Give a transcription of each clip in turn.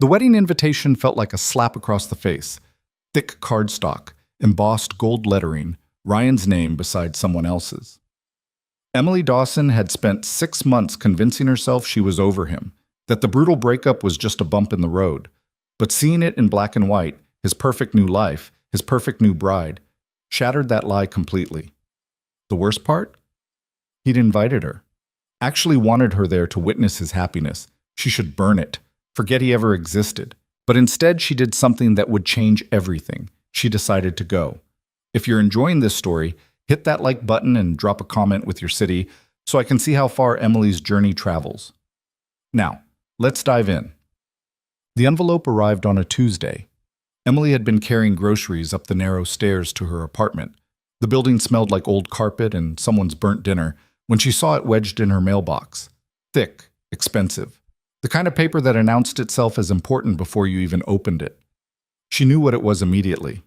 The wedding invitation felt like a slap across the face. Thick cardstock, embossed gold lettering, Ryan's name beside someone else's. Emily Dawson had spent 6 months convincing herself she was over him, that the brutal breakup was just a bump in the road. But seeing it in black and white, his perfect new life, his perfect new bride, shattered that lie completely. The worst part? He'd invited her. Actually wanted her there to witness his happiness. She should burn it, forget he ever existed. But instead, she did something that would change everything. She decided to go. If you're enjoying this story, hit that like button and drop a comment with your city so I can see how far Emily's journey travels. Now, let's dive in. The envelope arrived on a Tuesday. Emily had been carrying groceries up the narrow stairs to her apartment. The building smelled like old carpet and someone's burnt dinner when she saw it wedged in her mailbox. Thick, expensive. The kind of paper that announced itself as important before you even opened it. She knew what it was immediately.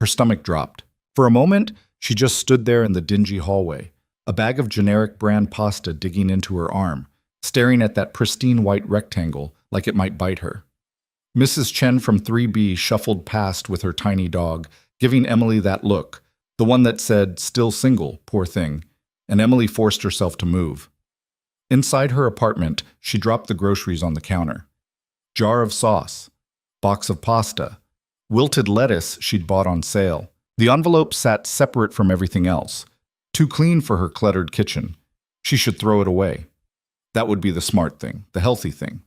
Her stomach dropped. For a moment, she just stood there in the dingy hallway, a bag of generic brand pasta digging into her arm, staring at that pristine white rectangle like it might bite her. Mrs. Chen from 3B shuffled past with her tiny dog, giving Emily that look, the one that said, "Still single, poor thing," and Emily forced herself to move. Inside her apartment, she dropped the groceries on the counter. Jar of sauce, box of pasta, wilted lettuce she'd bought on sale. The envelope sat separate from everything else, too clean for her cluttered kitchen. She should throw it away. That would be the smart thing, the healthy thing.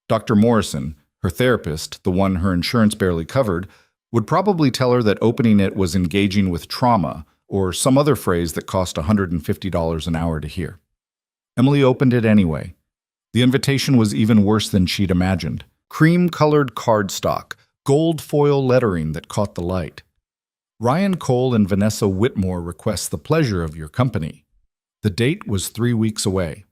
Dr. Morrison, her therapist, the one her insurance barely covered, would probably tell her that opening it was engaging with trauma, or some other phrase that cost $150 an hour to hear. Emily opened it anyway. The invitation was even worse than she'd imagined. Cream-colored cardstock, gold foil lettering that caught the light. Ryan Cole and Vanessa Whitmore request the pleasure of your company. The date was 3 weeks away.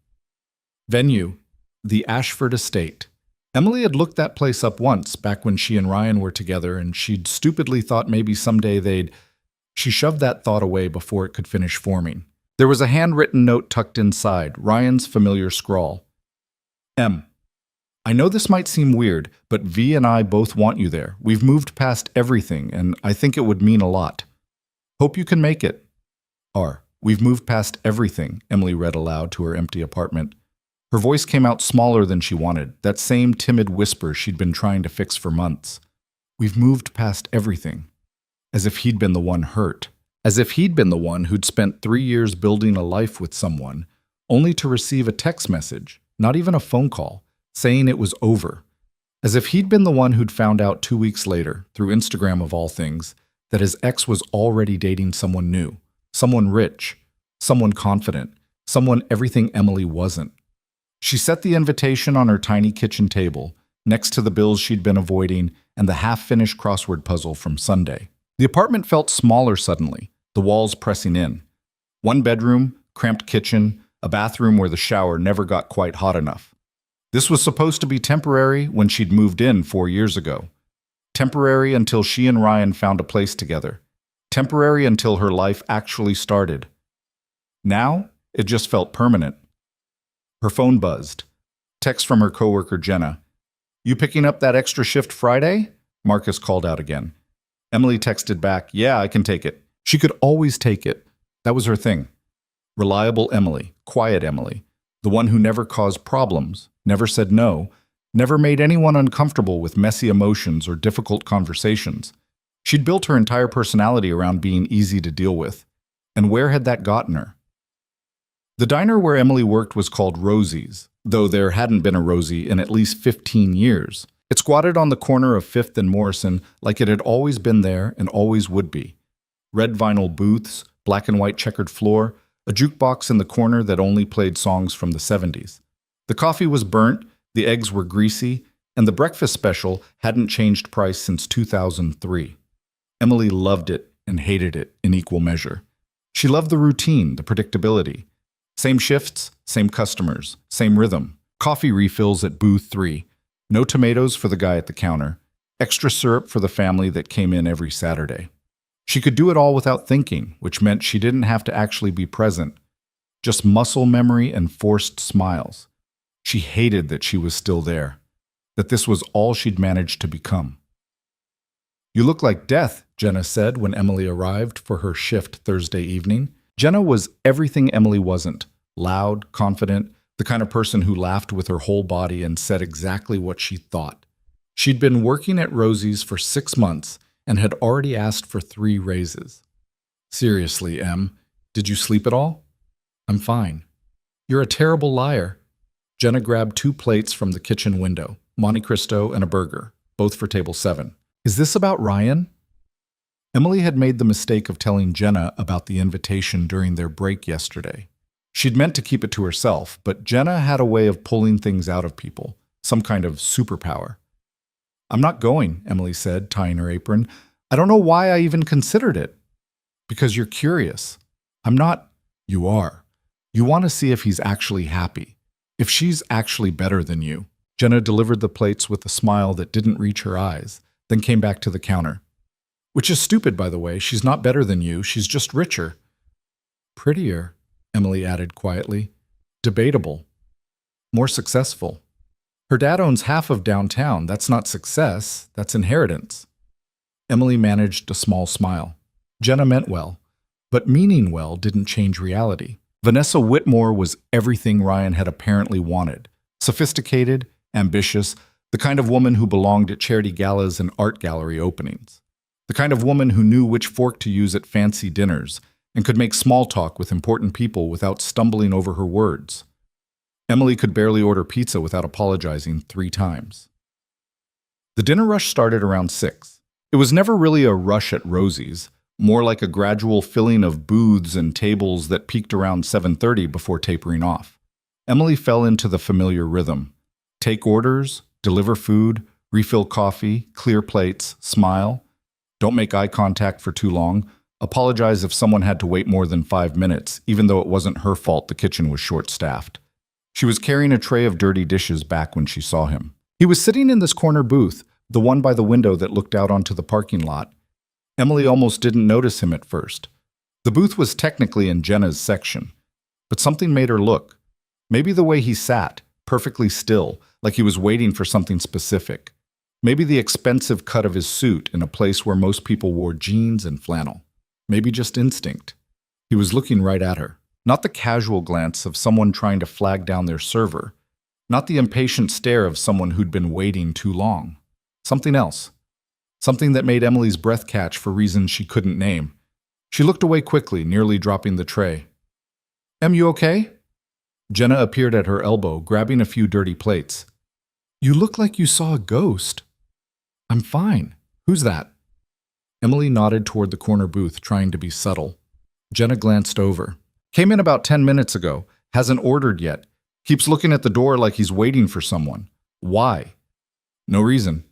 Venue, the Ashford Estate. Emily had looked that place up once, back when she and Ryan were together, and she'd stupidly thought maybe someday they'd... She shoved that thought away before it could finish forming. There was a handwritten note tucked inside, Ryan's familiar scrawl. M. I know this might seem weird, but V and I both want you there. We've moved past everything, and I think it would mean a lot. Hope you can make it. R. We've moved past everything, Emily read aloud to her empty apartment. Her voice came out smaller than she wanted, that same timid whisper she'd been trying to fix for months. We've moved past everything. As if he'd been the one hurt. As if he'd been the one who'd spent 3 years building a life with someone, only to receive a text message, not even a phone call, saying it was over. As if he'd been the one who'd found out 2 weeks later, through Instagram of all things, that his ex was already dating someone new, someone rich, someone confident, someone everything Emily wasn't. She set the invitation on her tiny kitchen table, next to the bills she'd been avoiding and the half-finished crossword puzzle from Sunday. The apartment felt smaller suddenly, the walls pressing in. 1 bedroom, cramped kitchen, a bathroom where the shower never got quite hot enough. This was supposed to be temporary when she'd moved in 4 years ago. Temporary until she and Ryan found a place together. Temporary until her life actually started. Now, it just felt permanent. Her phone buzzed. Text from her coworker Jenna. You picking up that extra shift Friday? Marcus called out again. Emily texted back, yeah, I can take it. She could always take it. That was her thing. Reliable Emily, quiet Emily, the one who never caused problems, never said no, never made anyone uncomfortable with messy emotions or difficult conversations. She'd built her entire personality around being easy to deal with. And where had that gotten her? The diner where Emily worked was called Rosie's, though there hadn't been a Rosie in at least 15 years. It squatted on the corner of 5th and Morrison like it had always been there and always would be. Red vinyl booths, black and white checkered floor, a jukebox in the corner that only played songs from the 70s. The coffee was burnt, the eggs were greasy, and the breakfast special hadn't changed price since 2003. Emily loved it and hated it in equal measure. She loved the routine, the predictability. Same shifts, same customers, same rhythm. Coffee refills at booth 3. No tomatoes for the guy at the counter. Extra syrup for the family that came in every Saturday. She could do it all without thinking, which meant she didn't have to actually be present. Just muscle memory and forced smiles. She hated that she was still there. that this was all she'd managed to become. "You look like death," Jenna said when Emily arrived for her shift Thursday evening. Jenna was everything Emily wasn't: loud, confident, the kind of person who laughed with her whole body and said exactly what she thought. She'd been working at Rosie's for 6 months and had already asked for 3 raises. "Seriously, Em, did you sleep at all?" "I'm fine." "You're a terrible liar." Jenna grabbed 2 plates from the kitchen window, Monte Cristo and a burger, both for table 7. "Is this about Ryan?" Emily had made the mistake of telling Jenna about the invitation during their break yesterday. She'd meant to keep it to herself, but Jenna had a way of pulling things out of people, some kind of superpower. "I'm not going," Emily said, tying her apron. "I don't know why I even considered it." "Because you're curious." "I'm not." "You are. You want to see if he's actually happy, if she's actually better than you." Jenna delivered the plates with a smile that didn't reach her eyes, then came back to the counter. "Which is stupid, by the way. She's not better than you. She's just richer." "Prettier," Emily added quietly. "Debatable. More successful. Her dad owns half of downtown. That's not success. That's inheritance." Emily managed a small smile. Jenna meant well, but meaning well didn't change reality. Vanessa Whitmore was everything Ryan had apparently wanted. Sophisticated, ambitious, the kind of woman who belonged at charity galas and art gallery openings. The kind of woman who knew which fork to use at fancy dinners and could make small talk with important people without stumbling over her words. Emily could barely order pizza without apologizing 3 times. The dinner rush started around 6. It was never really a rush at Rosie's, more like a gradual filling of booths and tables that peaked around 7:30 before tapering off. Emily fell into the familiar rhythm. Take orders, deliver food, refill coffee, clear plates, smile. Don't make eye contact for too long. Apologize if someone had to wait more than 5 minutes, even though it wasn't her fault the kitchen was short-staffed. She was carrying a tray of dirty dishes back when she saw him. He was sitting in this corner booth, the one by the window that looked out onto the parking lot. Emily almost didn't notice him at first. The booth was technically in Jenna's section, but something made her look. Maybe the way he sat, perfectly still, like he was waiting for something specific. Maybe the expensive cut of his suit in a place where most people wore jeans and flannel. Maybe just instinct. He was looking right at her. Not the casual glance of someone trying to flag down their server. Not the impatient stare of someone who'd been waiting too long. Something else. Something that made Emily's breath catch for reasons she couldn't name. She looked away quickly, nearly dropping the tray. "Em, you okay?" Jenna appeared at her elbow, grabbing a few dirty plates. "You look like you saw a ghost." "I'm fine. Who's that?" Emily nodded toward the corner booth, trying to be subtle. Jenna glanced over. "Came in about 10 minutes ago. Hasn't ordered yet. Keeps looking at the door like he's waiting for someone. Why?" "No reason."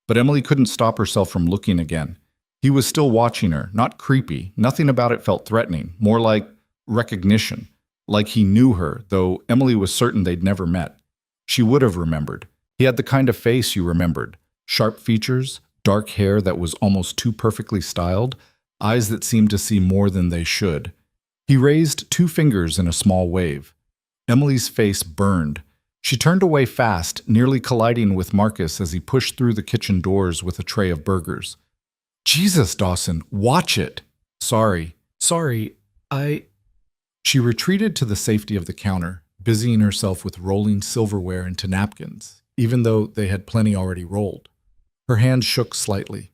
But Emily couldn't stop herself from looking again. He was still watching her, not creepy. Nothing about it felt threatening, more like recognition. Like he knew her, though Emily was certain they'd never met. She would have remembered. He had the kind of face you remembered. Sharp features, dark hair that was almost too perfectly styled, eyes that seemed to see more than they should. He raised 2 fingers in a small wave. Emily's face burned. She turned away fast, nearly colliding with Marcus as he pushed through the kitchen doors with a tray of burgers. "Jesus, Dawson, watch it!" Sorry, I... She retreated to the safety of the counter, busying herself with rolling silverware into napkins, even though they had plenty already rolled. Her hand shook slightly.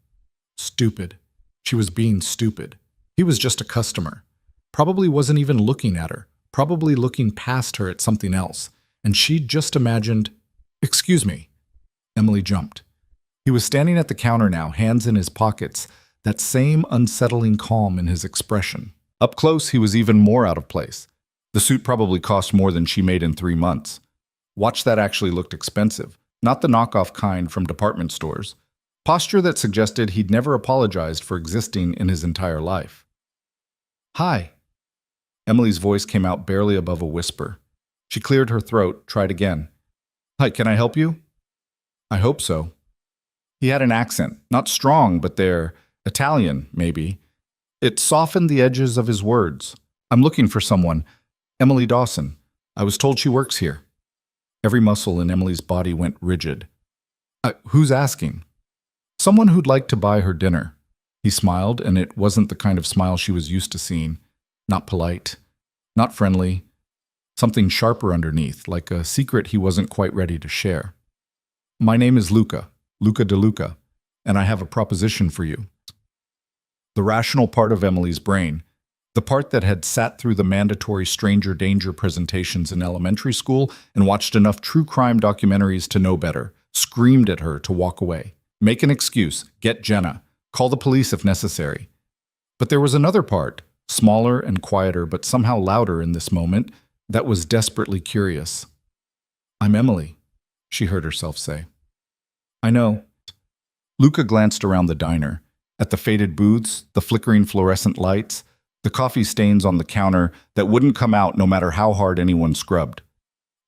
Stupid. She was being stupid. He was just a customer. Probably wasn't even looking at her, probably looking past her at something else, and she'd just imagined... "Excuse me." Emily jumped. He was standing at the counter now, hands in his pockets, that same unsettling calm in his expression. Up close, he was even more out of place. The suit probably cost more than she made in 3 months. Watch that actually looked expensive, not the knockoff kind from department stores. Posture that suggested he'd never apologized for existing in his entire life. "Hi." Emily's voice came out barely above a whisper. She cleared her throat, tried again. "Hi, can I help you?" "I hope so." He had an accent, not strong, but they're Italian, maybe. It softened the edges of his words. "I'm looking for someone. Emily Dawson. I was told she works here." Every muscle in Emily's body went rigid. Who's asking? Someone who'd like to buy her dinner. He smiled, and it wasn't the kind of smile she was used to seeing. Not polite, not friendly, something sharper underneath, like a secret he wasn't quite ready to share. My name is Luca DeLuca, and I have a proposition for you. The rational part of Emily's brain, the part that had sat through the mandatory stranger danger presentations in elementary school and watched enough true crime documentaries to know better, screamed at her to walk away. Make an excuse, get Jenna, call the police if necessary. But there was another part, smaller and quieter but somehow louder in this moment, that was desperately curious. I'm Emily, she heard herself say. I know. Luca glanced around the diner, at the faded booths, the flickering fluorescent lights, the coffee stains on the counter that wouldn't come out no matter how hard anyone scrubbed.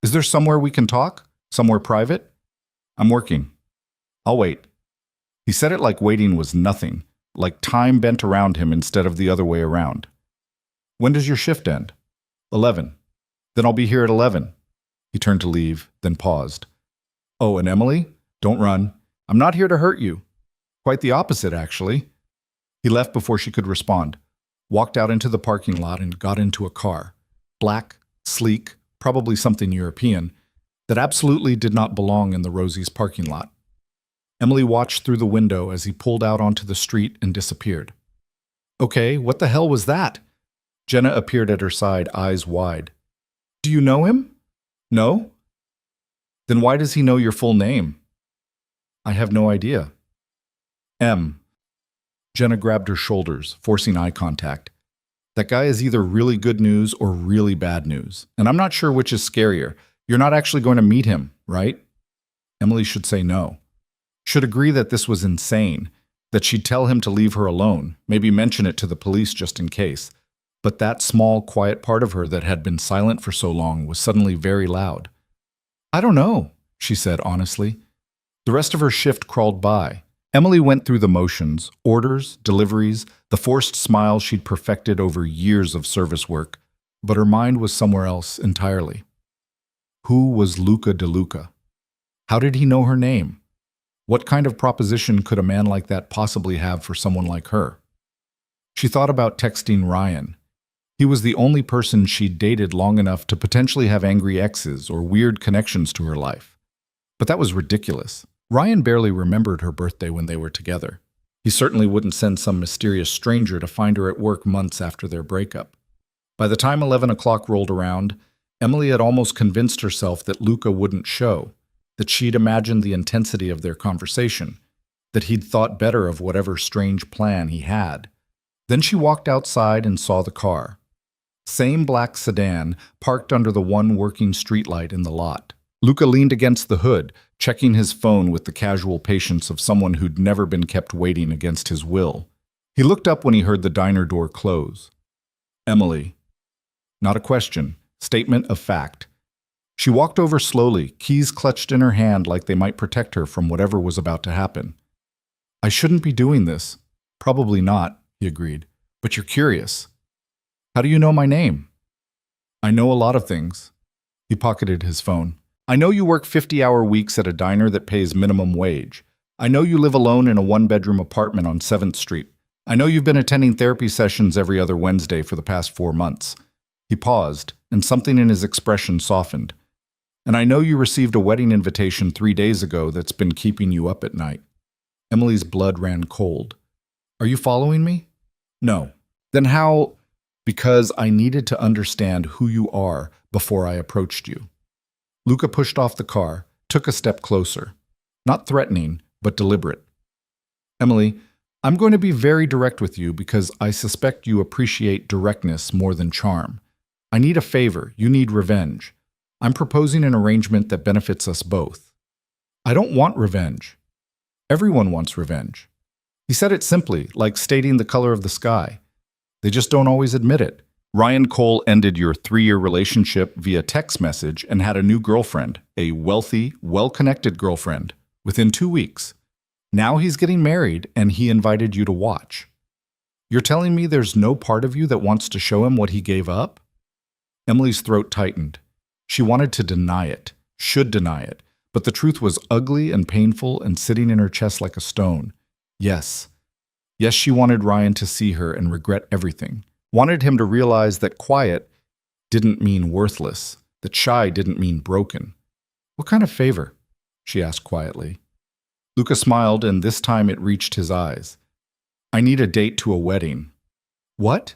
Is there somewhere we can talk? Somewhere private? I'm working. I'll wait. He said it like waiting was nothing, like time bent around him instead of the other way around. When does your shift end? 11. Then I'll be here at 11. He turned to leave, then paused. Oh, and Emily? Don't run. I'm not here to hurt you. Quite the opposite, actually. He left before she could respond, walked out into the parking lot and got into a car. Black, sleek, probably something European, that absolutely did not belong in the Rosie's parking lot. Emily watched through the window as he pulled out onto the street and disappeared. Okay, what the hell was that? Jenna appeared at her side, eyes wide. Do you know him? No? Then why does he know your full name? I have no idea. M. Jenna grabbed her shoulders, forcing eye contact. That guy is either really good news or really bad news, and I'm not sure which is scarier. You're not actually going to meet him, right? Emily should say no. Should agree that this was insane, that she'd tell him to leave her alone, maybe mention it to the police just in case. But that small, quiet part of her that had been silent for so long was suddenly very loud. I don't know, she said honestly. The rest of her shift crawled by. Emily went through the motions, orders, deliveries, the forced smile she'd perfected over years of service work, but her mind was somewhere else entirely. Who was Luca DeLuca? How did he know her name? What kind of proposition could a man like that possibly have for someone like her? She thought about texting Ryan. He was the only person she'd dated long enough to potentially have angry exes or weird connections to her life. But that was ridiculous. Ryan barely remembered her birthday when they were together. He certainly wouldn't send some mysterious stranger to find her at work months after their breakup. By the time 11 o'clock rolled around, Emily had almost convinced herself that Luca wouldn't show, that she'd imagined the intensity of their conversation, that he'd thought better of whatever strange plan he had. Then she walked outside and saw the car. Same black sedan, parked under the one working streetlight in the lot. Luca leaned against the hood, checking his phone with the casual patience of someone who'd never been kept waiting against his will. He looked up when he heard the diner door close. Emily. Not a question, statement of fact. She walked over slowly, keys clutched in her hand like they might protect her from whatever was about to happen. I shouldn't be doing this. Probably not, he agreed. But you're curious. How do you know my name? I know a lot of things. He pocketed his phone. I know you work 50-hour weeks at a diner that pays minimum wage. I know you live alone in a one-bedroom apartment on 7th Street. I know you've been attending therapy sessions every other Wednesday for the past 4 months. He paused, and something in his expression softened. And I know you received a wedding invitation 3 days ago that's been keeping you up at night. Emily's blood ran cold. Are you following me? No. Then how? Because I needed to understand who you are before I approached you. Luca pushed off the car, took a step closer. Not threatening, but deliberate. Emily, I'm going to be very direct with you because I suspect you appreciate directness more than charm. I need a favor. You need revenge. I'm proposing an arrangement that benefits us both. I don't want revenge. Everyone wants revenge. He said it simply, like stating the color of the sky. They just don't always admit it. Ryan Cole ended your 3-year relationship via text message and had a new girlfriend, a wealthy, well-connected girlfriend, within 2 weeks. Now he's getting married and he invited you to watch. You're telling me there's no part of you that wants to show him what he gave up? Emily's throat tightened. She wanted to deny it, should deny it, but the truth was ugly and painful and sitting in her chest like a stone. Yes. Yes, she wanted Ryan to see her and regret everything. Wanted him to realize that quiet didn't mean worthless, that shy didn't mean broken. What kind of favor? She asked quietly. Luca smiled, and this time it reached his eyes. I need a date to a wedding. What?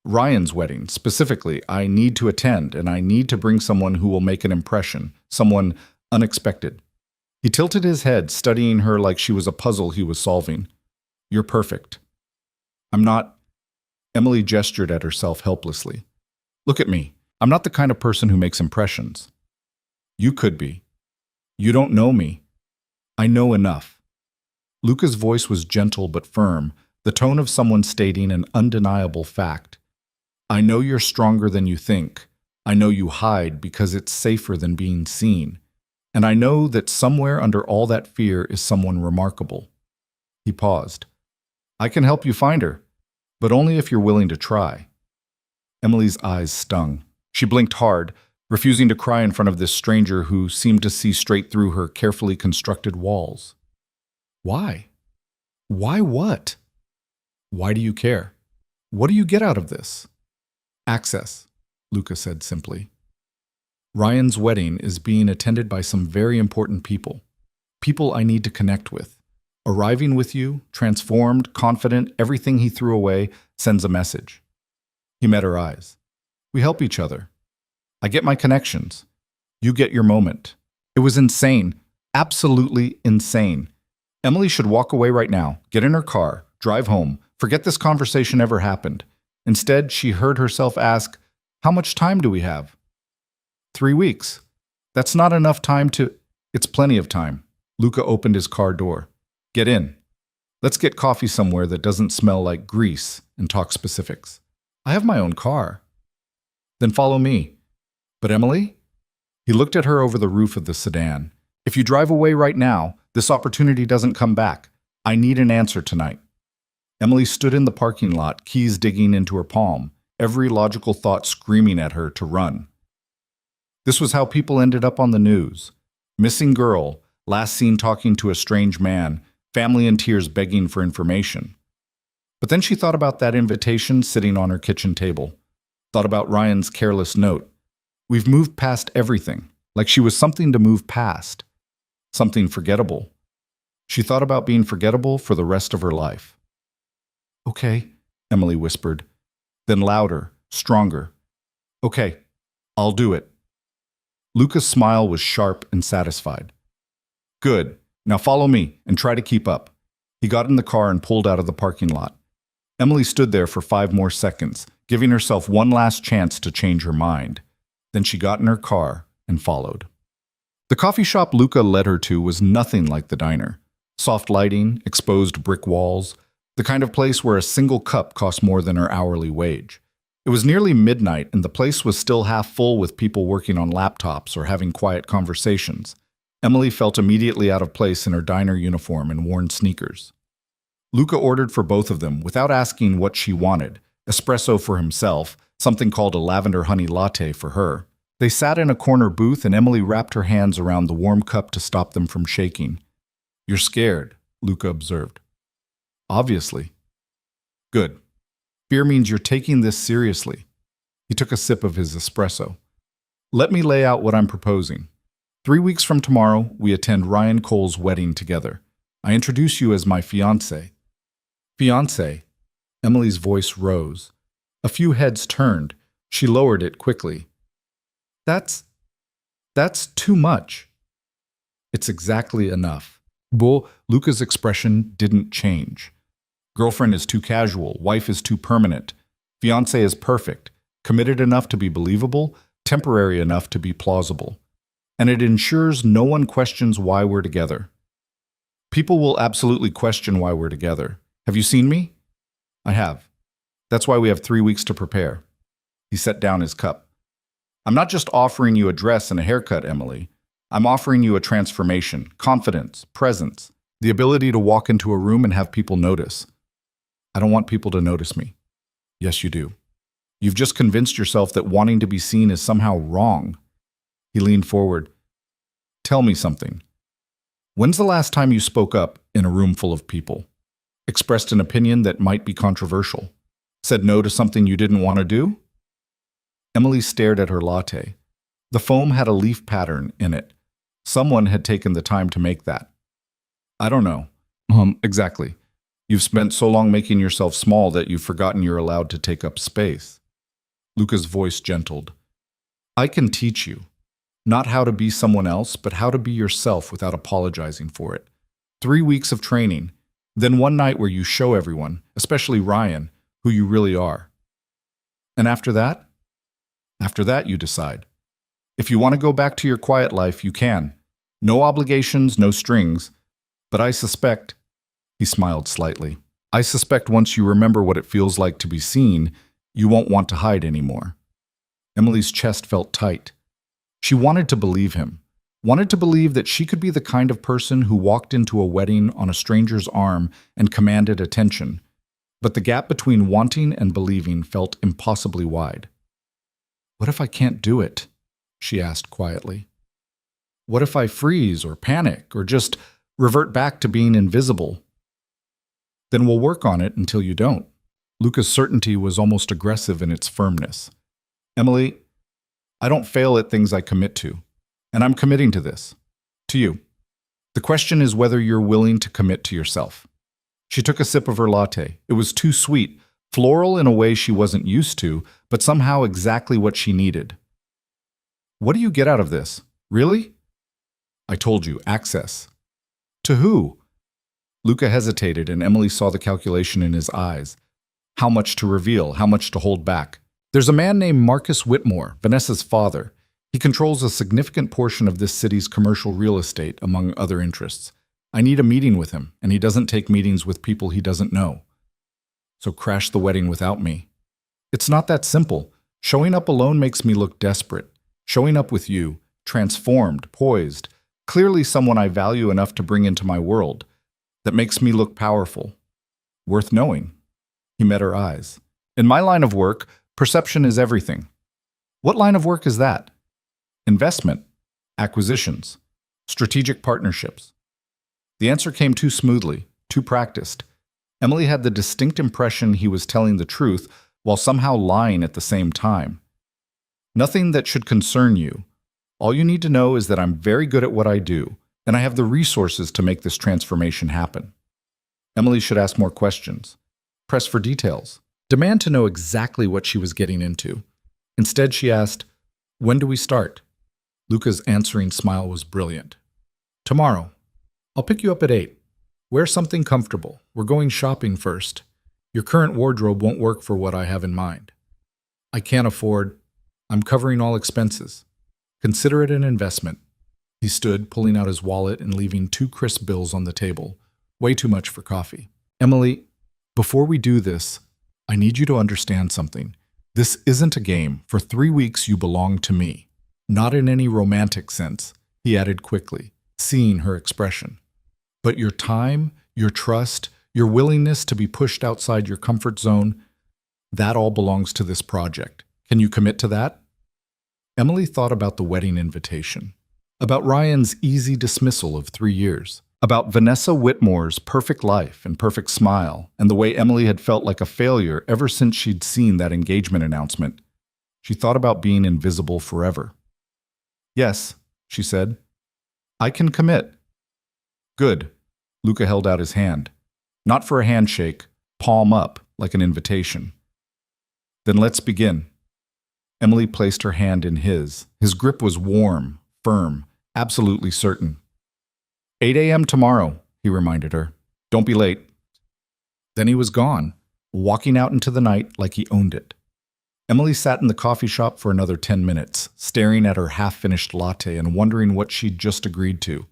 Ryan's wedding, specifically. I need to attend, and I need to bring someone who will make an impression, someone unexpected. He tilted his head, studying her like she was a puzzle he was solving. You're perfect. I'm not. Emily gestured at herself helplessly. Look at me. I'm not the kind of person who makes impressions. You could be. You don't know me. I know enough. Luca's voice was gentle but firm, the tone of someone stating an undeniable fact. I know you're stronger than you think. I know you hide because it's safer than being seen. And I know that somewhere under all that fear is someone remarkable. He paused. I can help you find her, but only if you're willing to try. Emily's eyes stung. She blinked hard, refusing to cry in front of this stranger who seemed to see straight through her carefully constructed walls. Why? Why what? Why do you care? What do you get out of this? Access, Luca said simply. Ryan's wedding is being attended by some very important people. People I need to connect with. Arriving with you, transformed, confident, everything he threw away sends a message. He met her eyes. We help each other. I get my connections. You get your moment. It was insane. Absolutely insane. Emily should walk away right now, get in her car, drive home, forget this conversation ever happened. Instead, she heard herself ask, how much time do we have? 3 weeks. That's not enough time to... It's plenty of time. Luca opened his car door. Get in. Let's get coffee somewhere that doesn't smell like grease and talk specifics. I have my own car. Then follow me. But Emily? He looked at her over the roof of the sedan. If you drive away right now, this opportunity doesn't come back. I need an answer tonight. Emily stood in the parking lot, keys digging into her palm, every logical thought screaming at her to run. This was how people ended up on the news. Missing girl, last seen talking to a strange man, family in tears begging for information. But then she thought about that invitation sitting on her kitchen table. Thought about Ryan's careless note. We've moved past everything, like she was something to move past. Something forgettable. She thought about being forgettable for the rest of her life. Okay, Emily whispered. Then louder, stronger. Okay, I'll do it. Luca's smile was sharp and satisfied. Good. Now follow me and try to keep up. He got in the car and pulled out of the parking lot. Emily stood there for 5 more seconds, giving herself one last chance to change her mind. Then she got in her car and followed. The coffee shop Luca led her to was nothing like the diner. Soft lighting, exposed brick walls, the kind of place where a single cup cost more than her hourly wage. It was nearly midnight and the place was still half full with people working on laptops or having quiet conversations. Emily felt immediately out of place in her diner uniform and worn sneakers. Luca ordered for both of them without asking what she wanted. Espresso for himself, something called a lavender honey latte for her. They sat in a corner booth and Emily wrapped her hands around the warm cup to stop them from shaking. You're scared, Luca observed. Obviously. Good. Fear means you're taking this seriously. He took a sip of his espresso. Let me lay out what I'm proposing. 3 weeks from tomorrow, we attend Ryan Cole's wedding together. I introduce you as my fiancé. Fiancé? Emily's voice rose. A few heads turned. She lowered it quickly. That's too much. It's exactly enough. Luca's expression didn't change. Girlfriend is too casual, wife is too permanent. Fiancé is perfect, committed enough to be believable, temporary enough to be plausible. And it ensures no one questions why we're together. People will absolutely question why we're together. Have you seen me? I have. That's why we have 3 weeks to prepare. He set down his cup. I'm not just offering you a dress and a haircut, Emily. I'm offering you a transformation, confidence, presence, the ability to walk into a room and have people notice. I don't want people to notice me. Yes, you do. You've just convinced yourself that wanting to be seen is somehow wrong. He leaned forward. Tell me something. When's the last time you spoke up in a room full of people? Expressed an opinion that might be controversial? Said no to something you didn't want to do? Emily stared at her latte. The foam had a leaf pattern in it. Someone had taken the time to make that. I don't know. Exactly. You've spent so long making yourself small that you've forgotten you're allowed to take up space. Luca's voice gentled. I can teach you. Not how to be someone else, but how to be yourself without apologizing for it. 3 weeks of training, then one night where you show everyone, especially Ryan, who you really are. And after that? After that, you decide. If you want to go back to your quiet life, you can. No obligations, no strings. But I suspect, he smiled slightly, I suspect once you remember what it feels like to be seen, you won't want to hide anymore. Emily's chest felt tight. She wanted to believe him, wanted to believe that she could be the kind of person who walked into a wedding on a stranger's arm and commanded attention. But the gap between wanting and believing felt impossibly wide. What if I can't do it? She asked quietly. What if I freeze or panic or just revert back to being invisible? Then we'll work on it until you don't. Luca's certainty was almost aggressive in its firmness. Emily, I don't fail at things I commit to, and I'm committing to this. To you. The question is whether you're willing to commit to yourself. She took a sip of her latte. It was too sweet, floral in a way she wasn't used to, but somehow exactly what she needed. What do you get out of this? Really? I told you, access. To who? Luca hesitated, and Emily saw the calculation in his eyes. How much to reveal, how much to hold back. There's a man named Marcus Whitmore, Vanessa's father. He controls a significant portion of this city's commercial real estate, among other interests. I need a meeting with him, and he doesn't take meetings with people he doesn't know. So crash the wedding without me. It's not that simple. Showing up alone makes me look desperate. Showing up with you, transformed, poised, clearly someone I value enough to bring into my world, that makes me look powerful. Worth knowing. He met her eyes. In my line of work, perception is everything. What line of work is that? Investment, acquisitions, strategic partnerships. The answer came too smoothly, too practiced. Emily had the distinct impression he was telling the truth while somehow lying at the same time. Nothing that should concern you. All you need to know is that I'm very good at what I do, and I have the resources to make this transformation happen. Emily should ask more questions. Press for details. Demand to know exactly what she was getting into. Instead, she asked, when do we start? Luca's answering smile was brilliant. Tomorrow. I'll pick you up at 8. Wear something comfortable. We're going shopping first. Your current wardrobe won't work for what I have in mind. I can't afford. I'm covering all expenses. Consider it an investment. He stood, pulling out his wallet and leaving 2 crisp bills on the table. Way too much for coffee. Emily, before we do this, I need you to understand something. This isn't a game. For 3 weeks you belong to me. Not in any romantic sense, he added quickly, seeing her expression. But your time, your trust, your willingness to be pushed outside your comfort zone, that all belongs to this project. Can you commit to that? Emily thought about the wedding invitation, about Ryan's easy dismissal of 3 years, about Vanessa Whitmore's perfect life and perfect smile, and the way Emily had felt like a failure ever since she'd seen that engagement announcement. She thought about being invisible forever. Yes, she said. I can commit. Good. Luca held out his hand. Not for a handshake, palm up, like an invitation. Then let's begin. Emily placed her hand in his. His grip was warm, firm, absolutely certain. 8 a.m. tomorrow, he reminded her. Don't be late. Then he was gone, walking out into the night like he owned it. Emily sat in the coffee shop for another 10 minutes, staring at her half-finished latte and wondering what she'd just agreed to.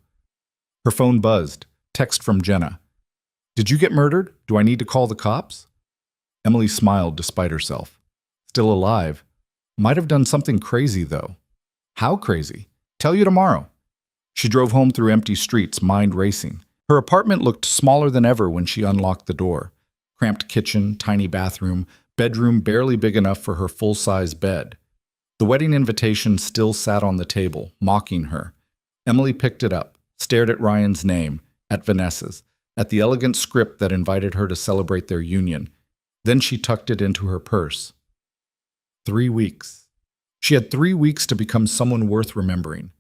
Her phone buzzed. Text from Jenna. Did you get murdered? Do I need to call the cops? Emily smiled despite herself. Still alive. Might have done something crazy, though. How crazy? Tell you tomorrow. She drove home through empty streets, mind racing. Her apartment looked smaller than ever when she unlocked the door. Cramped kitchen, tiny bathroom, bedroom barely big enough for her full-size bed. The wedding invitation still sat on the table, mocking her. Emily picked it up, stared at Ryan's name, at Vanessa's, at the elegant script that invited her to celebrate their union. Then she tucked it into her purse. 3 weeks. She had 3 weeks to become someone worth remembering.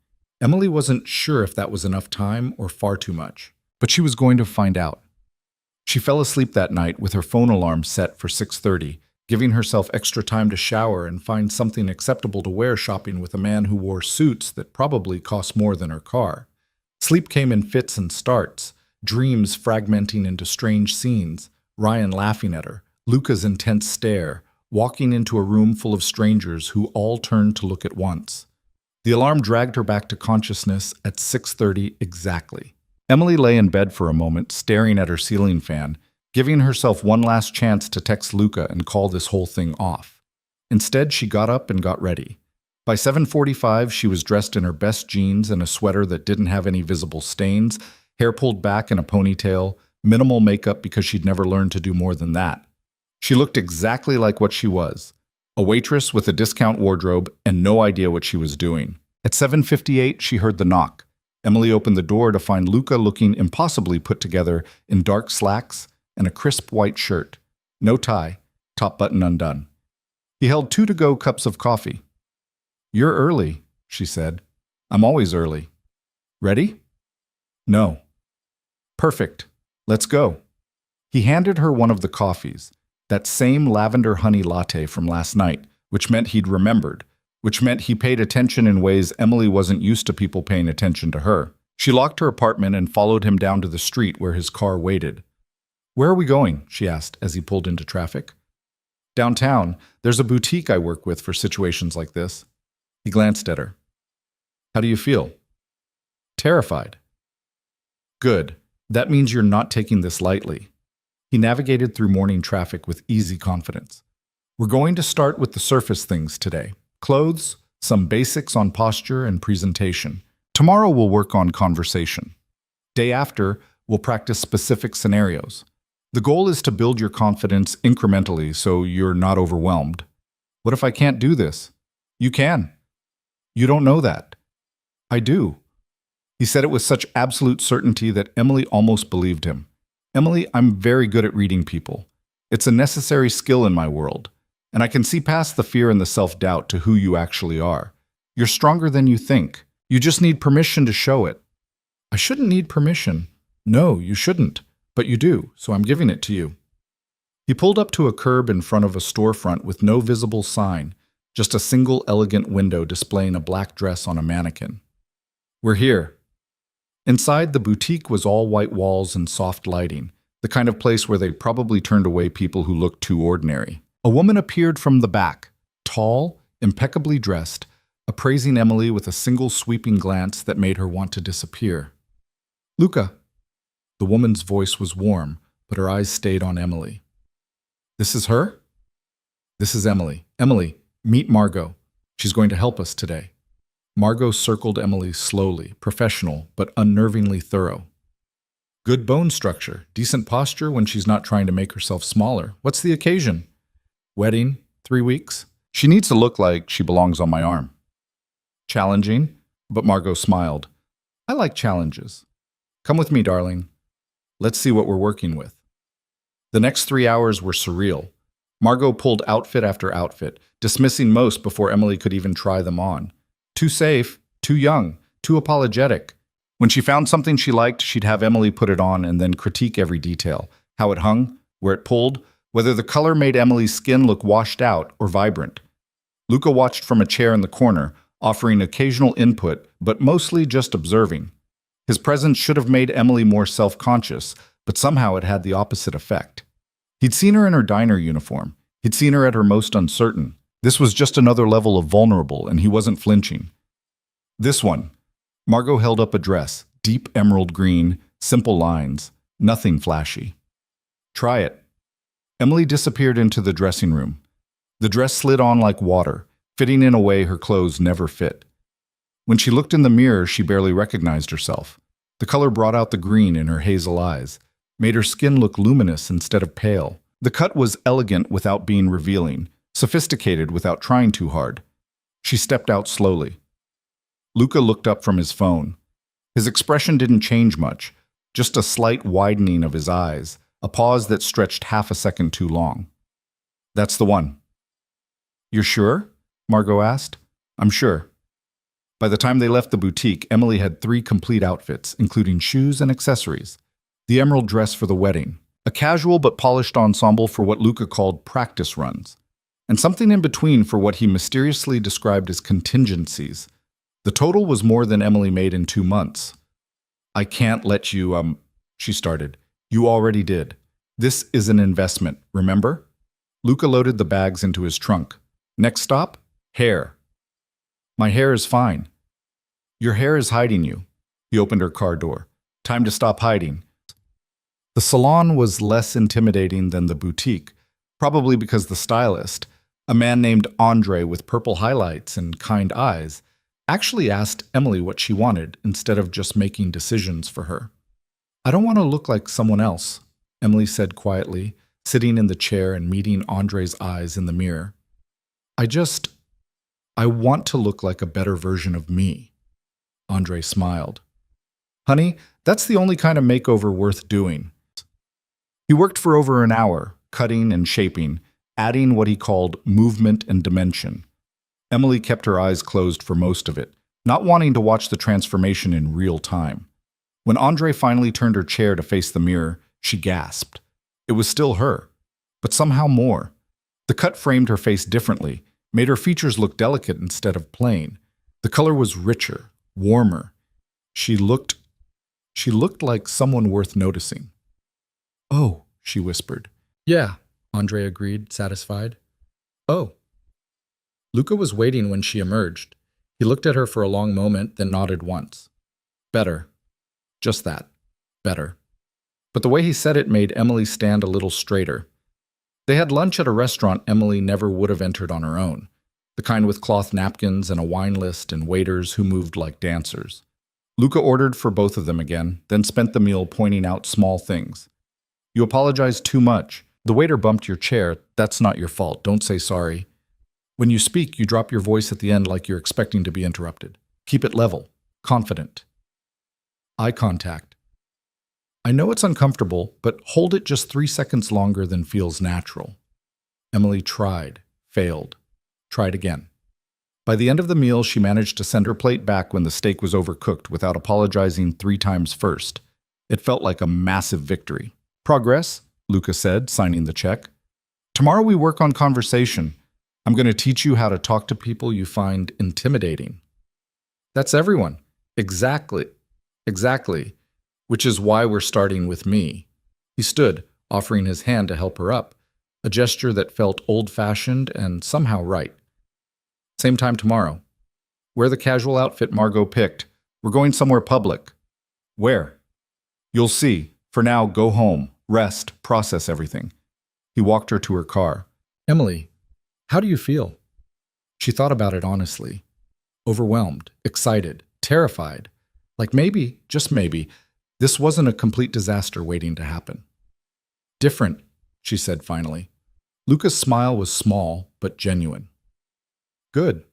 Emily wasn't sure if that was enough time or far too much, but she was going to find out. She fell asleep that night with her phone alarm set for 6:30, giving herself extra time to shower and find something acceptable to wear shopping with a man who wore suits that probably cost more than her car. Sleep came in fits and starts, dreams fragmenting into strange scenes, Ryan laughing at her, Luca's intense stare, walking into a room full of strangers who all turned to look at once. The alarm dragged her back to consciousness at 6:30 exactly. Emily lay in bed for a moment, staring at her ceiling fan, giving herself one last chance to text Luca and call this whole thing off. Instead, she got up and got ready. By 7:45, she was dressed in her best jeans and a sweater that didn't have any visible stains, hair pulled back in a ponytail, minimal makeup because she'd never learned to do more than that. She looked exactly like what she was, a waitress with a discount wardrobe and no idea what she was doing. At 7:58, she heard the knock. Emily opened the door to find Luca looking impossibly put together in dark slacks and a crisp white shirt. No tie, top button undone. He held 2 to-go cups of coffee. "You're early," she said. "I'm always early." "Ready?" "No." "Perfect. Let's go." He handed her one of the coffees, that same lavender honey latte from last night, which meant he'd remembered, which meant he paid attention in ways Emily wasn't used to people paying attention to her. She locked her apartment and followed him down to the street where his car waited. "Where are we going?" she asked as he pulled into traffic. "Downtown. There's a boutique I work with for situations like this." He glanced at her. "How do you feel?" "Terrified." "Good. That means you're not taking this lightly." He navigated through morning traffic with easy confidence. "We're going to start with the surface things today. Clothes, some basics on posture and presentation. Tomorrow we'll work on conversation. Day after, we'll practice specific scenarios. The goal is to build your confidence incrementally so you're not overwhelmed." "What if I can't do this?" "You can." "You don't know that." "I do." He said it with such absolute certainty that Emily almost believed him. "Emily, I'm very good at reading people. It's a necessary skill in my world. And I can see past the fear and the self-doubt to who you actually are. You're stronger than you think. You just need permission to show it." "I shouldn't need permission." "No, you shouldn't. But you do, so I'm giving it to you." He pulled up to a curb in front of a storefront with no visible sign, just a single elegant window displaying a black dress on a mannequin. "We're here." Inside, the boutique was all white walls and soft lighting, the kind of place where they probably turned away people who looked too ordinary. A woman appeared from the back, tall, impeccably dressed, appraising Emily with a single sweeping glance that made her want to disappear. "Luca." The woman's voice was warm, but her eyes stayed on Emily. "This is her?" "This is Emily. Emily, meet Margot. She's going to help us today." Margot circled Emily slowly, professional, but unnervingly thorough. "Good bone structure, decent posture when she's not trying to make herself smaller. What's the occasion?" "Wedding, 3 weeks. She needs to look like she belongs on my arm." "Challenging?" But Margot smiled. "I like challenges. Come with me, darling. Let's see what we're working with." The next 3 hours were surreal. Margot pulled outfit after outfit, dismissing most before Emily could even try them on. Too safe, too young, too apologetic. When she found something she liked, she'd have Emily put it on and then critique every detail. How it hung, where it pulled, whether the color made Emily's skin look washed out or vibrant. Luca watched from a chair in the corner, offering occasional input, but mostly just observing. His presence should have made Emily more self-conscious, but somehow it had the opposite effect. He'd seen her in her diner uniform. He'd seen her at her most uncertain. This was just another level of vulnerable, and he wasn't flinching. "This one." Margot held up a dress, deep emerald green, simple lines, nothing flashy. "Try it." Emily disappeared into the dressing room. The dress slid on like water, fitting in a way her clothes never fit. When she looked in the mirror, she barely recognized herself. The color brought out the green in her hazel eyes, made her skin look luminous instead of pale. The cut was elegant without being revealing, sophisticated without trying too hard. She stepped out slowly. Luca looked up from his phone. His expression didn't change much, just a slight widening of his eyes, a pause that stretched half a second too long. "That's the one." "You're sure?" Margot asked. "I'm sure." By the time they left the boutique, Emily had 3 complete outfits, including shoes and accessories. The emerald dress for the wedding, a casual but polished ensemble for what Luca called practice runs, and something in between for what he mysteriously described as contingencies. The total was more than Emily made in 2 months. "I can't let you, she started. "You already did. This is an investment, remember?" Luca loaded the bags into his trunk. "Next stop? Hair." "My hair is fine." "Your hair is hiding you." He opened her car door. "Time to stop hiding." The salon was less intimidating than the boutique, probably because the stylist, a man named Andre with purple highlights and kind eyes, actually asked Emily what she wanted instead of just making decisions for her. "I don't want to look like someone else," Emily said quietly, sitting in the chair and meeting Andre's eyes in the mirror. I want to look like a better version of me." Andre smiled. "Honey, that's the only kind of makeover worth doing." He worked for over an hour, cutting and shaping, adding what he called movement and dimension. Emily kept her eyes closed for most of it, not wanting to watch the transformation in real time. When Andre finally turned her chair to face the mirror, she gasped. It was still her, but somehow more. The cut framed her face differently, made her features look delicate instead of plain. The color was richer, warmer. She looked like someone worth noticing. "Oh," she whispered. "Yeah," Andre agreed, satisfied. "Oh." Luca was waiting when she emerged. He looked at her for a long moment, then nodded once. "Better." Just that. Better. But the way he said it made Emily stand a little straighter. They had lunch at a restaurant Emily never would have entered on her own, the kind with cloth napkins and a wine list and waiters who moved like dancers. Luca ordered for both of them again, then spent the meal pointing out small things. "You apologize too much. The waiter bumped your chair. That's not your fault. Don't say sorry. When you speak, you drop your voice at the end like you're expecting to be interrupted. Keep it level, confident." Eye contact. "I know it's uncomfortable, but hold it just 3 seconds longer than feels natural." Emily tried, failed, tried again. By the end of the meal, she managed to send her plate back when the steak was overcooked without apologizing 3 times first. It felt like a massive victory. "Progress," Luca said, signing the check. "Tomorrow we work on conversation. I'm going to teach you how to talk to people you find intimidating." "That's everyone." Exactly. Which is why we're starting with me." He stood, offering his hand to help her up, a gesture that felt old-fashioned and somehow right. "Same time tomorrow. Wear the casual outfit Margot picked. We're going somewhere public." "Where?" "You'll see. For now, go home, rest, process everything." He walked her to her car. "Emily, how do you feel?" She thought about it honestly. Overwhelmed, excited, terrified. Like maybe, just maybe, this wasn't a complete disaster waiting to happen. "Different," she said finally. Luca's smile was small, but genuine. "Good.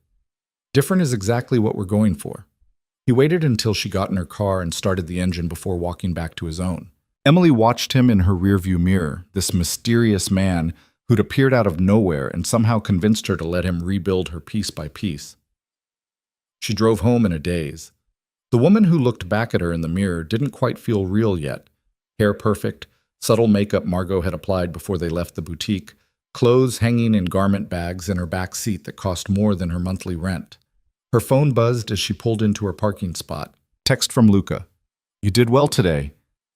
Different is exactly what we're going for." He waited until she got in her car and started the engine before walking back to his own. Emily watched him in her rearview mirror, this mysterious man who'd appeared out of nowhere and somehow convinced her to let him rebuild her piece by piece. She drove home in a daze. The woman who looked back at her in the mirror didn't quite feel real yet. Hair perfect, subtle makeup Margot had applied before they left the boutique, clothes hanging in garment bags in her back seat that cost more than her monthly rent. Her phone buzzed as she pulled into her parking spot. Text from Luca. "You did well today.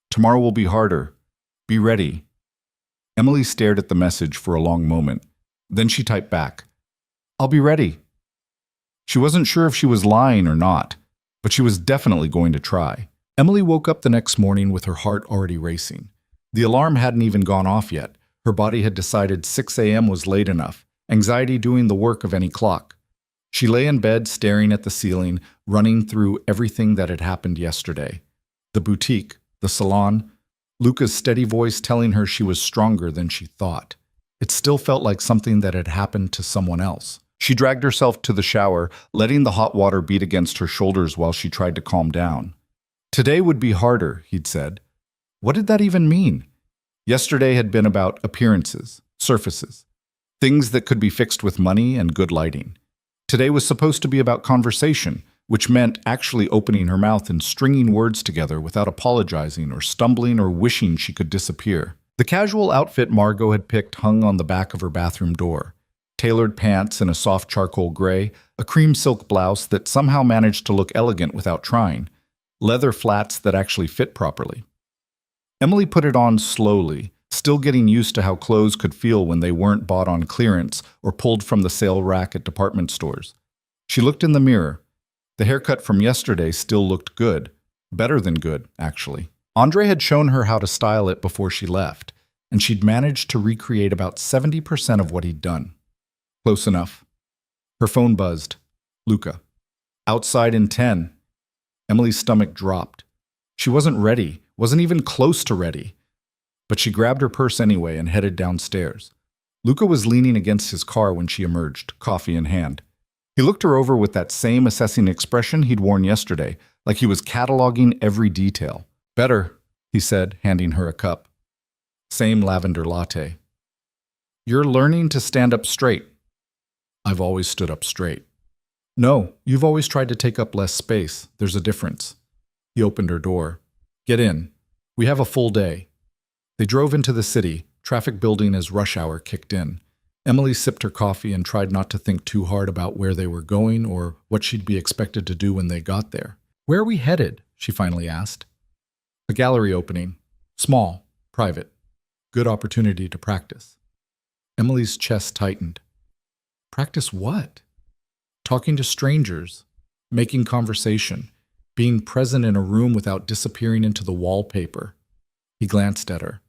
Tomorrow will be harder. Be ready." Emily stared at the message for a long moment. Then she typed back, "I'll be ready." She wasn't sure if she was lying or not, but she was definitely going to try. Emily woke up the next morning with her heart already racing. The alarm hadn't even gone off yet. Her body had decided 6 a.m. was late enough, anxiety doing the work of any clock. She lay in bed staring at the ceiling, running through everything that had happened yesterday. The boutique, the salon, Luca's steady voice telling her she was stronger than she thought. It still felt like something that had happened to someone else. She dragged herself to the shower, letting the hot water beat against her shoulders while she tried to calm down. Today would be harder, he'd said. What did that even mean? Yesterday had been about appearances, surfaces, things that could be fixed with money and good lighting. Today was supposed to be about conversation, which meant actually opening her mouth and stringing words together without apologizing or stumbling or wishing she could disappear. The casual outfit Margot had picked hung on the back of her bathroom door. Tailored pants in a soft charcoal gray, a cream silk blouse that somehow managed to look elegant without trying, leather flats that actually fit properly. Emily put it on slowly, still getting used to how clothes could feel when they weren't bought on clearance or pulled from the sale rack at department stores. She looked in the mirror. The haircut from yesterday still looked good. Better than good, actually. Andre had shown her how to style it before she left, and she'd managed to recreate about 70% of what he'd done. Close enough. Her phone buzzed. Luca. Outside in 10. Emily's stomach dropped. She wasn't ready, wasn't even close to ready. But she grabbed her purse anyway and headed downstairs. Luca was leaning against his car when she emerged, coffee in hand. He looked her over with that same assessing expression he'd worn yesterday, like he was cataloging every detail. Better, he said, handing her a cup. Same lavender latte. You're learning to stand up straight. I've always stood up straight. No, you've always tried to take up less space. There's a difference. He opened her door. Get in. We have a full day. They drove into the city, traffic building as rush hour kicked in. Emily sipped her coffee and tried not to think too hard about where they were going or what she'd be expected to do when they got there. Where are we headed? She finally asked. A gallery opening. Small, private. Good opportunity to practice. Emily's chest tightened. Practice what? Talking to strangers, making conversation, being present in a room without disappearing into the wallpaper. He glanced at her.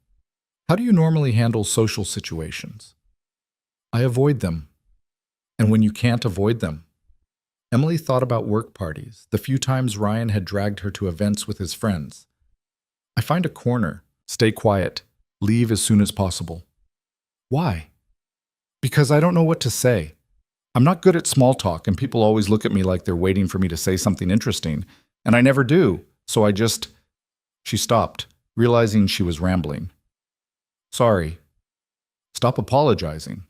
How do you normally handle social situations? I avoid them. And when you can't avoid them? Emily thought about work parties, the few times Ryan had dragged her to events with his friends. I find a corner, stay quiet, leave as soon as possible. Why? Because I don't know what to say. I'm not good at small talk, and people always look at me like they're waiting for me to say something interesting, and I never do, so I just... She stopped, realizing she was rambling. Sorry. Stop apologizing.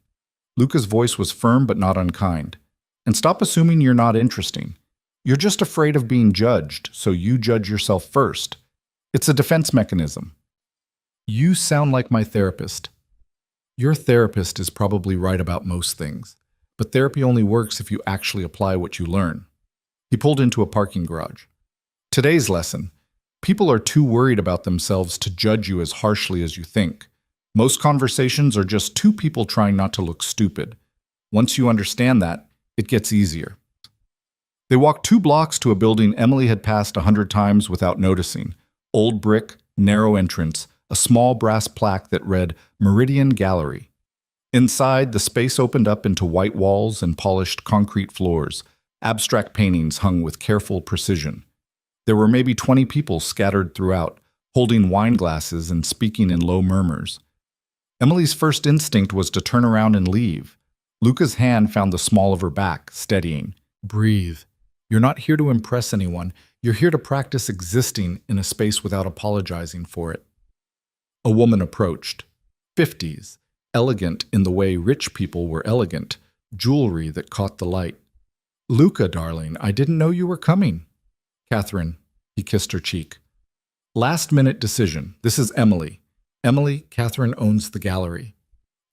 Luca's voice was firm but not unkind. And stop assuming you're not interesting. You're just afraid of being judged, so you judge yourself first. It's a defense mechanism. You sound like my therapist. Your therapist is probably right about most things, but therapy only works if you actually apply what you learn. He pulled into a parking garage. Today's lesson. People are too worried about themselves to judge you as harshly as you think. Most conversations are just two people trying not to look stupid. Once you understand that, it gets easier. They walked 2 blocks to a building Emily had passed 100 times without noticing. Old brick, narrow entrance, a small brass plaque that read Meridian Gallery. Inside, the space opened up into white walls and polished concrete floors, abstract paintings hung with careful precision. There were maybe 20 people scattered throughout, holding wine glasses and speaking in low murmurs. Emily's first instinct was to turn around and leave. Luca's hand found the small of her back, steadying. Breathe. You're not here to impress anyone. You're here to practice existing in a space without apologizing for it. A woman approached. 50s, elegant in the way rich people were elegant, jewelry that caught the light. Luca, darling, I didn't know you were coming. Catherine, he kissed her cheek. Last-minute decision. This is Emily. Emily, Catherine owns the gallery.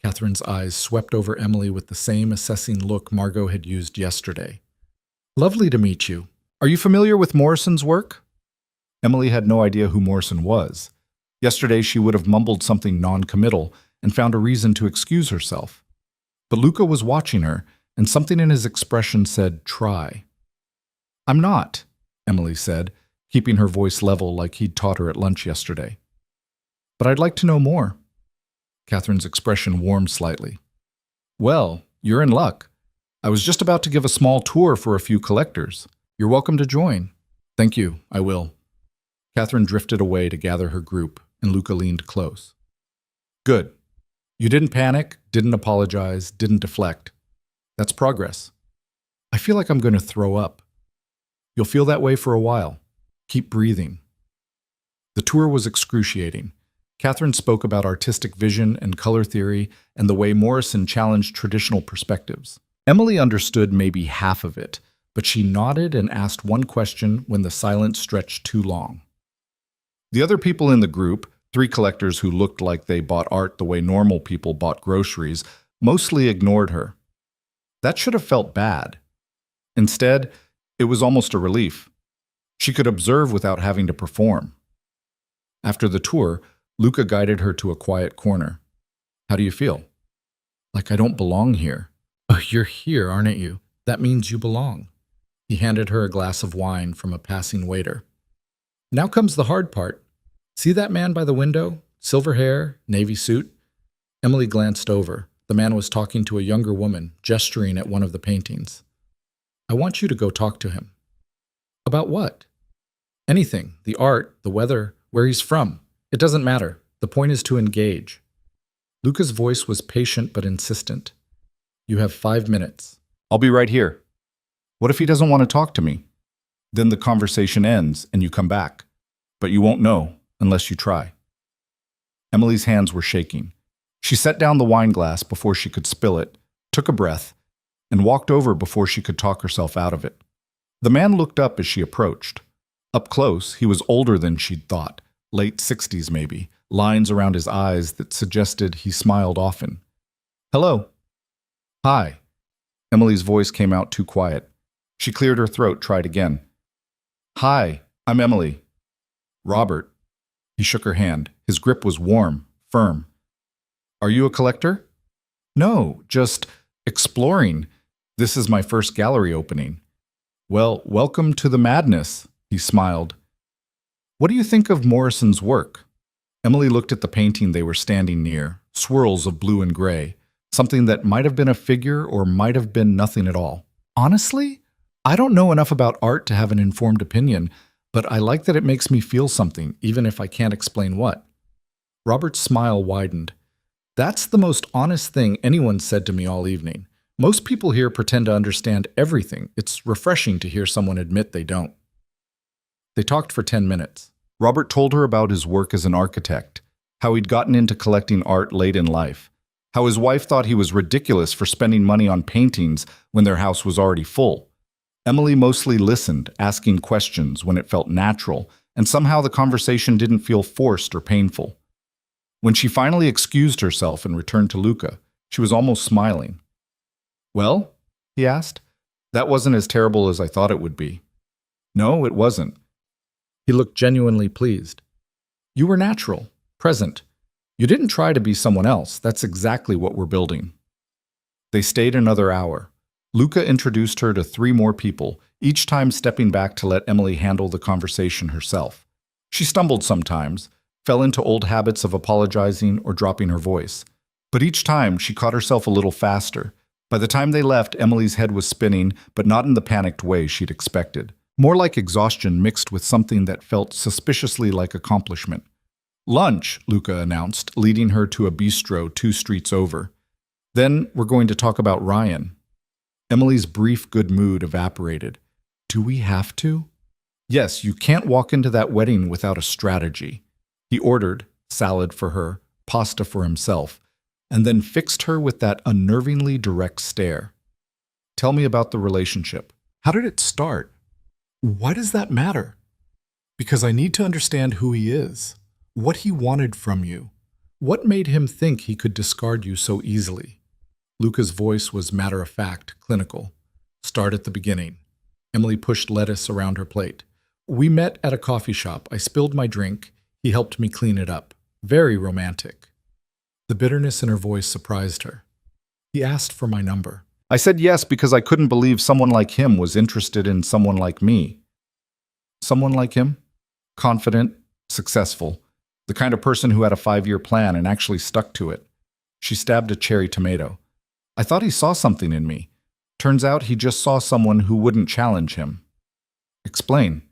Catherine's eyes swept over Emily with the same assessing look Margot had used yesterday. Lovely to meet you. Are you familiar with Morrison's work? Emily had no idea who Morrison was. Yesterday she would have mumbled something non-committal and found a reason to excuse herself. But Luca was watching her, and something in his expression said, try. I'm not, Emily said, keeping her voice level like he'd taught her at lunch yesterday. But I'd like to know more. Catherine's expression warmed slightly. Well, you're in luck. I was just about to give a small tour for a few collectors. You're welcome to join. Thank you, I will. Catherine drifted away to gather her group, and Luca leaned close. Good. You didn't panic, didn't apologize, didn't deflect. That's progress. I feel like I'm going to throw up. You'll feel that way for a while. Keep breathing. The tour was excruciating. Catherine spoke about artistic vision and color theory and the way Morrison challenged traditional perspectives. Emily understood maybe half of it, but she nodded and asked one question when the silence stretched too long. The other people in the group, 3 collectors who looked like they bought art the way normal people bought groceries, mostly ignored her. That should have felt bad. Instead, it was almost a relief. She could observe without having to perform. After the tour, Luca guided her to a quiet corner. "How do you feel?" "Like I don't belong here." "Oh, you're here, aren't you? That means you belong." He handed her a glass of wine from a passing waiter. "Now comes the hard part. See that man by the window? Silver hair, navy suit?" Emily glanced over. The man was talking to a younger woman, gesturing at one of the paintings. "I want you to go talk to him." "About what?" "Anything. The art, the weather, where he's from. It doesn't matter. The point is to engage." Luca's voice was patient but insistent. "You have 5 minutes." "I'll be right here." "What if he doesn't want to talk to me?" "Then the conversation ends and you come back. But you won't know unless you try." Emily's hands were shaking. She set down the wine glass before she could spill it, took a breath, and walked over before she could talk herself out of it. The man looked up as she approached. Up close, he was older than she'd thought, late 60s maybe, lines around his eyes that suggested he smiled often. "Hello." "Hi." Emily's voice came out too quiet. She cleared her throat, tried again. "Hi, I'm Emily." "Robert." He shook her hand. His grip was warm, firm. "Are you a collector?" "No, just exploring. This is my first gallery opening." "Well, welcome to the madness," he smiled. "What do you think of Morrison's work?" Emily looked at the painting they were standing near, swirls of blue and gray, something that might have been a figure or might have been nothing at all. "Honestly, I don't know enough about art to have an informed opinion, but I like that it makes me feel something, even if I can't explain what." Robert's smile widened. "That's the most honest thing anyone said to me all evening. Most people here pretend to understand everything. It's refreshing to hear someone admit they don't." They talked for 10 minutes. Robert told her about his work as an architect, how he'd gotten into collecting art late in life, how his wife thought he was ridiculous for spending money on paintings when their house was already full. Emily mostly listened, asking questions when it felt natural, and somehow the conversation didn't feel forced or painful. When she finally excused herself and returned to Luca, she was almost smiling. "Well?" he asked. "That wasn't as terrible as I thought it would be." "No, it wasn't." He looked genuinely pleased. "You were natural, present. You didn't try to be someone else. That's exactly what we're building." They stayed another hour. Luca introduced her to 3 more people, each time stepping back to let Emily handle the conversation herself. She stumbled sometimes, fell into old habits of apologizing or dropping her voice. But each time, she caught herself a little faster. By the time they left, Emily's head was spinning, but not in the panicked way she'd expected. More like exhaustion mixed with something that felt suspiciously like accomplishment. "Lunch," Luca announced, leading her to a bistro 2 streets over. "Then we're going to talk about Ryan." Emily's brief good mood evaporated. "Do we have to?" "Yes, you can't walk into that wedding without a strategy." He ordered salad for her, pasta for himself, and then fixed her with that unnervingly direct stare. "Tell me about the relationship. How did it start? Why does that matter?" "Because I need to understand who he is, what he wanted from you, what made him think he could discard you so easily." Luca's voice was matter-of-fact, clinical. "Start at the beginning." Emily pushed lettuce around her plate. "We met at a coffee shop. I spilled my drink. He helped me clean it up. Very romantic." The bitterness in her voice surprised her. "He asked for my number. I said yes because I couldn't believe someone like him was interested in someone like me." "Someone like him?" "Confident, successful, the kind of person who had a 5-year plan and actually stuck to it." She stabbed a cherry tomato. "I thought he saw something in me. Turns out he just saw someone who wouldn't challenge him." "Explain."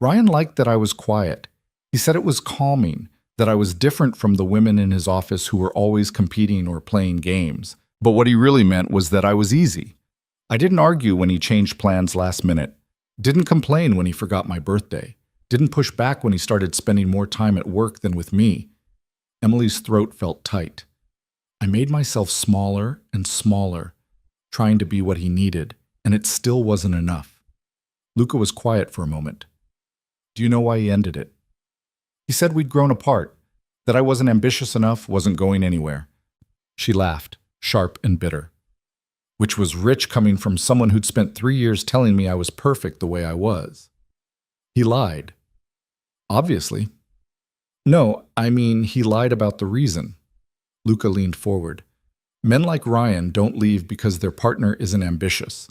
"Ryan liked that I was quiet. He said it was calming, that I was different from the women in his office who were always competing or playing games. But what he really meant was that I was easy. I didn't argue when he changed plans last minute. Didn't complain when he forgot my birthday. Didn't push back when he started spending more time at work than with me. Emily's throat felt tight. I made myself smaller and smaller, trying to be what he needed, and it still wasn't enough. Luca was quiet for a moment. Do you know why he ended it? He said we'd grown apart, that I wasn't ambitious enough, wasn't going anywhere. She laughed, sharp and bitter, which was rich coming from someone who'd spent 3 years telling me I was perfect the way I was. He lied. Obviously. No, I mean, he lied about the reason. Luca leaned forward. Men like Ryan don't leave because their partner isn't ambitious.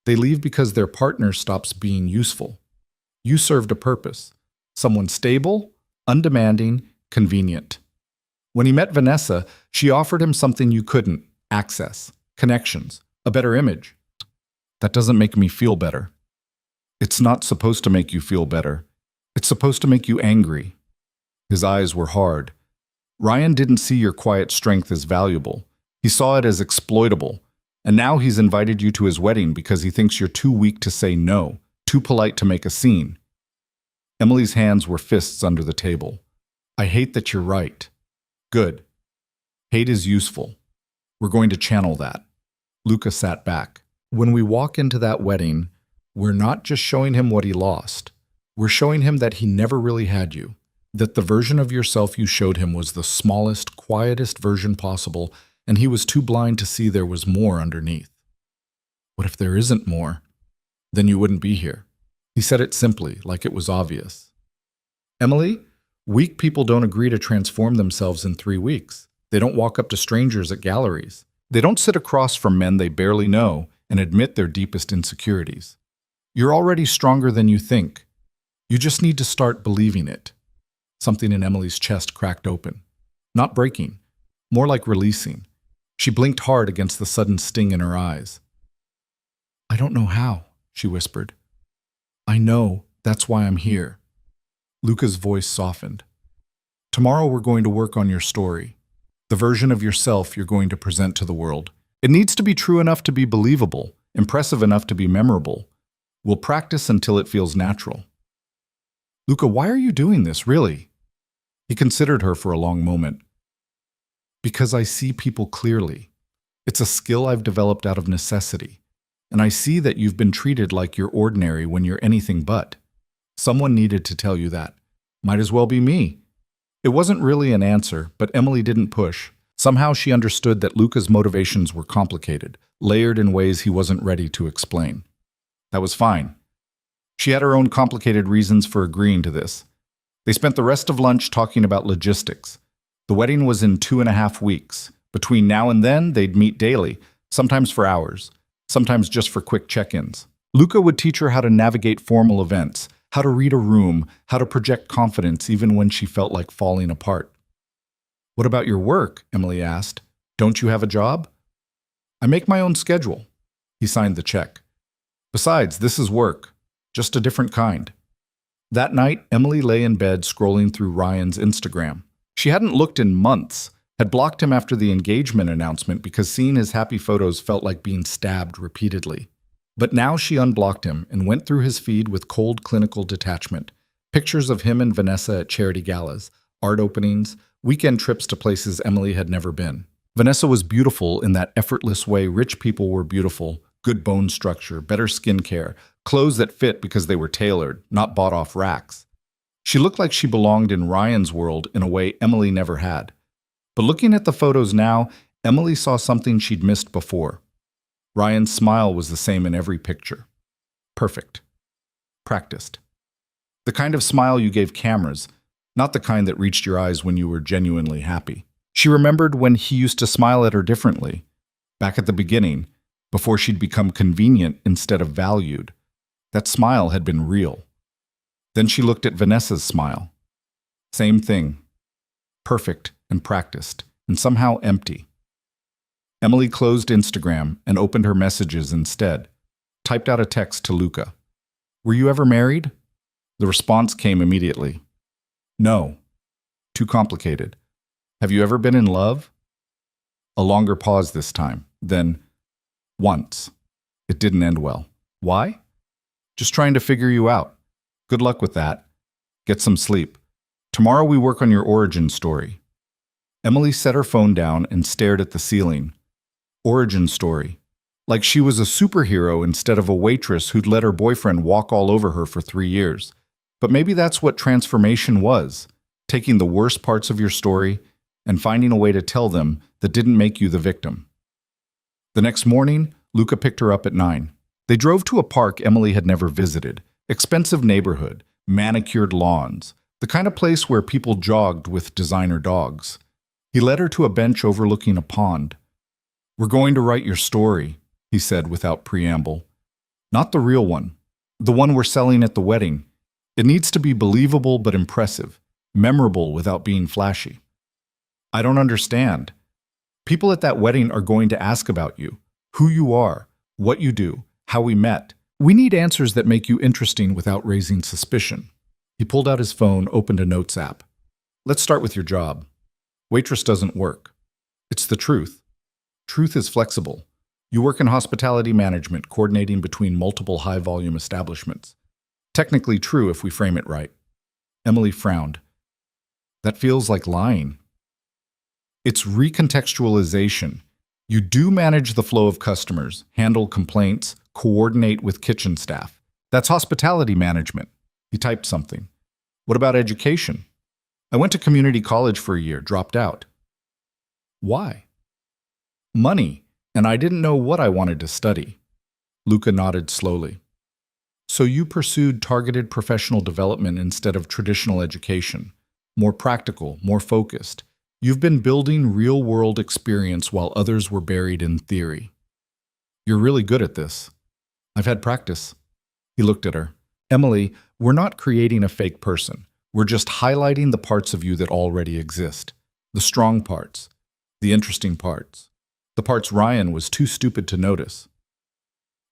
They leave because their partner stops being useful. You served a purpose. Someone stable, undemanding, convenient. When he met Vanessa, she offered him something you couldn't: access, connections, a better image. That doesn't make me feel better. It's not supposed to make you feel better. It's supposed to make you angry. His eyes were hard. Ryan didn't see your quiet strength as valuable. He saw it as exploitable. And now he's invited you to his wedding because he thinks you're too weak to say no, too polite to make a scene. Emily's hands were fists under the table. I hate that you're right. Good. Hate is useful. We're going to channel that. Luca sat back. When we walk into that wedding, we're not just showing him what he lost. We're showing him that he never really had you. That the version of yourself you showed him was the smallest, quietest version possible, and he was too blind to see there was more underneath. What if there isn't more? Then you wouldn't be here. He said it simply, like it was obvious. Emily, weak people don't agree to transform themselves in 3 weeks. They don't walk up to strangers at galleries. They don't sit across from men they barely know and admit their deepest insecurities. You're already stronger than you think. You just need to start believing it. Something in Emily's chest cracked open. Not breaking, more like releasing. She blinked hard against the sudden sting in her eyes. I don't know how, she whispered. I know, that's why I'm here. Luca's voice softened. Tomorrow we're going to work on your story. The version of yourself you're going to present to the world. It needs to be true enough to be believable, impressive enough to be memorable. We'll practice until it feels natural. Luca, why are you doing this, really? He considered her for a long moment. Because I see people clearly. It's a skill I've developed out of necessity. And I see that you've been treated like you're ordinary when you're anything but. Someone needed to tell you that. Might as well be me. It wasn't really an answer, but Emily didn't push. Somehow she understood that Luca's motivations were complicated, layered in ways he wasn't ready to explain. That was fine. She had her own complicated reasons for agreeing to this. They spent the rest of lunch talking about logistics. The wedding was in 2.5 weeks. Between now and then, they'd meet daily, sometimes for hours, sometimes just for quick check-ins. Luca would teach her how to navigate formal events, how to read a room, how to project confidence even when she felt like falling apart. What about your work? Emily asked. Don't you have a job? I make my own schedule. He signed the check. Besides, this is work, just a different kind. That night, Emily lay in bed scrolling through Ryan's Instagram. She hadn't looked in months, had blocked him after the engagement announcement because seeing his happy photos felt like being stabbed repeatedly. But now she unblocked him and went through his feed with cold clinical detachment. Pictures of him and Vanessa at charity galas, art openings, weekend trips to places Emily had never been. Vanessa was beautiful in that effortless way rich people were beautiful. Good bone structure, better skin care, clothes that fit because they were tailored, not bought off racks. She looked like she belonged in Ryan's world in a way Emily never had. But looking at the photos now, Emily saw something she'd missed before. Ryan's smile was the same in every picture. Perfect. Practiced. The kind of smile you gave cameras, not the kind that reached your eyes when you were genuinely happy. She remembered when he used to smile at her differently, back at the beginning, before she'd become convenient instead of valued. That smile had been real. Then she looked at Vanessa's smile. Same thing. Perfect and practiced, and somehow empty. Emily closed Instagram and opened her messages instead, typed out a text to Luca. Were you ever married? The response came immediately. No. Too complicated. Have you ever been in love? A longer pause this time, then once. It didn't end well. Why? Just trying to figure you out. Good luck with that. Get some sleep. Tomorrow we work on your origin story. Emily set her phone down and stared at the ceiling. Origin story. Like she was a superhero instead of a waitress who'd let her boyfriend walk all over her for 3 years. But maybe that's what transformation was, taking the worst parts of your story and finding a way to tell them that didn't make you the victim. The next morning, Luca picked her up at 9. They drove to a park Emily had never visited, expensive neighborhood, manicured lawns, the kind of place where people jogged with designer dogs. He led her to a bench overlooking a pond. "We're going to write your story," he said without preamble. "Not the real one. The one we're selling at the wedding. It needs to be believable but impressive, memorable without being flashy." "I don't understand. People at that wedding are going to ask about you, who you are, what you do, how we met. We need answers that make you interesting without raising suspicion." He pulled out his phone, opened a notes app. "Let's start with your job. Waitress doesn't work. It's the truth. Truth is flexible. You work in hospitality management, coordinating between multiple high-volume establishments. Technically true if we frame it right." Emily frowned. "That feels like lying." "It's recontextualization. You do manage the flow of customers, handle complaints, coordinate with kitchen staff. That's hospitality management." He typed something. "What about education?" "I went to community college for a year, dropped out." "Why?" "Money, and I didn't know what I wanted to study." Luca nodded slowly. "So you pursued targeted professional development instead of traditional education. More practical, more focused. You've been building real-world experience while others were buried in theory. You're really good at this." "I've had practice." He looked at her. "Emily, we're not creating a fake person. We're just highlighting the parts of you that already exist. The strong parts. The interesting parts. The parts Ryan was too stupid to notice."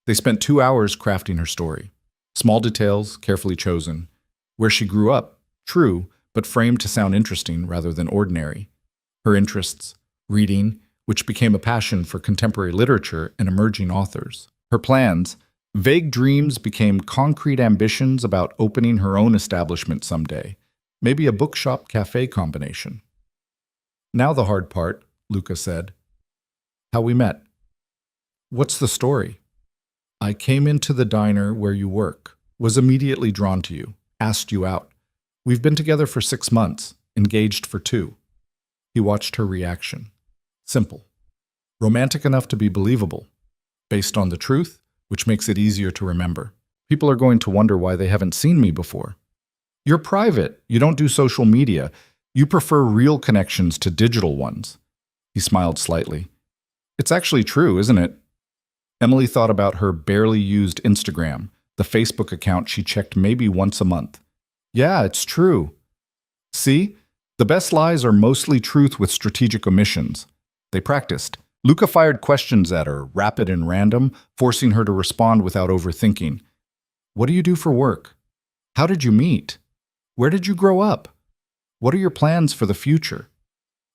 They spent 2 hours crafting her story. Small details, carefully chosen. Where she grew up, true, but framed to sound interesting rather than ordinary. Her interests, reading, which became a passion for contemporary literature and emerging authors. Her plans, vague dreams, became concrete ambitions about opening her own establishment someday. Maybe a bookshop cafe combination. "Now the hard part," Luca said. "How we met." "What's the story?" "I came into the diner where you work, was immediately drawn to you, asked you out. We've been together for 6 months, engaged for 2. He watched her reaction. Simple. Romantic enough to be believable. Based on the truth, which makes it easier to remember. People are going to wonder why they haven't seen me before. "You're private. You don't do social media. You prefer real connections to digital ones." He smiled slightly. "It's actually true, isn't it?" Emily thought about her barely used Instagram, the Facebook account she checked maybe once a month. "Yeah, it's true." "See? The best lies are mostly truth with strategic omissions." They practiced. Luca fired questions at her, rapid and random, forcing her to respond without overthinking. "What do you do for work? How did you meet? Where did you grow up? What are your plans for the future?"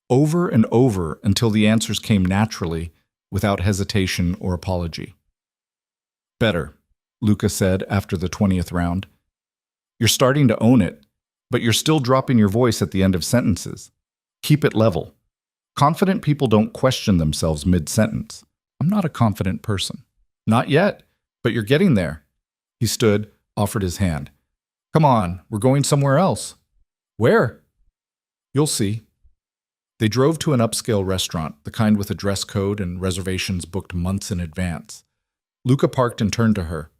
Over and over until the answers came naturally, without hesitation or apology. "Better," Luca said after the 20th round. "You're starting to own it, but you're still dropping your voice at the end of sentences. Keep it level. Confident people don't question themselves mid-sentence. I'm not a confident person." "Not yet, but you're getting there." He stood, offered his hand. "Come on, we're going somewhere else." "Where?" "You'll see." They drove to an upscale restaurant, the kind with a dress code and reservations booked months in advance. Luca parked and turned to her.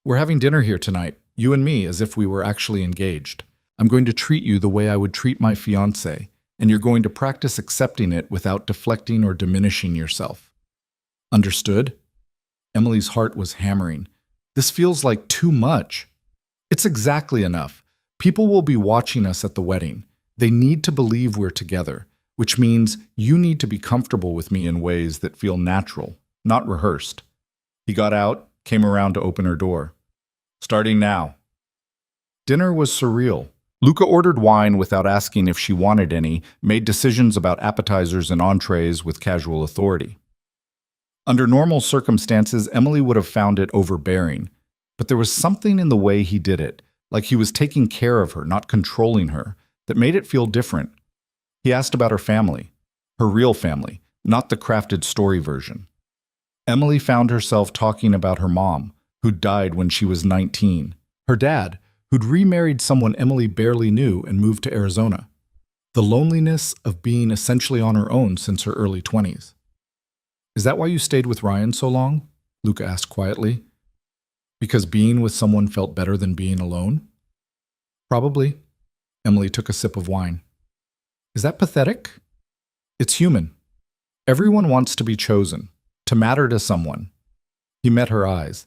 "We're having dinner here tonight, you and me, as if we were actually engaged. I'm going to treat you the way I would treat my fiancé, and you're going to practice accepting it without deflecting or diminishing yourself." "Understood?" Emily's heart was hammering. "This feels like too much." "It's exactly enough. People will be watching us at the wedding. They need to believe we're together, which means you need to be comfortable with me in ways that feel natural, not rehearsed." He got out, came around to open her door. "Starting now." Dinner was surreal. Luca ordered wine without asking if she wanted any, made decisions about appetizers and entrees with casual authority. Under normal circumstances, Emily would have found it overbearing, but there was something in the way he did it, like he was taking care of her, not controlling her, that made it feel different. He asked about her family, her real family, not the crafted story version. Emily found herself talking about her mom, who'd died when she was 19, her dad, who'd remarried someone Emily barely knew and moved to Arizona. The loneliness of being essentially on her own since her early 20s. Is that why you stayed with Ryan so long? Luca asked quietly. Because being with someone felt better than being alone? Probably. Emily took a sip of wine. Is that pathetic? It's human. Everyone wants to be chosen, to matter to someone. He met her eyes.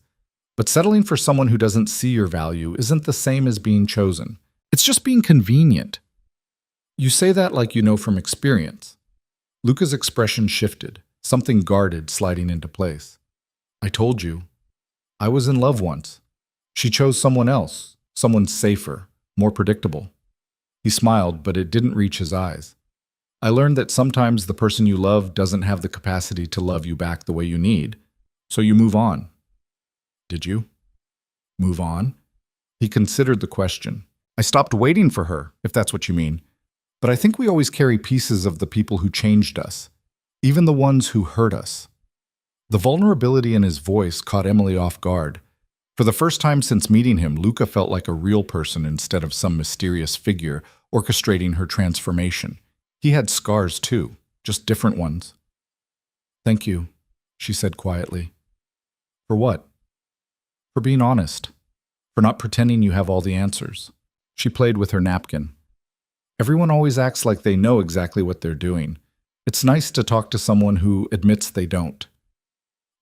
But settling for someone who doesn't see your value isn't the same as being chosen. It's just being convenient. You say that like you know from experience. Luca's expression shifted, something guarded sliding into place. I told you. I was in love once. She chose someone else, someone safer, more predictable. He smiled, but it didn't reach his eyes. I learned that sometimes the person you love doesn't have the capacity to love you back the way you need, so you move on. Did you? Move on? He considered the question. I stopped waiting for her, if that's what you mean. But I think we always carry pieces of the people who changed us, even the ones who hurt us. The vulnerability in his voice caught Emily off guard. For the first time since meeting him, Luca felt like a real person instead of some mysterious figure orchestrating her transformation. He had scars too, just different ones. Thank you, she said quietly. For what? For being honest. For not pretending you have all the answers. She played with her napkin. Everyone always acts like they know exactly what they're doing. It's nice to talk to someone who admits they don't.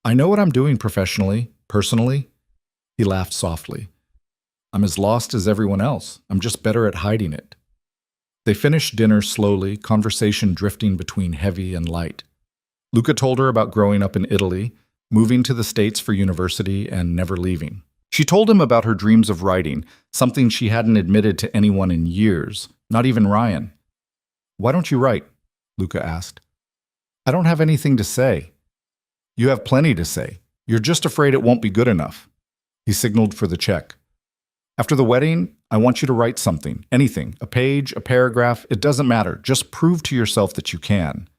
I know what I'm doing professionally, personally. He laughed softly. I'm as lost as everyone else. I'm just better at hiding it. They finished dinner slowly, conversation drifting between heavy and light. Luca told her about growing up in Italy, moving to the States for university, and never leaving. She told him about her dreams of writing, something she hadn't admitted to anyone in years, not even Ryan. Why don't you write? Luca asked. I don't have anything to say. You have plenty to say. You're just afraid it won't be good enough. He signaled for the check. After the wedding, I want you to write something, anything, a page, a paragraph, it doesn't matter. Just prove to yourself that you can.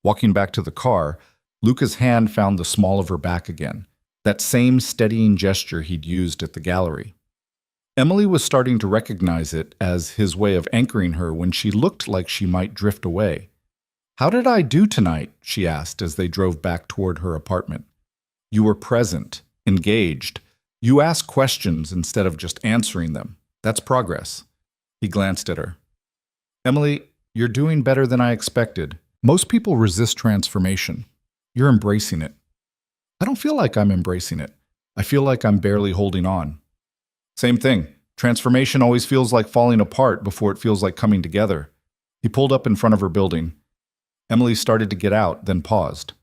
Walking back to the car, Luca's hand found the small of her back again, that same steadying gesture he'd used at the gallery. Emily was starting to recognize it as his way of anchoring her when she looked like she might drift away. How did I do tonight? She asked as they drove back toward her apartment. You were present, engaged. You asked questions instead of just answering them. That's progress. He glanced at her. Emily, you're doing better than I expected. Most people resist transformation. You're embracing it. I don't feel like I'm embracing it. I feel like I'm barely holding on. Same thing. Transformation always feels like falling apart before it feels like coming together. He pulled up in front of her building. Emily started to get out, then paused.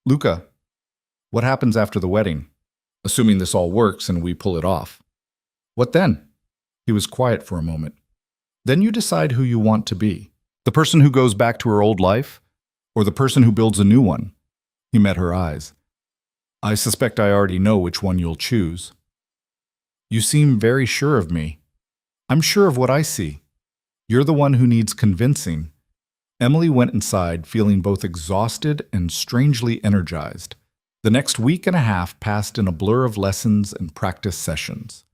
Luca, what happens after the wedding? Assuming this all works and we pull it off. What then? He was quiet for a moment. Then you decide who you want to be. The person who goes back to her old life, or the person who builds a new one? He met her eyes. I suspect I already know which one you'll choose. You seem very sure of me. I'm sure of what I see. You're the one who needs convincing. Emily went inside, feeling both exhausted and strangely energized. The next week and a half passed in a blur of lessons and practice sessions.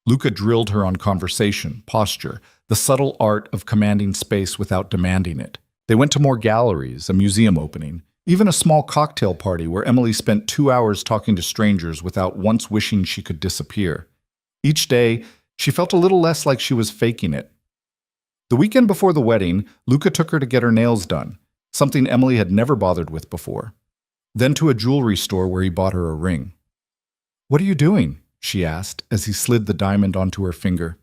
Luca drilled her on conversation, posture, the subtle art of commanding space without demanding it. They went to more galleries, a museum opening, even a small cocktail party where Emily spent 2 hours talking to strangers without once wishing she could disappear. Each day, she felt a little less like she was faking it. The weekend before the wedding, Luca took her to get her nails done, something Emily had never bothered with before. Then to a jewelry store where he bought her a ring. What are you doing? She asked as he slid the diamond onto her finger.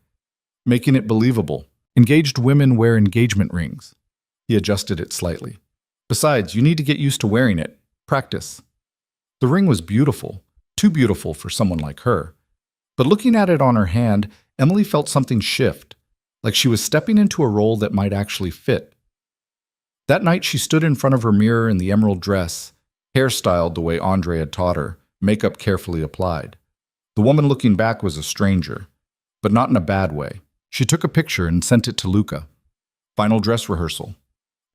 Making it believable. Engaged women wear engagement rings. He adjusted it slightly. Besides, you need to get used to wearing it. Practice. The ring was beautiful, too beautiful for someone like her. But looking at it on her hand, Emily felt something shift, like she was stepping into a role that might actually fit. That night she stood in front of her mirror in the emerald dress, hairstyled the way Andre had taught her, makeup carefully applied. The woman looking back was a stranger. but not in a bad way. She took a picture and sent it to Luca. Final dress rehearsal.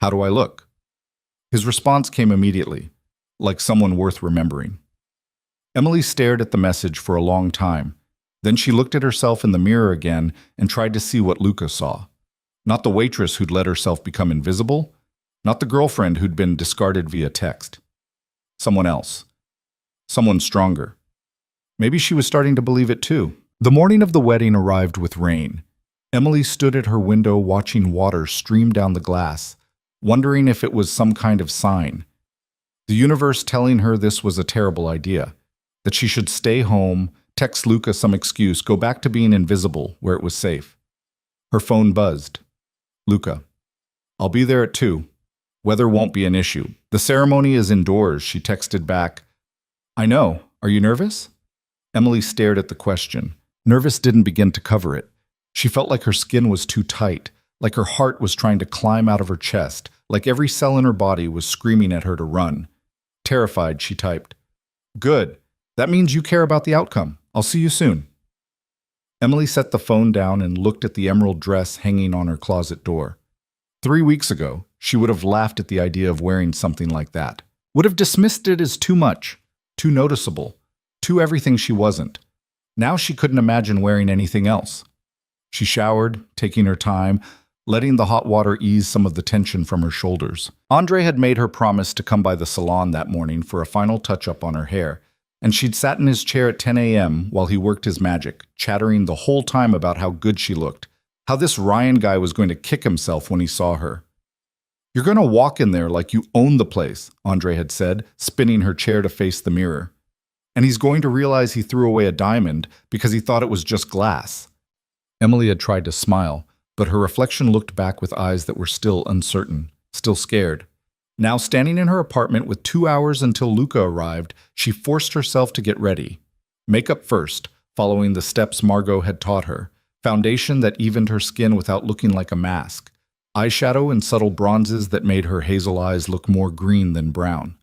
How do I look? His response came immediately, like someone worth remembering. Emily stared at the message for a long time. Then she looked at herself in the mirror again and tried to see what Luca saw. Not the waitress who'd let herself become invisible, not the girlfriend who'd been discarded via text. Someone else. Someone stronger. Maybe she was starting to believe it too. The morning of the wedding arrived with rain. Emily stood at her window watching water stream down the glass, wondering if it was some kind of sign. The universe telling her this was a terrible idea, that she should stay home, text Luca some excuse, go back to being invisible where it was safe. Her phone buzzed. Luca. I'll be there at 2. Weather won't be an issue. The ceremony is indoors, she texted back. I know. Are you nervous? Emily stared at the question. Nervous didn't begin to cover it. She felt like her skin was too tight, like her heart was trying to climb out of her chest, like every cell in her body was screaming at her to run. Terrified, she typed. Good. That means you care about the outcome. I'll see you soon. Emily set the phone down and looked at the emerald dress hanging on her closet door. 3 weeks ago, she would have laughed at the idea of wearing something like that. Would have dismissed it as too much, too noticeable, too everything she wasn't. Now she couldn't imagine wearing anything else. She showered, taking her time, letting the hot water ease some of the tension from her shoulders. Andre had made her promise to come by the salon that morning for a final touch-up on her hair, and she'd sat in his chair at 10 a.m. while he worked his magic, chattering the whole time about how good she looked, how this Ryan guy was going to kick himself when he saw her. You're going to walk in there like you own the place, Andre had said, spinning her chair to face the mirror. And he's going to realize he threw away a diamond because he thought it was just glass. Emily had tried to smile, but her reflection looked back with eyes that were still uncertain, still scared. Now, standing in her apartment with 2 hours until Luca arrived, she forced herself to get ready. Makeup first, following the steps Margot had taught her. Foundation that evened her skin without looking like a mask. Eyeshadow and subtle bronzes that made her hazel eyes look more green than brown.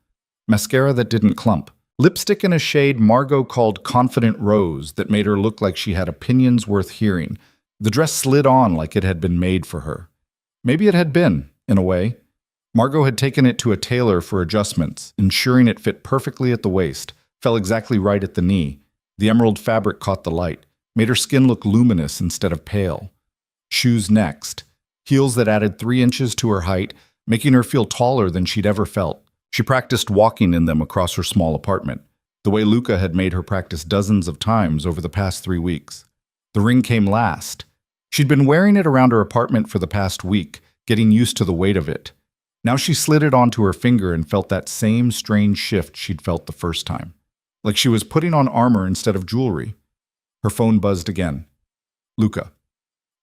Mascara that didn't clump. Lipstick in a shade Margot called Confident Rose that made her look like she had opinions worth hearing. The dress slid on like it had been made for her. Maybe it had been, in a way. Margot had taken it to a tailor for adjustments, ensuring it fit perfectly at the waist, fell exactly right at the knee. The emerald fabric caught the light, made her skin look luminous instead of pale. Shoes next. Heels that added 3 inches to her height, making her feel taller than she'd ever felt. She practiced walking in them across her small apartment, the way Luca had made her practice dozens of times over the past 3 weeks. The ring came last. She'd been wearing it around her apartment for the past week, getting used to the weight of it. Now she slid it onto her finger and felt that same strange shift she'd felt the first time, like she was putting on armor instead of jewelry. Her phone buzzed again. Luca.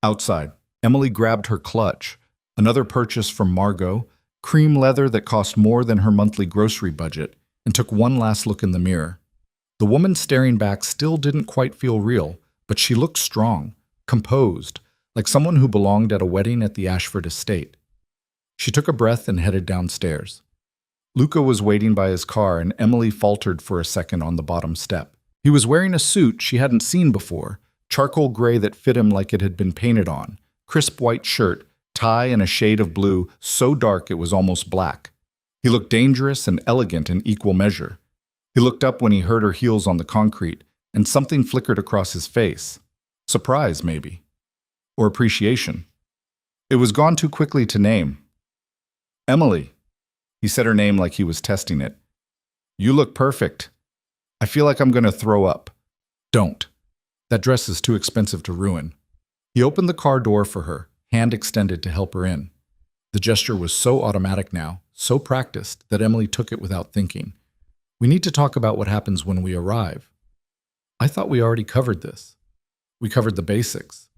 Outside. Emily grabbed her clutch, another purchase from Margot, cream leather that cost more than her monthly grocery budget, and took one last look in the mirror. The woman staring back still didn't quite feel real, but she looked strong, composed, like someone who belonged at a wedding at the Ashford estate. She took a breath and headed downstairs. Luca was waiting by his car, and Emily faltered for a second on the bottom step. He was wearing a suit she hadn't seen before, charcoal gray that fit him like it had been painted on, crisp white shirt, tie and a shade of blue so dark it was almost black. He looked dangerous and elegant in equal measure. He looked up when he heard her heels on the concrete, and something flickered across his face. Surprise, maybe. Or appreciation. It was gone too quickly to name. Emily. He said her name like he was testing it. You look perfect. I feel like I'm going to throw up. Don't. That dress is too expensive to ruin. He opened the car door for her, hand extended to help her in. The gesture was so automatic now, so practiced, that Emily took it without thinking. We need to talk about what happens when we arrive. I thought we already covered this. We covered the basics.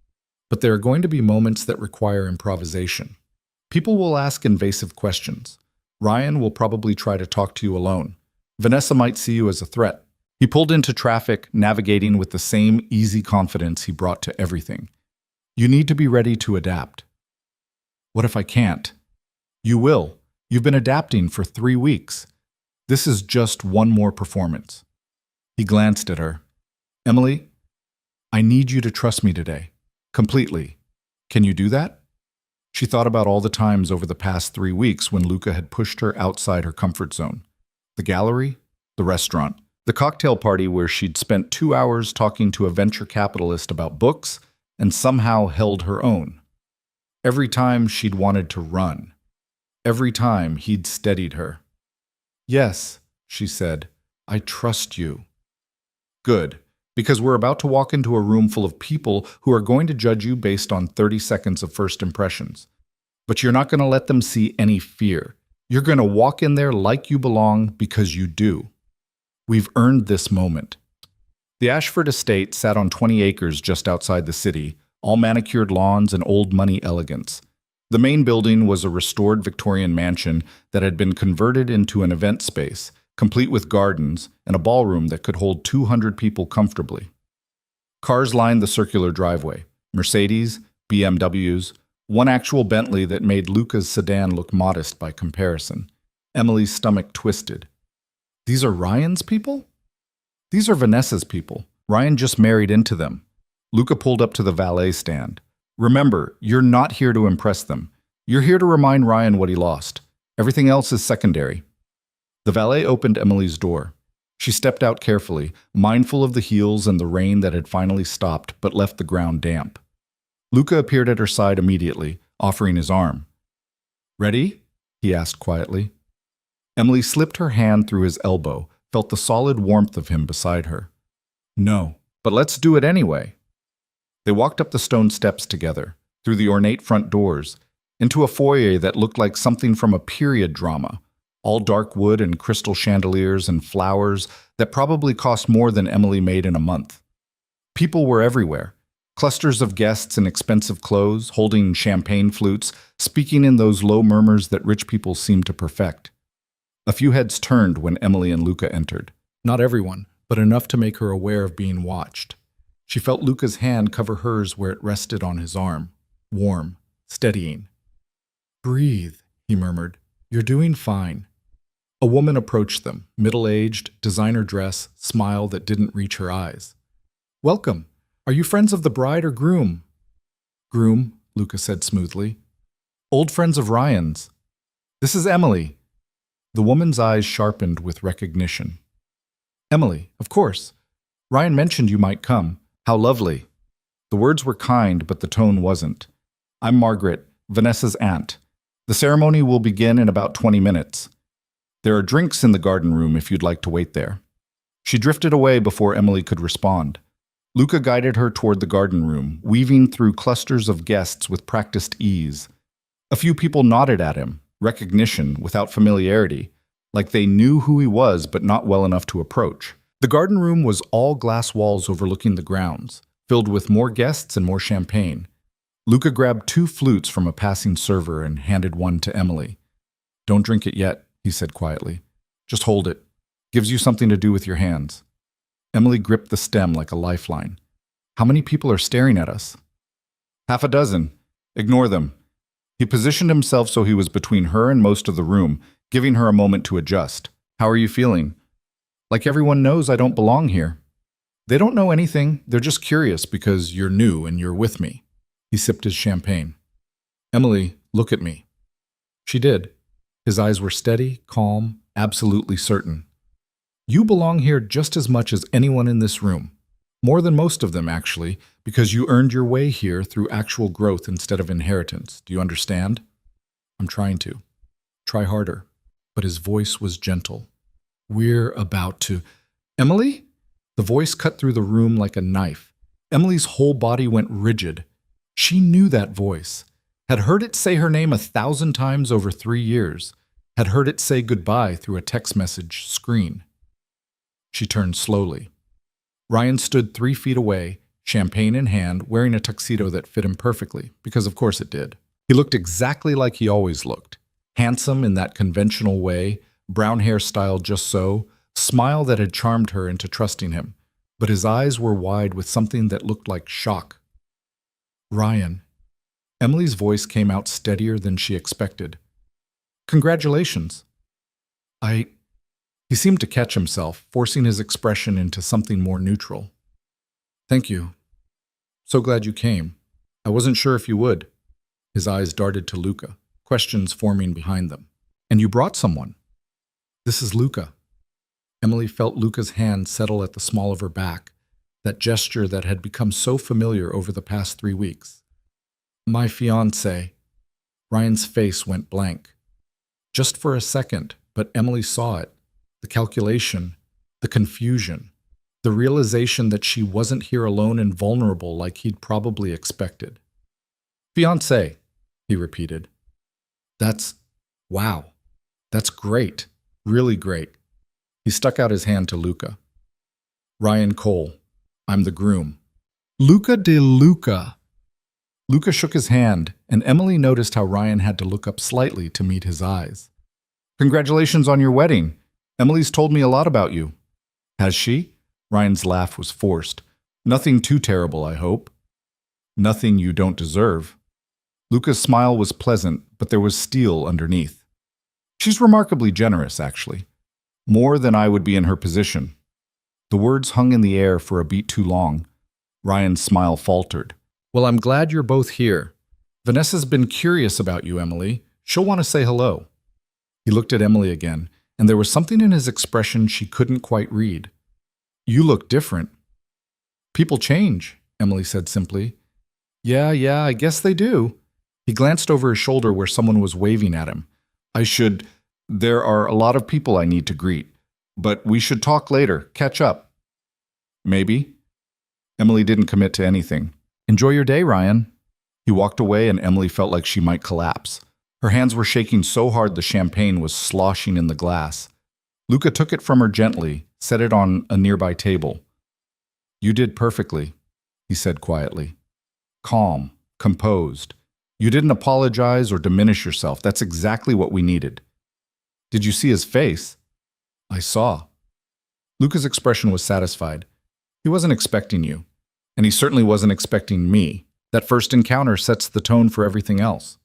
But there are going to be moments that require improvisation. People will ask invasive questions. Ryan will probably try to talk to you alone. Vanessa might see you as a threat. He pulled into traffic, navigating with the same easy confidence he brought to everything. You need to be ready to adapt. What if I can't? You will. You've been adapting for 3 weeks. This is just one more performance. He glanced at her. Emily, I need you to trust me today. Completely. Can you do that? She thought about all the times over the past 3 weeks when Luca had pushed her outside her comfort zone. The gallery, the restaurant, the cocktail party where she'd spent 2 hours talking to a venture capitalist about books and somehow held her own. Every time she'd wanted to run. Every time he'd steadied her. Yes, she said, I trust you. Good, because we're about to walk into a room full of people who are going to judge you based on 30 seconds of first impressions. But you're not going to let them see any fear. You're going to walk in there like you belong because you do. We've earned this moment. The Ashford estate sat on 20 acres just outside the city, all manicured lawns and old money elegance. The main building was a restored Victorian mansion that had been converted into an event space, complete with gardens and a ballroom that could hold 200 people comfortably. Cars lined the circular driveway, Mercedes, BMWs, one actual Bentley that made Luca's sedan look modest by comparison. Emily's stomach twisted. These are Ryan's people? These are Vanessa's people. Ryan just married into them. Luca pulled up to the valet stand. Remember, you're not here to impress them. You're here to remind Ryan what he lost. Everything else is secondary. The valet opened Emily's door. She stepped out carefully, mindful of the heels and the rain that had finally stopped but left the ground damp. Luca appeared at her side immediately, offering his arm. Ready? He asked quietly. Emily slipped her hand through his elbow, felt the solid warmth of him beside her. No, but let's do it anyway. They walked up the stone steps together, through the ornate front doors, into a foyer that looked like something from a period drama, all dark wood and crystal chandeliers and flowers that probably cost more than Emily made in a month. People were everywhere, clusters of guests in expensive clothes, holding champagne flutes, speaking in those low murmurs that rich people seem to perfect. A few heads turned when Emily and Luca entered. Not everyone, but enough to make her aware of being watched. She felt Luca's hand cover hers where it rested on his arm, warm, steadying. Breathe, he murmured. You're doing fine. A woman approached them, middle-aged, designer dress, smile that didn't reach her eyes. Welcome. Are you friends of the bride or groom? Groom, Luca said smoothly. Old friends of Ryan's. This is Emily. The woman's eyes sharpened with recognition. Emily, of course. Ryan mentioned you might come. How lovely. The words were kind, but the tone wasn't. I'm Margaret, Vanessa's aunt. The ceremony will begin in about 20 minutes. There are drinks in the garden room if you'd like to wait there. She drifted away before Emily could respond. Luca guided her toward the garden room, weaving through clusters of guests with practiced ease. A few people nodded at him, recognition without familiarity, like they knew who he was but not well enough to approach. The garden room was all glass walls overlooking the grounds, filled with more guests and more champagne. Luca grabbed 2 flutes from a passing server and handed one to Emily. Don't drink it yet, he said quietly. Just hold it. Gives you something to do with your hands. Emily gripped the stem like a lifeline. How many people are staring at us? 6. Ignore them. He positioned himself so he was between her and most of the room, giving her a moment to adjust. How are you feeling? Like everyone knows I don't belong here. They don't know anything, they're just curious because you're new and you're with me. He sipped his champagne. Emily, look at me. She did. His eyes were steady, calm, absolutely certain. You belong here just as much as anyone in this room. More than most of them, actually, because you earned your way here through actual growth instead of inheritance. Do you understand? I'm trying to. Try harder. But his voice was gentle. We're about to... Emily? The voice cut through the room like a knife. Emily's whole body went rigid. She knew that voice, had heard it say her name 1,000 times over 3 years, had heard it say goodbye through a text message screen. She turned slowly. Ryan stood 3 feet away, champagne in hand, wearing a tuxedo that fit him perfectly, because of course it did. He looked exactly like he always looked. Handsome in that conventional way, brown hair styled just so, smile that had charmed her into trusting him, but his eyes were wide with something that looked like shock. Ryan. Emily's voice came out steadier than she expected. Congratulations. He seemed to catch himself, forcing his expression into something more neutral. Thank you. So glad you came. I wasn't sure if you would. His eyes darted to Luca, questions forming behind them. And you brought someone. This is Luca. Emily felt Luca's hand settle at the small of her back, that gesture that had become so familiar over the past 3 weeks. My fiancé. Ryan's face went blank. Just for a second, but Emily saw it. The calculation, the confusion, the realization that she wasn't here alone and vulnerable like he'd probably expected. Fiancé, he repeated. Wow. That's great. Really great. He stuck out his hand to Luca. Ryan Cole. I'm the groom. Luca de Luca. Luca shook his hand, and Emily noticed how Ryan had to look up slightly to meet his eyes. Congratulations on your wedding. Emily's told me a lot about you. Has she? Ryan's laugh was forced. Nothing too terrible, I hope. Nothing you don't deserve. Luca's smile was pleasant, but there was steel underneath. She's remarkably generous, actually. More than I would be in her position. The words hung in the air for a beat too long. Ryan's smile faltered. Well, I'm glad you're both here. Vanessa's been curious about you, Emily. She'll want to say hello. He looked at Emily again, and there was something in his expression she couldn't quite read. You look different. People change, Emily said simply. Yeah, I guess they do. He glanced over his shoulder where someone was waving at him. There are a lot of people I need to greet, but we should talk later, catch up. Maybe. Emily didn't commit to anything. Enjoy your day, Ryan. He walked away and Emily felt like she might collapse. Her hands were shaking so hard the champagne was sloshing in the glass. Luca took it from her gently, set it on a nearby table. You did perfectly, he said quietly. Calm, composed. You didn't apologize or diminish yourself. That's exactly what we needed. Did you see his face? I saw. Luca's expression was satisfied. He wasn't expecting you, and he certainly wasn't expecting me. That first encounter sets the tone for everything else.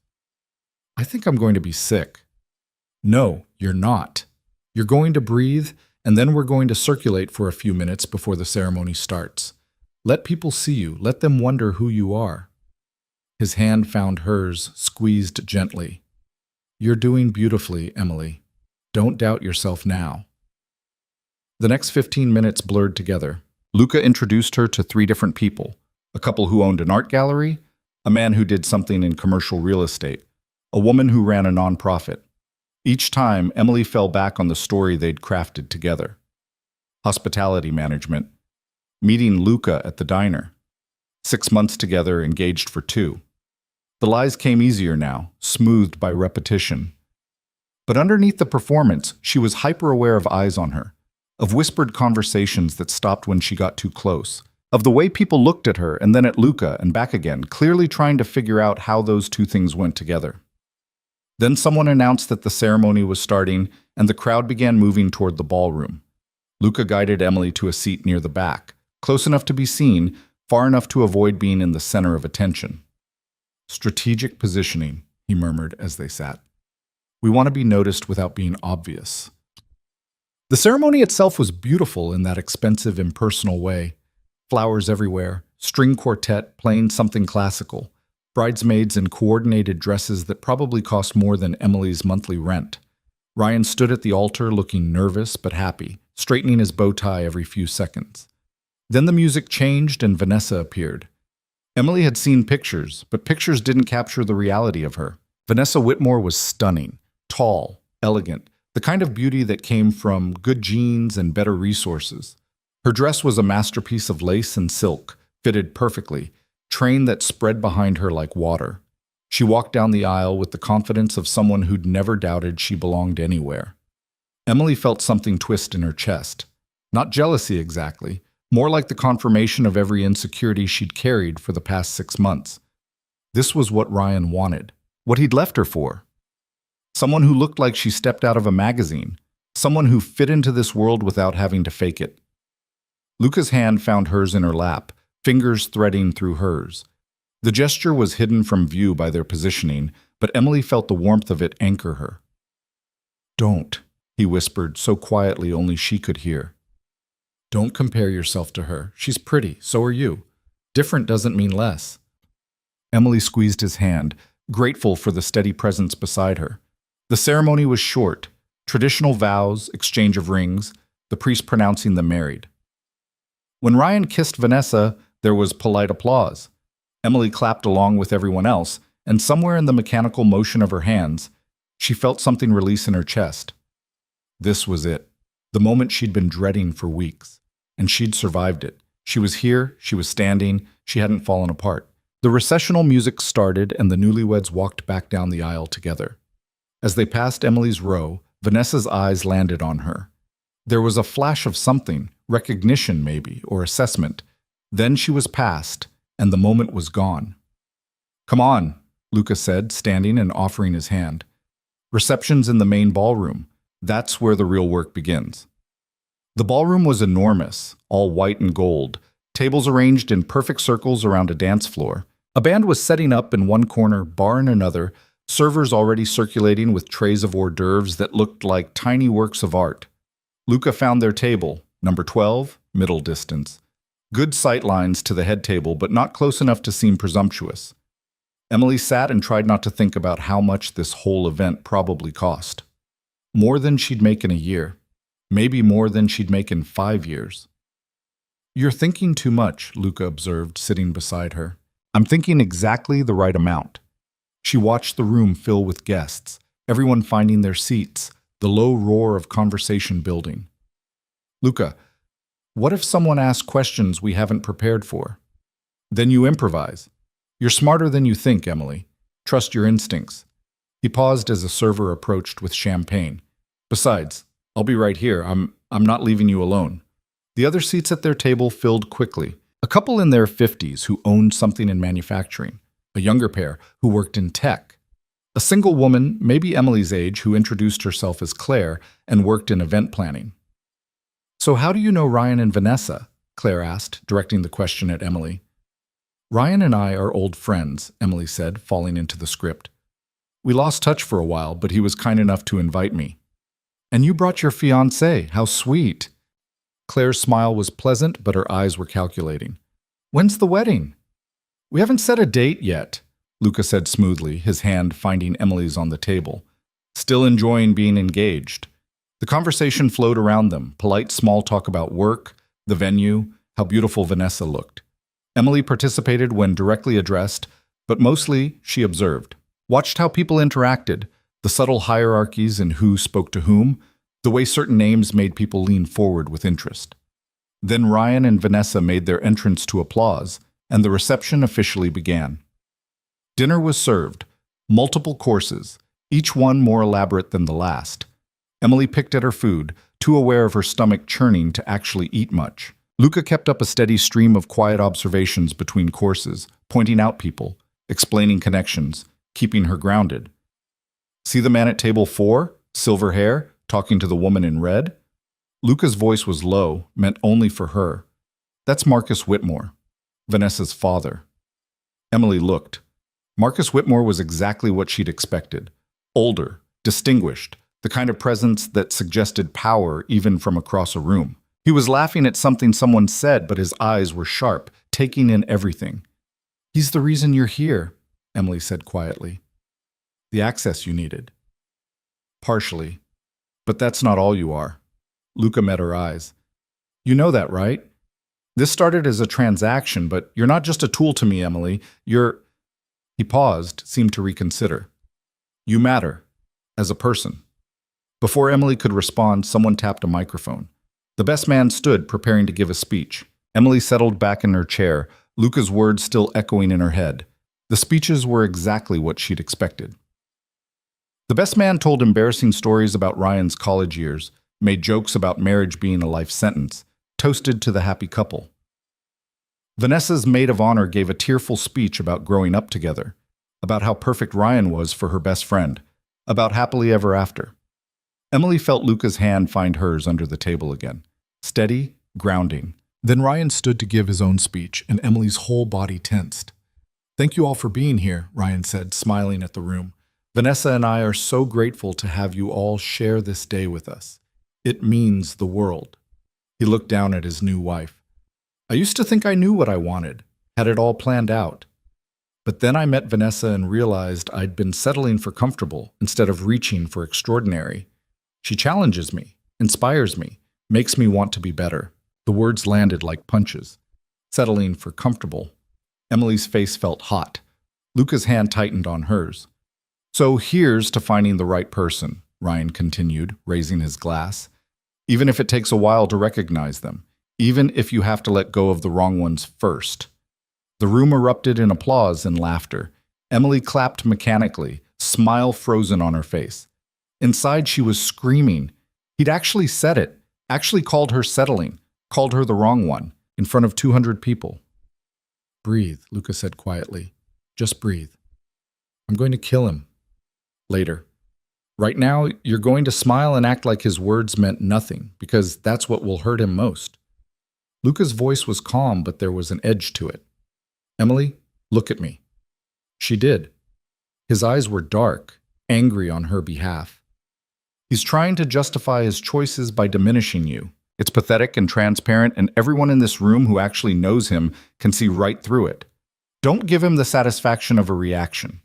I think I'm going to be sick. No, you're not. You're going to breathe, and then we're going to circulate for a few minutes before the ceremony starts. Let people see you. Let them wonder who you are. His hand found hers, squeezed gently. You're doing beautifully, Emily. Don't doubt yourself now. The next 15 minutes blurred together. Luca introduced her to 3 different people, a couple who owned an art gallery, a man who did something in commercial real estate, a woman who ran a nonprofit. Each time, Emily fell back on the story they'd crafted together. Hospitality management, meeting Luca at the diner, 6 months together, engaged for 2. The lies came easier now, smoothed by repetition. But underneath the performance, she was hyper-aware of eyes on her, of whispered conversations that stopped when she got too close, of the way people looked at her and then at Luca and back again, clearly trying to figure out how those 2 things went together. Then someone announced that the ceremony was starting, and the crowd began moving toward the ballroom. Luca guided Emily to a seat near the back, close enough to be seen, far enough to avoid being in the center of attention. Strategic positioning, he murmured as they sat. We want to be noticed without being obvious. The ceremony itself was beautiful in that expensive, impersonal way. Flowers everywhere, string quartet playing something classical, bridesmaids in coordinated dresses that probably cost more than Emily's monthly rent. Ryan stood at the altar looking nervous but happy, straightening his bow tie every few seconds. Then the music changed and Vanessa appeared. Emily had seen pictures, but pictures didn't capture the reality of her. Vanessa Whitmore was stunning, tall, elegant, the kind of beauty that came from good genes and better resources. Her dress was a masterpiece of lace and silk, fitted perfectly, train that spread behind her like water. She walked down the aisle with the confidence of someone who'd never doubted she belonged anywhere. Emily felt something twist in her chest. Not jealousy exactly, more like the confirmation of every insecurity she'd carried for the past 6 months. This was what Ryan wanted, what he'd left her for. Someone who looked like she stepped out of a magazine, someone who fit into this world without having to fake it. Luca's hand found hers in her lap, fingers threading through hers. The gesture was hidden from view by their positioning, but Emily felt the warmth of it anchor her. Don't, he whispered so quietly only she could hear. Don't compare yourself to her. She's pretty, so are you. Different doesn't mean less. Emily squeezed his hand, grateful for the steady presence beside her. The ceremony was short, traditional vows, exchange of rings, the priest pronouncing them married. When Ryan kissed Vanessa, there was polite applause. Emily clapped along with everyone else, and somewhere in the mechanical motion of her hands, she felt something release in her chest. This was it, the moment she'd been dreading for weeks. And she'd survived it. She was here, she was standing, she hadn't fallen apart. The recessional music started, and the newlyweds walked back down the aisle together. As they passed Emily's row, Vanessa's eyes landed on her. There was a flash of something, recognition maybe, or assessment. Then she was past, and the moment was gone. "Come on," Luca said, standing and offering his hand. "Reception's in the main ballroom. That's where the real work begins." The ballroom was enormous, all white and gold, tables arranged in perfect circles around a dance floor. A band was setting up in one corner, bar in another, servers already circulating with trays of hors d'oeuvres that looked like tiny works of art. Luca found their table, number 12, middle distance. Good sight lines to the head table, but not close enough to seem presumptuous. Emily sat and tried not to think about how much this whole event probably cost. More than she'd make in a year. Maybe more than she'd make in 5 years. "You're thinking too much," Luca observed, sitting beside her. "I'm thinking exactly the right amount." She watched the room fill with guests, everyone finding their seats, the low roar of conversation building. "Luca, what if someone asks questions we haven't prepared for?" "Then you improvise. You're smarter than you think, Emily. Trust your instincts." He paused as a server approached with champagne. "Besides, I'll be right here. I'm not leaving you alone." The other seats at their table filled quickly. A couple in their 50s who owned something in manufacturing. A younger pair who worked in tech. A single woman, maybe Emily's age, who introduced herself as Claire and worked in event planning. "So how do you know Ryan and Vanessa?" Claire asked, directing the question at Emily. "Ryan and I are old friends," Emily said, falling into the script. "We lost touch for a while, but he was kind enough to invite me." "And you brought your fiancé. How sweet." Claire's smile was pleasant, but her eyes were calculating. "When's the wedding?" "We haven't set a date yet," Luca said smoothly, his hand finding Emily's on the table. Still enjoying being engaged. The conversation flowed around them, polite small talk about work, the venue, how beautiful Vanessa looked. Emily participated when directly addressed, but mostly she observed. Watched how people interacted, the subtle hierarchies in who spoke to whom, the way certain names made people lean forward with interest. Then Ryan and Vanessa made their entrance to applause, and the reception officially began. Dinner was served, multiple courses, each one more elaborate than the last. Emily picked at her food, too aware of her stomach churning to actually eat much. Luca kept up a steady stream of quiet observations between courses, pointing out people, explaining connections, keeping her grounded. "See the man at table 4, silver hair, talking to the woman in red?" Luca's voice was low, meant only for her. "That's Marcus Whitmore, Vanessa's father." Emily looked. Marcus Whitmore was exactly what she'd expected. Older, distinguished, the kind of presence that suggested power even from across a room. He was laughing at something someone said, but his eyes were sharp, taking in everything. "He's the reason you're here," Emily said quietly. "The access you needed." "Partially. But that's not all you are." Luca met her eyes. "You know that, right? This started as a transaction, but you're not just a tool to me, Emily. You're—" He paused, seemed to reconsider. "You matter. As a person." Before Emily could respond, someone tapped a microphone. The best man stood, preparing to give a speech. Emily settled back in her chair, Luca's words still echoing in her head. The speeches were exactly what she'd expected. The best man told embarrassing stories about Ryan's college years, made jokes about marriage being a life sentence, toasted to the happy couple. Vanessa's maid of honor gave a tearful speech about growing up together, about how perfect Ryan was for her best friend, about happily ever after. Emily felt Luca's hand find hers under the table again. Steady, grounding. Then Ryan stood to give his own speech, and Emily's whole body tensed. "Thank you all for being here," Ryan said, smiling at the room. "Vanessa and I are so grateful to have you all share this day with us. It means the world." He looked down at his new wife. "I used to think I knew what I wanted. had it all planned out. But then I met Vanessa and realized I'd been settling for comfortable instead of reaching for extraordinary. She challenges me, inspires me, makes me want to be better. The words landed like punches. Settling for comfortable. Emily's face felt hot. Luca's hand tightened on hers. So here's to finding the right person, Ryan continued, raising his glass. Even if it takes a while to recognize them. Even if you have to let go of the wrong ones first. The room erupted in applause and laughter. Emily clapped mechanically, smile frozen on her face. Inside, she was screaming. He'd actually said it, actually called her settling, called her the wrong one, in front of 200 people. Breathe, Luca said quietly. Just breathe. I'm going to kill him. Later. Right now, you're going to smile and act like his words meant nothing, because that's what will hurt him most. Luca's voice was calm, but there was an edge to it. Emily, look at me. She did. His eyes were dark, angry on her behalf. He's trying to justify his choices by diminishing you. It's pathetic and transparent, and everyone in this room who actually knows him can see right through it. Don't give him the satisfaction of a reaction.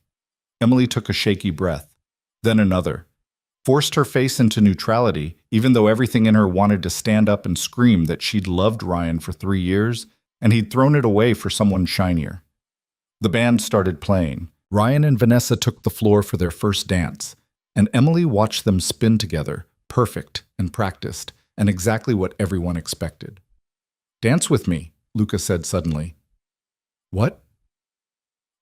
Emily took a shaky breath, then another, forced her face into neutrality, even though everything in her wanted to stand up and scream that she'd loved Ryan for 3 years, and he'd thrown it away for someone shinier. The band started playing. Ryan and Vanessa took the floor for their first dance, and Emily watched them spin together, perfect and practiced, and exactly what everyone expected. Dance with me, Luca said suddenly. What?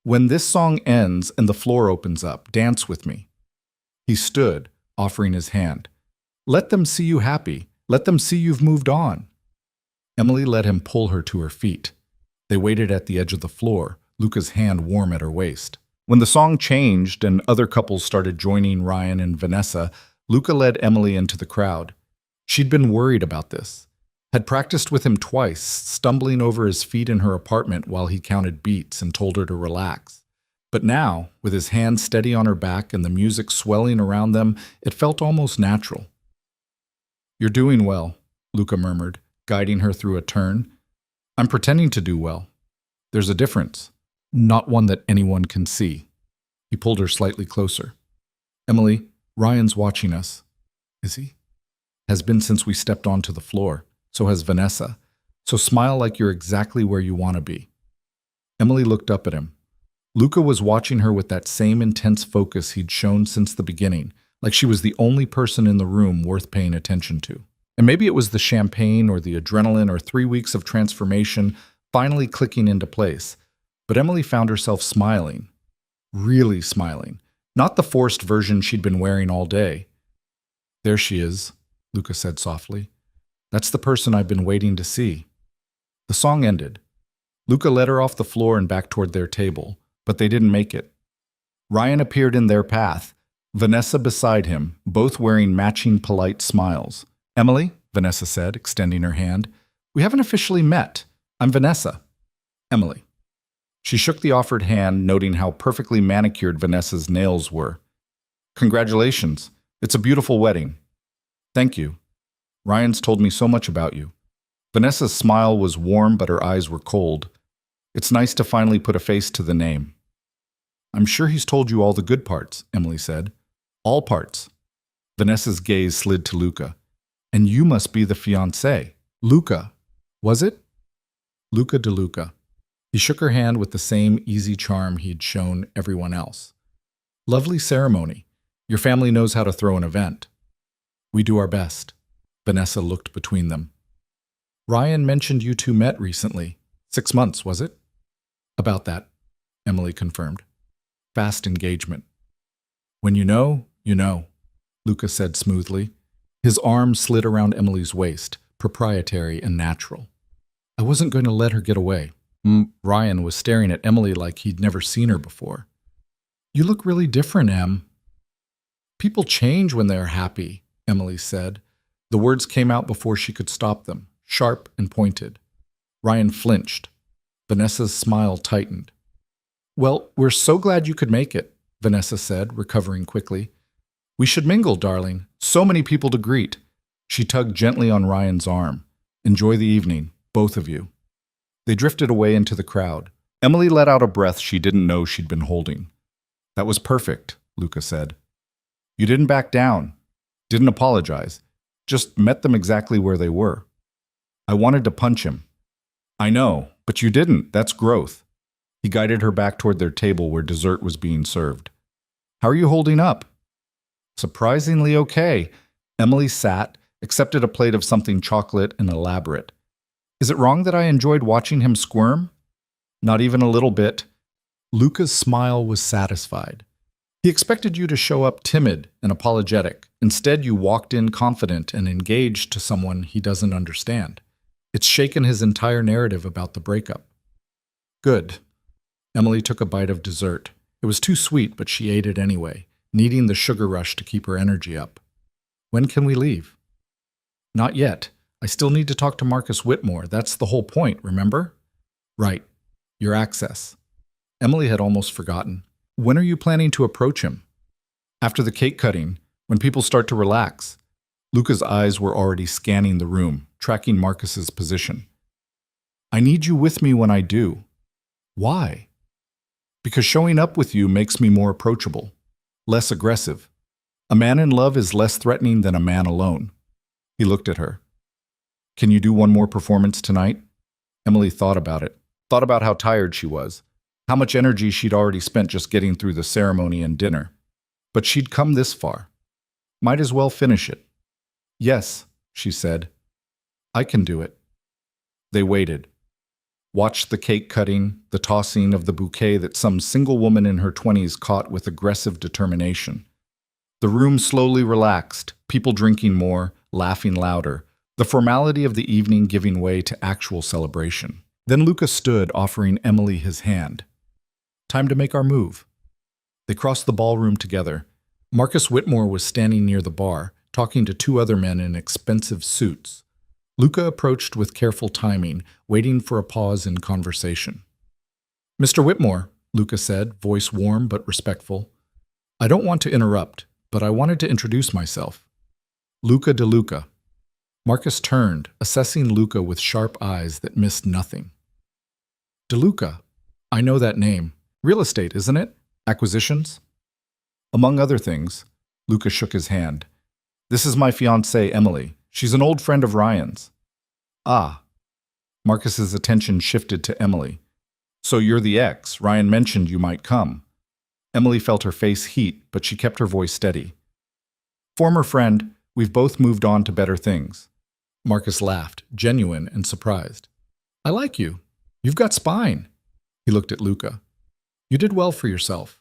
When this song ends and the floor opens up, dance with me. He stood, offering his hand. Let them see you happy. Let them see you've moved on. Emily let him pull her to her feet. They waited at the edge of the floor, Luca's hand warm at her waist. When the song changed and other couples started joining Ryan and Vanessa, Luca led Emily into the crowd. She'd been worried about this, had practiced with him twice, stumbling over his feet in her apartment while he counted beats and told her to relax. But now, with his hand steady on her back and the music swelling around them, it felt almost natural. You're doing well, Luca murmured, guiding her through a turn. I'm pretending to do well. There's a difference, not one that anyone can see. He pulled her slightly closer. Emily, Ryan's watching us. Is he? Has been since we stepped onto the floor. So has Vanessa. So smile like you're exactly where you want to be. Emily looked up at him. Luca was watching her with that same intense focus he'd shown since the beginning, like she was the only person in the room worth paying attention to. And maybe it was the champagne or the adrenaline or 3 weeks of transformation finally clicking into place. But Emily found herself smiling. Really smiling. Not the forced version she'd been wearing all day. There she is, Luca said softly. That's the person I've been waiting to see. The song ended. Luca led her off the floor and back toward their table, but they didn't make it. Ryan appeared in their path, Vanessa beside him, both wearing matching polite smiles. Emily, Vanessa said, extending her hand, we haven't officially met. I'm Vanessa. Emily. She shook the offered hand, noting how perfectly manicured Vanessa's nails were. Congratulations. It's a beautiful wedding. Thank you. Ryan's told me so much about you. Vanessa's smile was warm, but her eyes were cold. It's nice to finally put a face to the name. I'm sure he's told you all the good parts, Emily said. All parts. Vanessa's gaze slid to Luca. And you must be the fiancé. Luca. Was it? Luca de Luca. He shook her hand with the same easy charm he'd shown everyone else. Lovely ceremony. Your family knows how to throw an event. We do our best. Vanessa looked between them. Ryan mentioned you two met recently. 6 months, was it? About that, Emily confirmed. Fast engagement. When you know, Luca said smoothly. His arm slid around Emily's waist, proprietary and natural. I wasn't going to let her get away. Ryan was staring at Emily like he'd never seen her before. You look really different, Em. People change when they're happy, Emily said. The words came out before she could stop them, sharp and pointed. Ryan flinched. Vanessa's smile tightened. Well, we're so glad you could make it, Vanessa said, recovering quickly. We should mingle, darling. So many people to greet. She tugged gently on Ryan's arm. Enjoy the evening, both of you. They drifted away into the crowd. Emily let out a breath she didn't know she'd been holding. That was perfect, Luca said. You didn't back down, didn't apologize, just met them exactly where they were. I wanted to punch him. I know, but you didn't. That's growth. He guided her back toward their table where dessert was being served. How are you holding up? Surprisingly okay. Emily sat, accepted a plate of something chocolate and elaborate. Is it wrong that I enjoyed watching him squirm? Not even a little bit. Luca's smile was satisfied. He expected you to show up timid and apologetic. Instead, you walked in confident and engaged to someone he doesn't understand. It's shaken his entire narrative about the breakup. Good. Emily took a bite of dessert. It was too sweet, but she ate it anyway, needing the sugar rush to keep her energy up. When can we leave? Not yet. I still need to talk to Marcus Whitmore. That's the whole point, remember? Right. Your access. Emily had almost forgotten. When are you planning to approach him? After the cake cutting, when people start to relax. Luca's eyes were already scanning the room, tracking Marcus's position. I need you with me when I do. Why? Because showing up with you makes me more approachable, less aggressive. A man in love is less threatening than a man alone. He looked at her. Can you do one more performance tonight? Emily thought about it, thought about how tired she was, how much energy she'd already spent just getting through the ceremony and dinner. But she'd come this far. Might as well finish it. Yes, she said. I can do it. They waited. Watched the cake cutting, the tossing of the bouquet that some single woman in her 20s caught with aggressive determination. The room slowly relaxed, people drinking more, laughing louder, the formality of the evening giving way to actual celebration. Then Luca stood, offering Emily his hand. Time to make our move. They crossed the ballroom together. Marcus Whitmore was standing near the bar, talking to two other men in expensive suits. Luca approached with careful timing, waiting for a pause in conversation. Mr. Whitmore, Luca said, voice warm but respectful. I don't want to interrupt, but I wanted to introduce myself. Luca de Luca. Marcus turned, assessing Luca with sharp eyes that missed nothing. De Luca. I know that name. Real estate, isn't it? Acquisitions? Among other things, Luca shook his hand. This is my fiancée, Emily. She's an old friend of Ryan's. Ah. Marcus's attention shifted to Emily. So you're the ex. Ryan mentioned you might come. Emily felt her face heat, but she kept her voice steady. Former friend, we've both moved on to better things. Marcus laughed, genuine and surprised. I like you. You've got spine. He looked at Luca. You did well for yourself.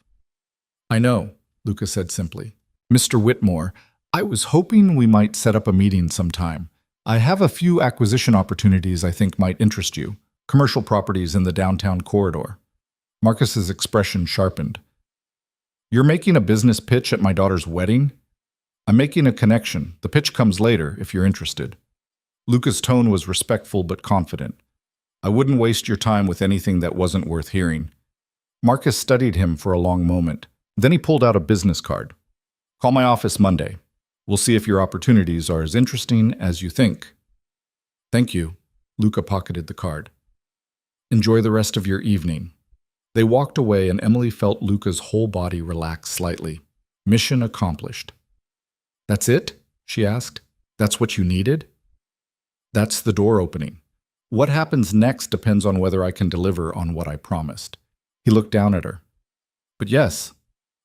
I know, Luca said simply. Mr. Whitmore, I was hoping we might set up a meeting sometime. I have a few acquisition opportunities I think might interest you. Commercial properties in the downtown corridor. Marcus's expression sharpened. You're making a business pitch at my daughter's wedding? I'm making a connection. The pitch comes later, if you're interested. Luca's tone was respectful but confident. I wouldn't waste your time with anything that wasn't worth hearing. Marcus studied him for a long moment. Then he pulled out a business card. Call my office Monday. We'll see if your opportunities are as interesting as you think. Thank you. Luca pocketed the card. Enjoy the rest of your evening. They walked away and Emily felt Luca's whole body relax slightly. Mission accomplished. That's it? She asked. That's what you needed? That's the door opening. What happens next depends on whether I can deliver on what I promised. He looked down at her. But yes,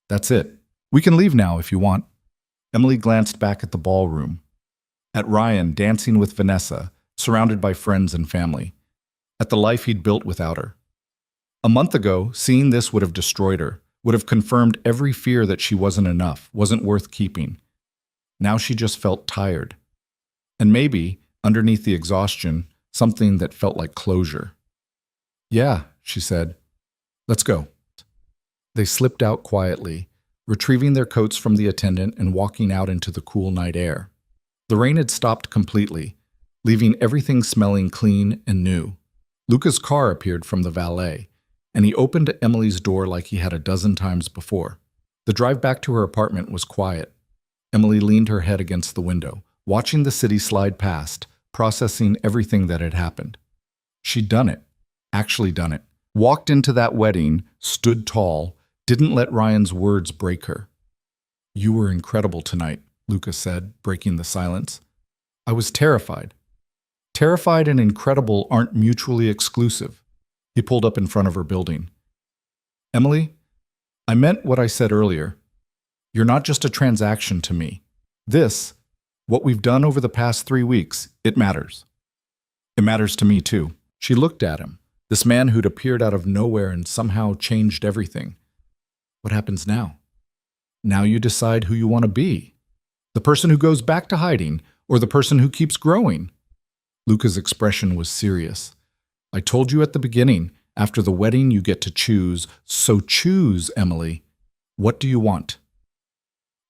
that's it. We can leave now if you want. Emily glanced back at the ballroom. At Ryan dancing with Vanessa, surrounded by friends and family. At the life he'd built without her. A month ago, seeing this would have destroyed her, would have confirmed every fear that she wasn't enough, wasn't worth keeping. Now she just felt tired. And maybe, underneath the exhaustion, something that felt like closure. Yeah, she said. Let's go. They slipped out quietly, retrieving their coats from the attendant and walking out into the cool night air. The rain had stopped completely, leaving everything smelling clean and new. Luca's car appeared from the valet, and he opened Emily's door like he had a dozen times before. The drive back to her apartment was quiet. Emily leaned her head against the window, watching the city slide past, processing everything that had happened. She'd done it, actually done it. Walked into that wedding, stood tall, didn't let Ryan's words break her. "You were incredible tonight," Luca said, breaking the silence. "I was terrified." Terrified and incredible aren't mutually exclusive. He pulled up in front of her building. "Emily, I meant what I said earlier. You're not just a transaction to me. This, what we've done over the past 3 weeks, it matters. It matters to me too." She looked at him, this man who'd appeared out of nowhere and somehow changed everything. "What happens now?" "Now you decide who you want to be. The person who goes back to hiding, or the person who keeps growing." Luca's expression was serious. "I told you at the beginning, after the wedding you get to choose, so choose, Emily. What do you want?"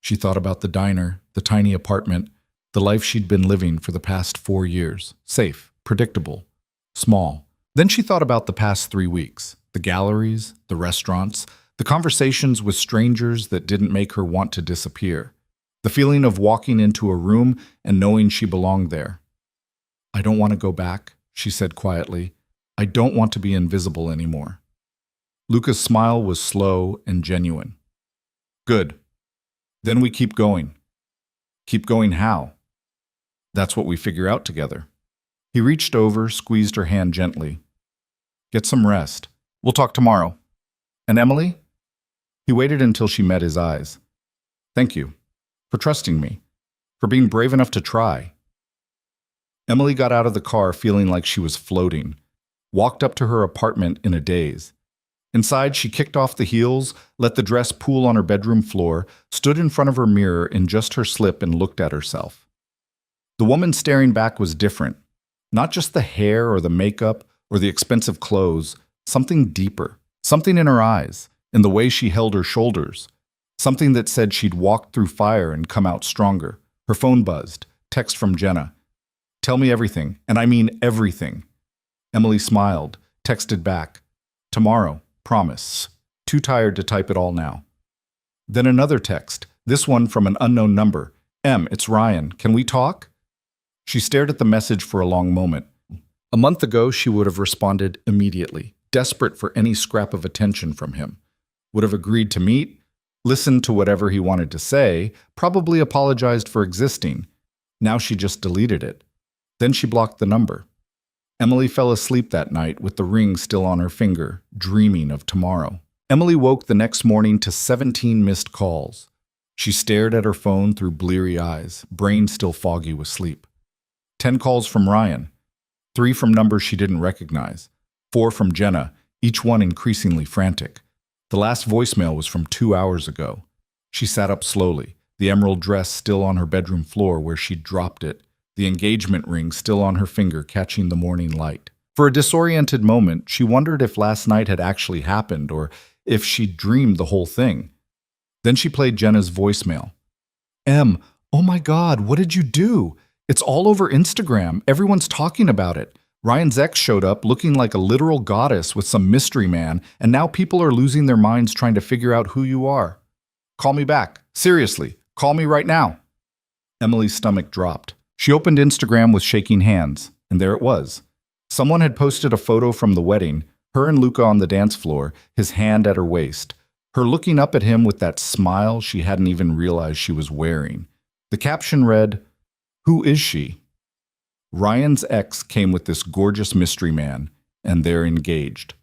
She thought about the diner, the tiny apartment, the life she'd been living for the past 4 years. Safe, predictable, small. Then she thought about the past 3 weeks, the galleries, the restaurants, the conversations with strangers that didn't make her want to disappear, the feeling of walking into a room and knowing she belonged there. "I don't want to go back," she said quietly. "I don't want to be invisible anymore." Luca's smile was slow and genuine. "Good. Then we keep going." "Keep going how?" "That's what we figure out together." He reached over, squeezed her hand gently. "Get some rest. We'll talk tomorrow. And Emily?" He waited until she met his eyes. "Thank you. For trusting me. For being brave enough to try." Emily got out of the car feeling like she was floating, walked up to her apartment in a daze. Inside, she kicked off the heels, let the dress pool on her bedroom floor, stood in front of her mirror in just her slip and looked at herself. The woman staring back was different. Not just the hair or the makeup or the expensive clothes, something deeper, something in her eyes, in the way she held her shoulders, something that said she'd walked through fire and come out stronger. Her phone buzzed, text from Jenna. "Tell me everything, and I mean everything." Emily smiled, texted back, "Tomorrow, promise. Too tired to type it all now." Then another text, this one from an unknown number. "Em, it's Ryan. Can we talk?" She stared at the message for a long moment. A month ago, she would have responded immediately, desperate for any scrap of attention from him. Would have agreed to meet, listened to whatever he wanted to say, probably apologized for existing. Now she just deleted it. Then she blocked the number. Emily fell asleep that night with the ring still on her finger, dreaming of tomorrow. Emily woke the next morning to 17 missed calls. She stared at her phone through bleary eyes, brain still foggy with sleep. 10 calls from Ryan, 3 from numbers she didn't recognize, 4 from Jenna, each one increasingly frantic. The last voicemail was from 2 hours ago. She sat up slowly, the emerald dress still on her bedroom floor where she'd dropped it, the engagement ring still on her finger catching the morning light. For a disoriented moment, she wondered if last night had actually happened or if she'd dreamed the whole thing. Then she played Jenna's voicemail. "Em, oh my God, what did you do? It's all over Instagram. Everyone's talking about it. Ryan's ex showed up looking like a literal goddess with some mystery man, and now people are losing their minds trying to figure out who you are. Call me back. Seriously, call me right now." Emily's stomach dropped. She opened Instagram with shaking hands, and there it was. Someone had posted a photo from the wedding, her and Luca on the dance floor, his hand at her waist, her looking up at him with that smile she hadn't even realized she was wearing. The caption read, "Who is she?" Ryan's ex came with this gorgeous mystery man, and they're engaged.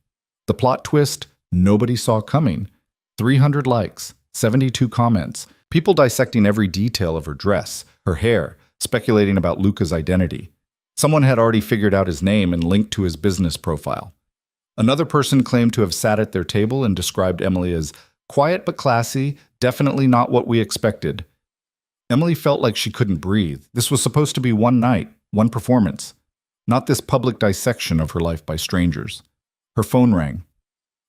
The plot twist nobody saw coming. 300 likes, 72 comments, people dissecting every detail of her dress, her hair, speculating about Luca's identity. Someone had already figured out his name and linked to his business profile. Another person claimed to have sat at their table and described Emily as quiet but classy, definitely not what we expected. Emily felt like she couldn't breathe. This was supposed to be one night, one performance, not this public dissection of her life by strangers. Her phone rang.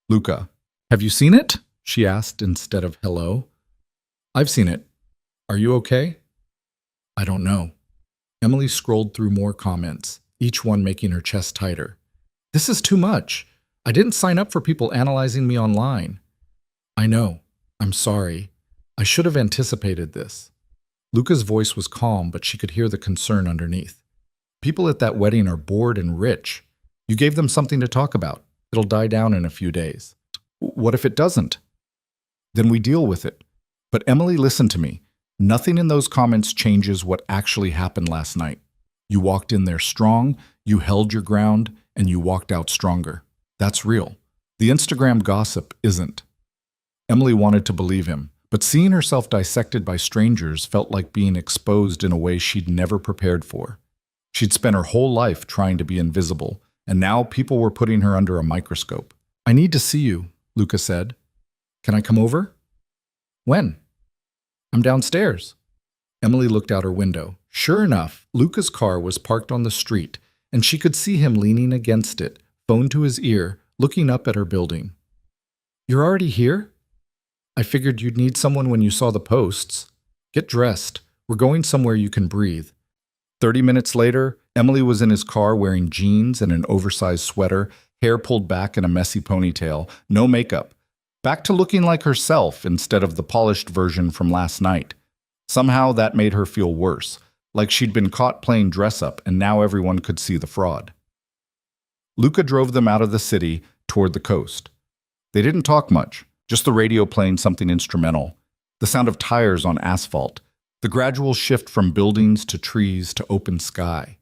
"Luca, have you seen it?" she asked instead of hello. "I've seen it. Are you okay?" "I don't know." Emily scrolled through more comments, each one making her chest tighter. "This is too much. I didn't sign up for people analyzing me online." "I know. I'm sorry. I should have anticipated this." Luca's voice was calm, but she could hear the concern underneath. "People at that wedding are bored and rich. You gave them something to talk about. It'll die down in a few days. What if it doesn't? Then we deal with it. But Emily, listen to me. Nothing in those comments changes what actually happened last night. You walked in there strong, you held your ground, and you walked out stronger. That's real. The Instagram gossip isn't. Emily wanted to believe him, but seeing herself dissected by strangers felt like being exposed in a way she'd never prepared for. She'd spent her whole life trying to be invisible, and now people were putting her under a microscope. I need to see you, Luca said. Can I come over? When? I'm downstairs. Emily looked out her window. Sure enough, Luca's car was parked on the street, and she could see him leaning against it, phone to his ear, looking up at her building. You're already here? I figured you'd need someone when you saw the posts. Get dressed. We're going somewhere you can breathe. 30 minutes later, Emily was in his car wearing jeans and an oversized sweater, hair pulled back in a messy ponytail, no makeup. Back to looking like herself instead of the polished version from last night. Somehow that made her feel worse, like she'd been caught playing dress-up and now everyone could see the fraud. Luca drove them out of the city toward the coast. They didn't talk much, just the radio playing something instrumental, the sound of tires on asphalt, the gradual shift from buildings to trees to open sky.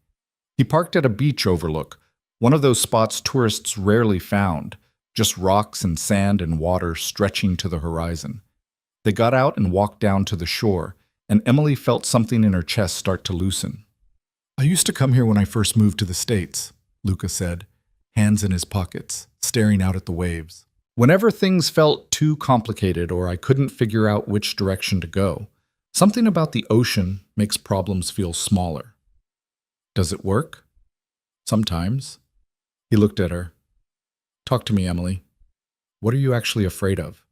He parked at a beach overlook, one of those spots tourists rarely found, just rocks and sand and water stretching to the horizon. They got out and walked down to the shore, and Emily felt something in her chest start to loosen. I used to come here when I first moved to the States, Luca said, hands in his pockets, staring out at the waves. Whenever things felt too complicated or I couldn't figure out which direction to go, something about the ocean makes problems feel smaller. Does it work? Sometimes. He looked at her. Talk to me, Emily. What are you actually afraid of?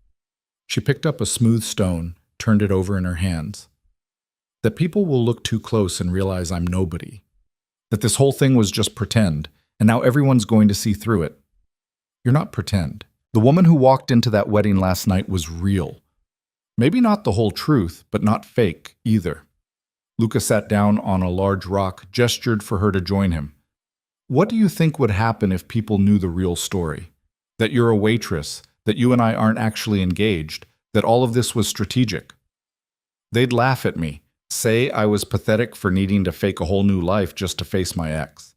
She picked up a smooth stone, turned it over in her hands. That people will look too close and realize I'm nobody. That this whole thing was just pretend, and now everyone's going to see through it. You're not pretend. The woman who walked into that wedding last night was real. Maybe not the whole truth, but not fake either. Luca sat down on a large rock, gestured for her to join him. What do you think would happen if people knew the real story? That you're a waitress, that you and I aren't actually engaged, that all of this was strategic. They'd laugh at me, say I was pathetic for needing to fake a whole new life just to face my ex.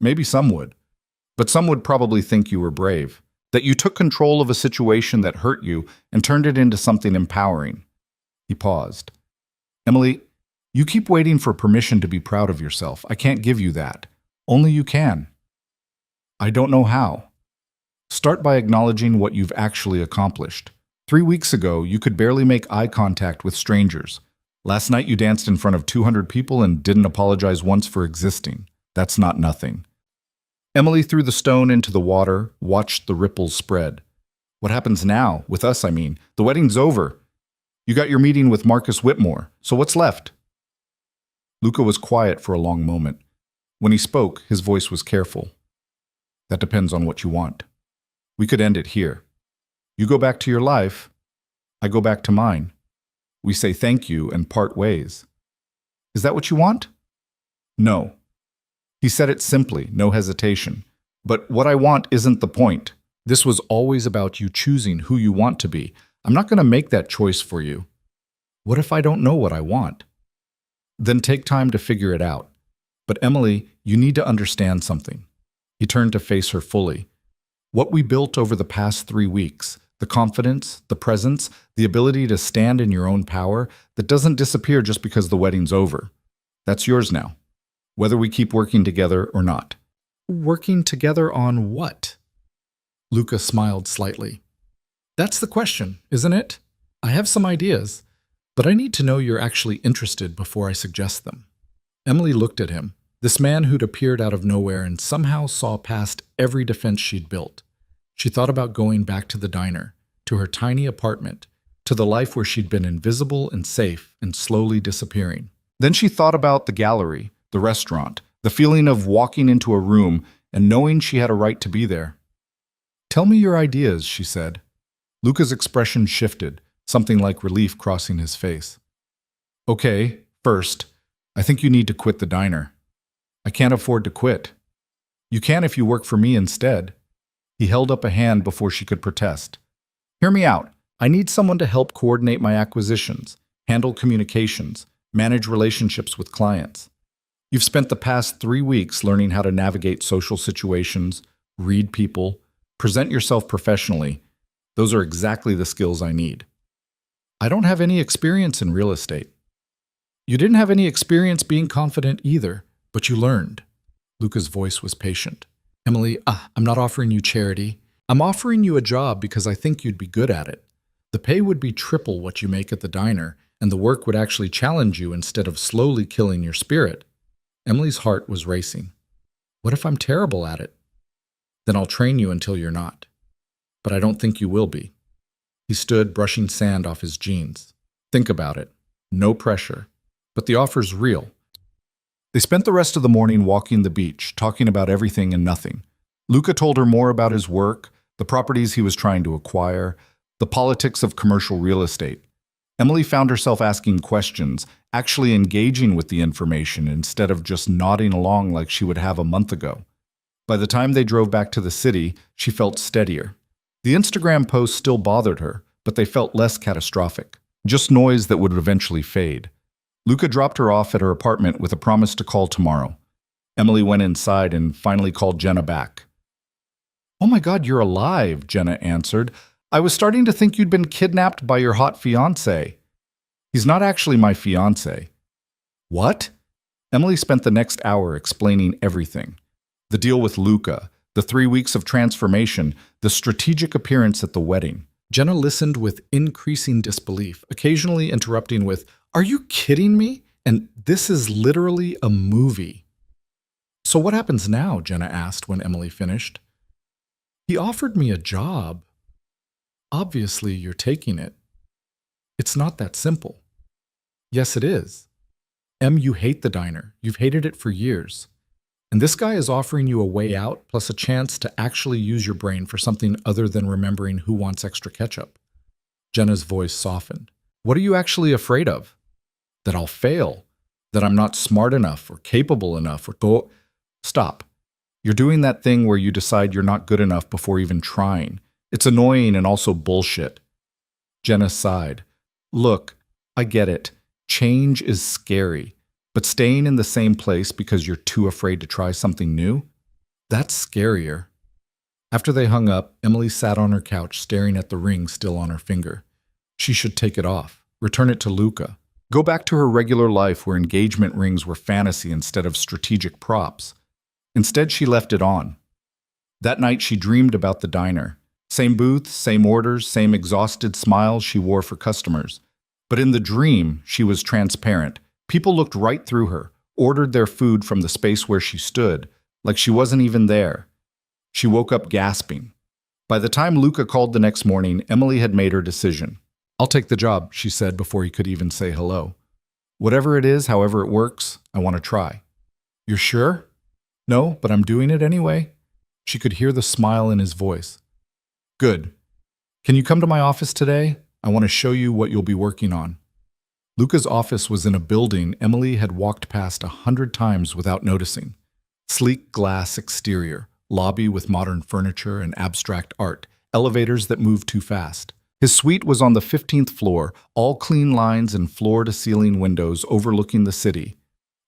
Maybe some would, but some would probably think you were brave, that you took control of a situation that hurt you and turned it into something empowering. He paused. Emily, you keep waiting for permission to be proud of yourself. I can't give you that. Only you can. I don't know how. Start by acknowledging what you've actually accomplished. 3 weeks ago, you could barely make eye contact with strangers. Last night, you danced in front of 200 people and didn't apologize once for existing. That's not nothing. Emily threw the stone into the water, watched the ripples spread. What happens now? With us, I mean. The wedding's over. You got your meeting with Marcus Whitmore, so what's left? Luca was quiet for a long moment. When he spoke, his voice was careful. That depends on what you want. We could end it here. You go back to your life. I go back to mine. We say thank you and part ways. Is that what you want? No. He said it simply, no hesitation. But what I want isn't the point. This was always about you choosing who you want to be. I'm not going to make that choice for you. What if I don't know what I want? Then take time to figure it out. But Emily, you need to understand something. He turned to face her fully. What we built over the past 3 weeks, the confidence, the presence, the ability to stand in your own power, that doesn't disappear just because the wedding's over. That's yours now, whether we keep working together or not. Working together on what? Luca smiled slightly. That's the question, isn't it? I have some ideas, but I need to know you're actually interested before I suggest them. Emily looked at him, this man who'd appeared out of nowhere and somehow saw past every defense she'd built. She thought about going back to the diner, to her tiny apartment, to the life where she'd been invisible and safe and slowly disappearing. Then she thought about the gallery, the restaurant, the feeling of walking into a room and knowing she had a right to be there. Tell me your ideas, she said. Luca's expression shifted, something like relief crossing his face. Okay, first, I think you need to quit the diner. I can't afford to quit. You can if you work for me instead. He held up a hand before she could protest. Hear me out. I need someone to help coordinate my acquisitions, handle communications, manage relationships with clients. You've spent the past 3 weeks learning how to navigate social situations, read people, present yourself professionally. Those are exactly the skills I need. I don't have any experience in real estate. You didn't have any experience being confident either, but you learned. Luca's voice was patient. Emily, I'm not offering you charity. I'm offering you a job because I think you'd be good at it. The pay would be triple what you make at the diner, and the work would actually challenge you instead of slowly killing your spirit. Emily's heart was racing. What if I'm terrible at it? Then I'll train you until you're not. But I don't think you will be. He stood, brushing sand off his jeans. Think about it. No pressure. But the offer's real. They spent the rest of the morning walking the beach, talking about everything and nothing. Luca told her more about his work, the properties he was trying to acquire, the politics of commercial real estate. Emily found herself asking questions, actually engaging with the information instead of just nodding along like she would have a month ago. By the time they drove back to the city, she felt steadier. The Instagram posts still bothered her, but they felt less catastrophic, just noise that would eventually fade. Luca dropped her off at her apartment with a promise to call tomorrow. Emily went inside and finally called Jenna back. "Oh my God, you're alive," Jenna answered. "I was starting to think you'd been kidnapped by your hot fiancé." "He's not actually my fiancé." "What?" Emily spent the next hour explaining everything. The deal with Luca, the 3 weeks of transformation, the strategic appearance at the wedding. Jenna listened with increasing disbelief, occasionally interrupting with, "Are you kidding me? And this is literally a movie." "So what happens now?" Jenna asked when Emily finished. "He offered me a job. Obviously, you're taking it. It's not that simple." "Yes, it is. Em, you hate the diner. You've hated it for years. And this guy is offering you a way out plus a chance to actually use your brain for something other than remembering who wants extra ketchup." Jenna's voice softened. "What are you actually afraid of? That I'll fail? That I'm not smart enough or capable enough or go..." "Stop. You're doing that thing where you decide you're not good enough before even trying. It's annoying and also bullshit." Jenna sighed. "Look, I get it. Change is scary. But staying in the same place because you're too afraid to try something new? That's scarier." After they hung up, Emily sat on her couch staring at the ring still on her finger. She should take it off, return it to Luca, go back to her regular life where engagement rings were fantasy instead of strategic props. Instead, she left it on. That night, she dreamed about the diner. Same booth, same orders, same exhausted smiles she wore for customers. But in the dream, she was transparent. People looked right through her, ordered their food from the space where she stood, like she wasn't even there. She woke up gasping. By the time Luca called the next morning, Emily had made her decision. "I'll take the job," she said before he could even say hello. "Whatever it is, however it works, I want to try." "You're sure?" "No, but I'm doing it anyway." She could hear the smile in his voice. "Good. Can you come to my office today? I want to show you what you'll be working on." Luca's office was in a building Emily had walked past 100 times without noticing. Sleek glass exterior, lobby with modern furniture and abstract art, elevators that moved too fast. His suite was on the 15th floor, all clean lines and floor-to-ceiling windows overlooking the city.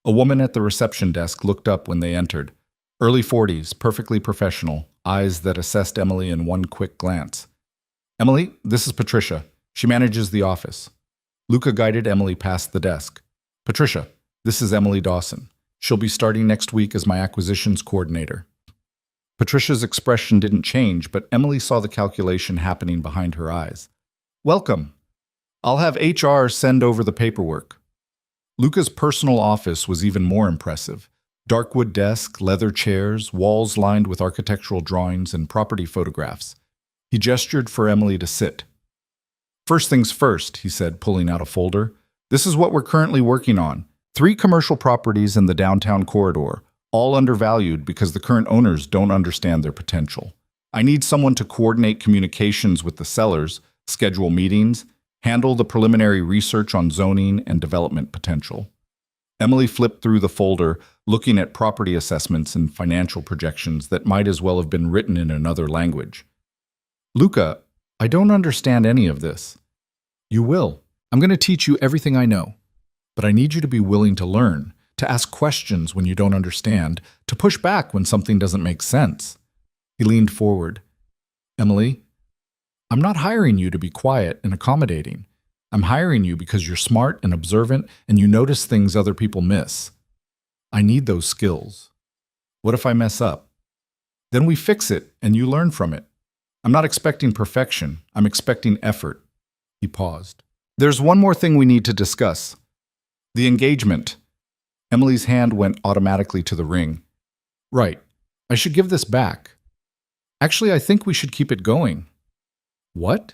A woman at the reception desk looked up when they entered. Early 40s, perfectly professional, eyes that assessed Emily in one quick glance. "Emily, this is Patricia. She manages the office." Luca guided Emily past the desk. "Patricia, this is Emily Dawson. She'll be starting next week as my acquisitions coordinator." Patricia's expression didn't change, but Emily saw the calculation happening behind her eyes. "Welcome. I'll have HR send over the paperwork." Luca's personal office was even more impressive. Dark wood desk, leather chairs, walls lined with architectural drawings and property photographs. He gestured for Emily to sit. "First things first," he said, pulling out a folder. "This is what we're currently working on. 3 commercial properties in the downtown corridor, all undervalued because the current owners don't understand their potential. I need someone to coordinate communications with the sellers, schedule meetings, handle the preliminary research on zoning and development potential." Emily flipped through the folder, looking at property assessments and financial projections that might as well have been written in another language. Luca, I don't understand any of this. You will. I'm going to teach you everything I know. But I need you to be willing to learn, to ask questions when you don't understand, to push back when something doesn't make sense. He leaned forward. Emily, I'm not hiring you to be quiet and accommodating. I'm hiring you because you're smart and observant and you notice things other people miss. I need those skills. What if I mess up? Then we fix it and you learn from it. I'm not expecting perfection. I'm expecting effort. He paused. There's one more thing we need to discuss. The engagement. Emily's hand went automatically to the ring. Right. I should give this back. Actually, I think we should keep it going. What?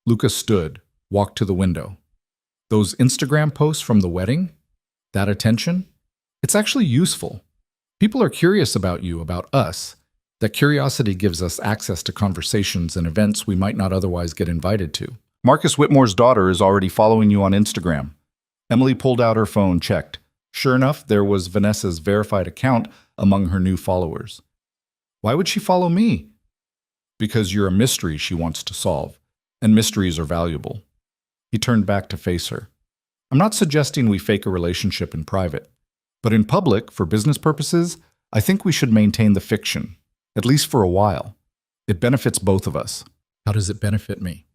Lucas stood, walked to the window. Those Instagram posts from the wedding? That attention? It's actually useful. People are curious about you, about us. That curiosity gives us access to conversations and events we might not otherwise get invited to. Marcus Whitmore's daughter is already following you on Instagram. Emily pulled out her phone, checked. Sure enough, there was Vanessa's verified account among her new followers. Why would she follow me? Because you're a mystery she wants to solve, and mysteries are valuable. He turned back to face her. I'm not suggesting we fake a relationship in private, but in public, for business purposes, I think we should maintain the fiction, at least for a while. It benefits both of us. How does it benefit me?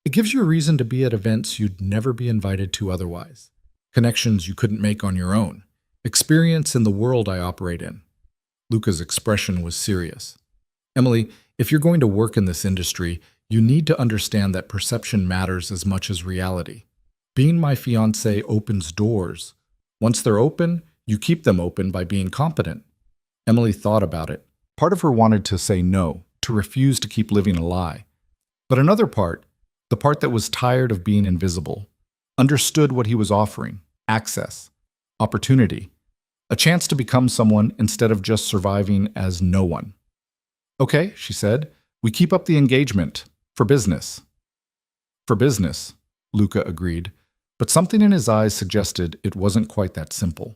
It gives you a reason to be at events you'd never be invited to otherwise, connections you couldn't make on your own, experience in the world I operate in. Luca's expression was serious. Emily, if you're going to work in this industry, you need to understand that perception matters as much as reality. Being my fiancé opens doors. Once they're open, you keep them open by being competent. Emily thought about it. Part of her wanted to say no, to refuse to keep living a lie. But another part, the part that was tired of being invisible, understood what he was offering: access, opportunity, a chance to become someone instead of just surviving as no one. Okay, she said, we keep up the engagement. For business. For business, Luca agreed, but something in his eyes suggested it wasn't quite that simple.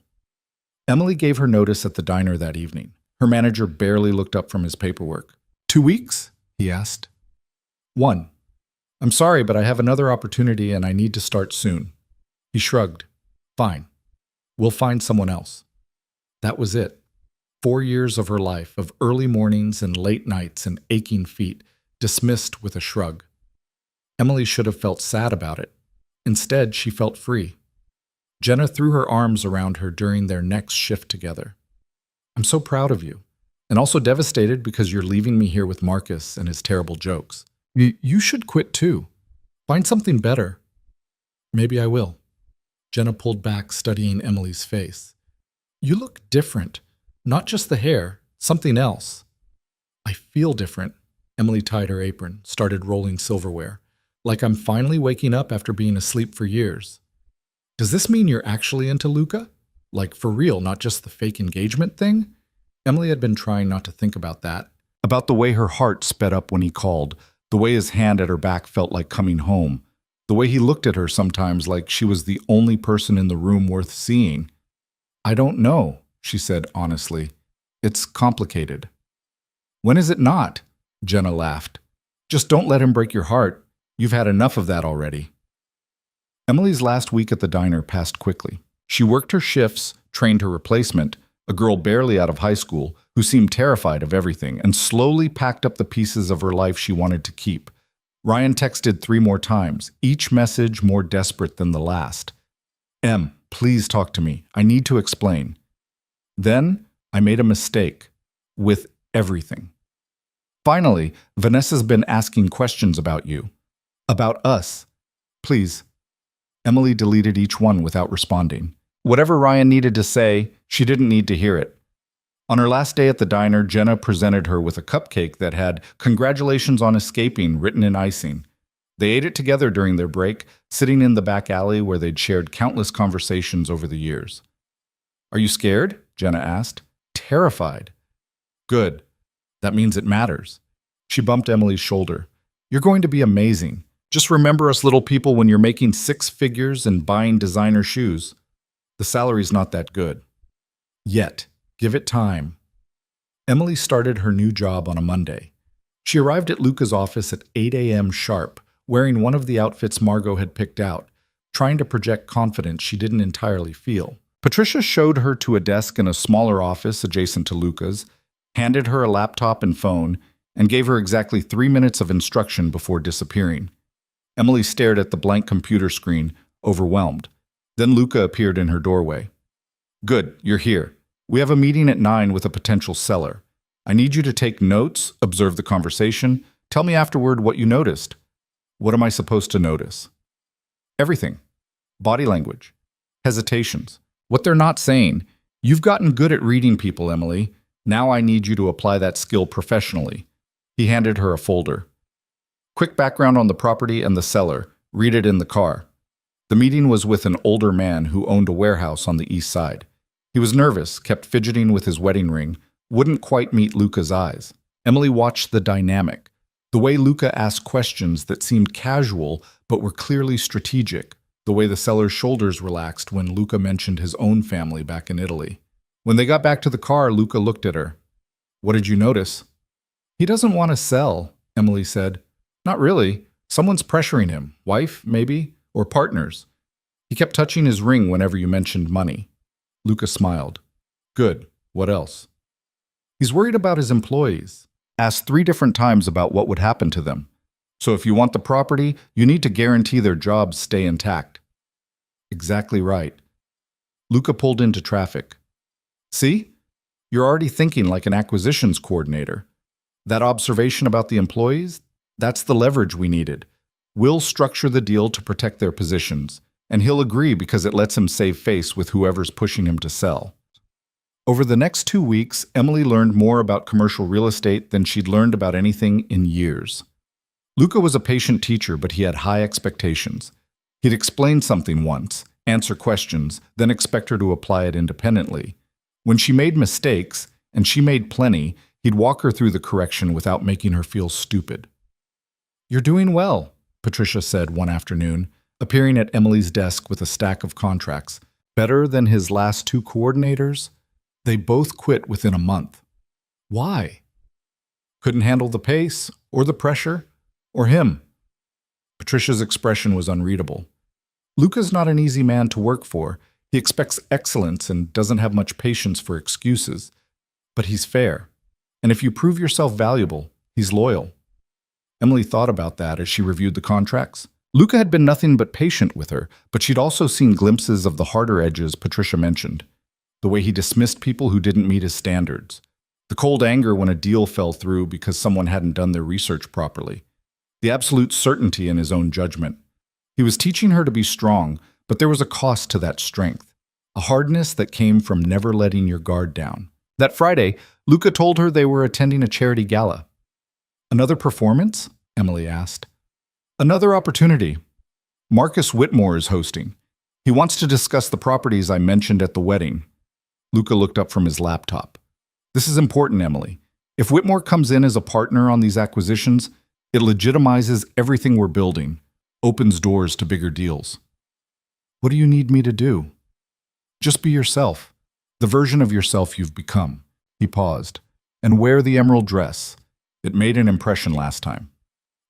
Emily gave her notice at the diner that evening. Her manager barely looked up from his paperwork. 2 weeks? He asked. 1. I'm sorry, but I have another opportunity and I need to start soon. He shrugged. Fine. We'll find someone else. That was it. 4 years of her life, of early mornings and late nights and aching feet, dismissed with a shrug. Emily should have felt sad about it. Instead, she felt free. Jenna threw her arms around her during their next shift together. I'm so proud of you, and also devastated because you're leaving me here with Marcus and his terrible jokes. You should quit too. Find something better. Maybe I will. Jenna pulled back, studying Emily's face. You look different. Not just the hair, something else. I feel different. Emily tied her apron, started rolling silverware. Like I'm finally waking up after being asleep for years. Does this mean you're actually into Luca? Like for real, not just the fake engagement thing? Emily had been trying not to think about that. About the way her heart sped up when he called, the way his hand at her back felt like coming home, the way he looked at her sometimes like she was the only person in the room worth seeing. I don't know, she said honestly. It's complicated. When is it not? Jenna laughed. Just don't let him break your heart. You've had enough of that already. Emily's last week at the diner passed quickly. She worked her shifts, trained her replacement, a girl barely out of high school who seemed terrified of everything, and slowly packed up the pieces of her life she wanted to keep. Ryan texted 3 more times, each message more desperate than the last. Em, please talk to me. I need to explain. Then I made a mistake with everything. Finally, Vanessa's been asking questions about you. About us. Please. Emily deleted each one without responding. Whatever Ryan needed to say, she didn't need to hear it. On her last day at the diner, Jenna presented her with a cupcake that had "Congratulations on escaping" written in icing. They ate it together during their break, sitting in the back alley where they'd shared countless conversations over the years. Are you scared? Jenna asked. Terrified. Good. That means it matters. She bumped Emily's shoulder. You're going to be amazing. Just remember us little people when you're making 6 figures and buying designer shoes. The salary's not that good. Yet. Give it time. Emily started her new job on a Monday. She arrived at Luca's office at 8 a.m. sharp, wearing one of the outfits Margot had picked out, trying to project confidence she didn't entirely feel. Patricia showed her to a desk in a smaller office adjacent to Luca's, handed her a laptop and phone, and gave her exactly 3 minutes of instruction before disappearing. Emily stared at the blank computer screen, overwhelmed. Then Luca appeared in her doorway. "Good, you're here. We have a meeting at 9 with a potential seller. I need you to take notes, observe the conversation. Tell me afterward what you noticed." "What am I supposed to notice?" "Everything. Body language. Hesitations. What they're not saying. You've gotten good at reading people, Emily. Now I need you to apply that skill professionally." He handed her a folder. "Quick background on the property and the seller. Read it in the car." The meeting was with an older man who owned a warehouse on the east side. He was nervous, kept fidgeting with his wedding ring, wouldn't quite meet Luca's eyes. Emily watched the dynamic, the way Luca asked questions that seemed casual but were clearly strategic, the way the seller's shoulders relaxed when Luca mentioned his own family back in Italy. When they got back to the car, Luca looked at her. "What did you notice?" "He doesn't want to sell," Emily said. "Not really. Someone's pressuring him. Wife, maybe? Or partners. He kept touching his ring whenever you mentioned money." Luca smiled. "Good. What else?" "He's worried about his employees. Asked 3 different times about what would happen to them. So if you want the property, you need to guarantee their jobs stay intact." "Exactly right." Luca pulled into traffic. "See? You're already thinking like an acquisitions coordinator. That observation about the employees? That's the leverage we needed. We'll structure the deal to protect their positions, and he'll agree because it lets him save face with whoever's pushing him to sell." Over the next 2 weeks, Emily learned more about commercial real estate than she'd learned about anything in years. Luca was a patient teacher, but he had high expectations. He'd explain something once, answer questions, then expect her to apply it independently. When she made mistakes, and she made plenty, he'd walk her through the correction without making her feel stupid. "You're doing well," Patricia said one afternoon, appearing at Emily's desk with a stack of contracts. "Better than his last 2 coordinators? They both quit within a month." "Why?" "Couldn't handle the pace, or the pressure, or him." Patricia's expression was unreadable. Luca's not an easy man to work for. He expects excellence and doesn't have much patience for excuses. But he's fair. And if you prove yourself valuable, he's loyal. Emily thought about that as she reviewed the contracts. Luca had been nothing but patient with her, but she'd also seen glimpses of the harder edges Patricia mentioned. The way he dismissed people who didn't meet his standards. The cold anger when a deal fell through because someone hadn't done their research properly. The absolute certainty in his own judgment. He was teaching her to be strong, but there was a cost to that strength. A hardness that came from never letting your guard down. That Friday, Luca told her they were attending a charity gala. "Another performance?" Emily asked. "Another opportunity. Marcus Whitmore is hosting. He wants to discuss the properties I mentioned at the wedding." Luca looked up from his laptop. "This is important, Emily. If Whitmore comes in as a partner on these acquisitions, it legitimizes everything we're building, opens doors to bigger deals." "What do you need me to do?" "Just be yourself, the version of yourself you've become." He paused. "And wear the emerald dress. It made an impression last time."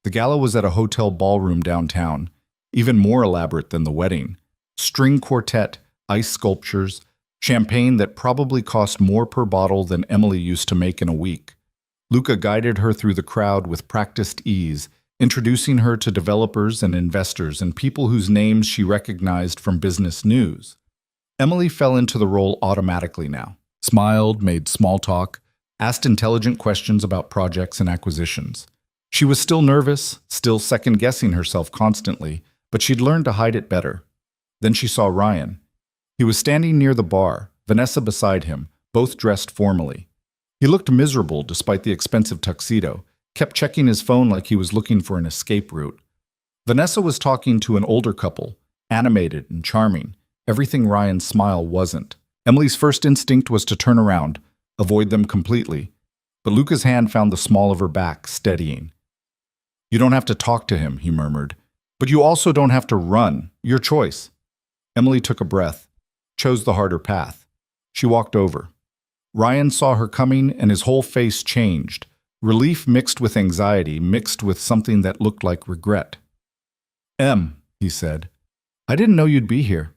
The gala was at a hotel ballroom downtown, even more elaborate than the wedding. String quartet, ice sculptures, champagne that probably cost more per bottle than Emily used to make in a week. Luca guided her through the crowd with practiced ease, introducing her to developers and investors and people whose names she recognized from business news. Emily fell into the role automatically now. Smiled, made small talk, asked intelligent questions about projects and acquisitions. She was still nervous, still second-guessing herself constantly, but she'd learned to hide it better. Then she saw Ryan. He was standing near the bar, Vanessa beside him, both dressed formally. He looked miserable despite the expensive tuxedo, kept checking his phone like he was looking for an escape route. Vanessa was talking to an older couple, animated and charming, everything Ryan's smile wasn't. Emily's first instinct was to turn around, avoid them completely, but Luca's hand found the small of her back, steadying. "You don't have to talk to him," he murmured, "but you also don't have to run. Your choice." Emily took a breath. chose the harder path. She walked over. Ryan saw her coming and his whole face changed. Relief mixed with anxiety, mixed with something that looked like regret. He said, I didn't know you'd be here.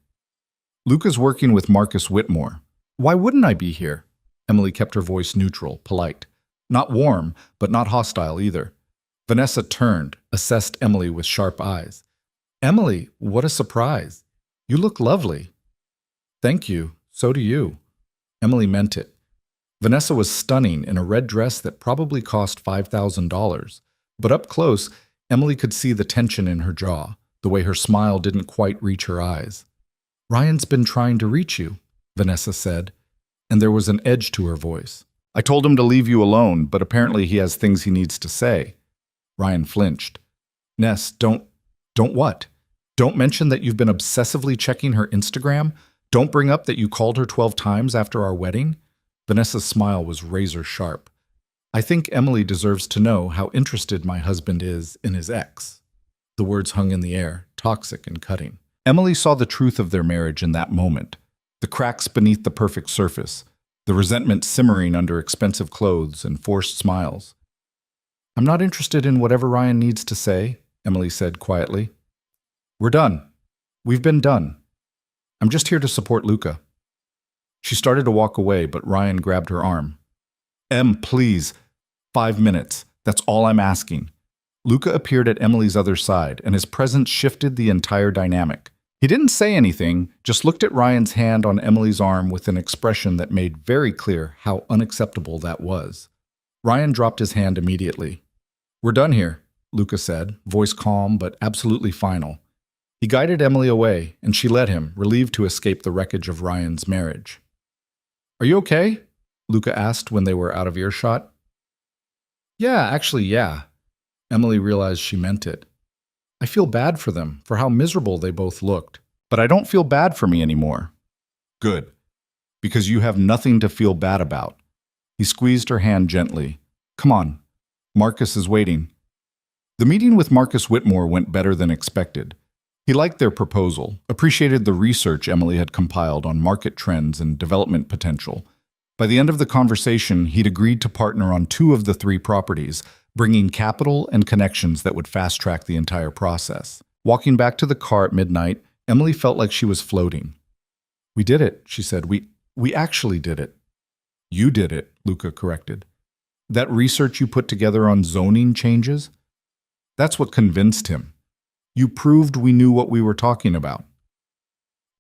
Luca's working with Marcus Whitmore. Why wouldn't I be here? Emily kept her voice neutral, polite. Not warm, but not hostile either. Vanessa turned, assessed Emily with sharp eyes. Emily, what a surprise. You look lovely. Thank you. So do you. Emily meant it. Vanessa was stunning in a red dress that probably cost $5,000. But up close, Emily could see the tension in her jaw, the way her smile didn't quite reach her eyes. Ryan's been trying to reach you, Vanessa said, and there was an edge to her voice. I told him to leave you alone, but apparently he has things he needs to say. Ryan flinched. Ness, don't what? Don't mention that you've been obsessively checking her Instagram? Don't bring up that you called her 12 times after our wedding? Vanessa's smile was razor sharp. I think Emily deserves to know how interested my husband is in his ex. The words hung in the air, toxic and cutting. Emily saw the truth of their marriage in that moment. The cracks beneath the perfect surface, the resentment simmering under expensive clothes and forced smiles. I'm not interested in whatever Ryan needs to say, Emily said quietly. We're done. We've been done. I'm just here to support Luca. She started to walk away, but Ryan grabbed her arm. Please. 5 minutes. That's all I'm asking. Luca appeared at Emily's other side, and his presence shifted the entire dynamic. He didn't say anything, just looked at Ryan's hand on Emily's arm with an expression that made very clear how unacceptable that was. Ryan dropped his hand immediately. We're done here, Luca said, voice calm but absolutely final. He guided Emily away, and she let him, relieved to escape the wreckage of Ryan's marriage. Are you okay? Luca asked when they were out of earshot. Yeah. Emily realized she meant it. I feel bad for them, for how miserable they both looked. But I don't feel bad for me anymore. Good. Because you have nothing to feel bad about. He squeezed her hand gently. Come on. Marcus is waiting. The meeting with Marcus Whitmore went better than expected. He liked their proposal, appreciated the research Emily had compiled on market trends and development potential. By the end of the conversation, he'd agreed to partner on 2 of the 3 properties, bringing capital and connections that would fast-track the entire process. Walking back to the car at midnight, Emily felt like she was floating. We did it, she said. We actually did it. You did it, Luca corrected. That research you put together on zoning changes? That's what convinced him. You proved we knew what we were talking about.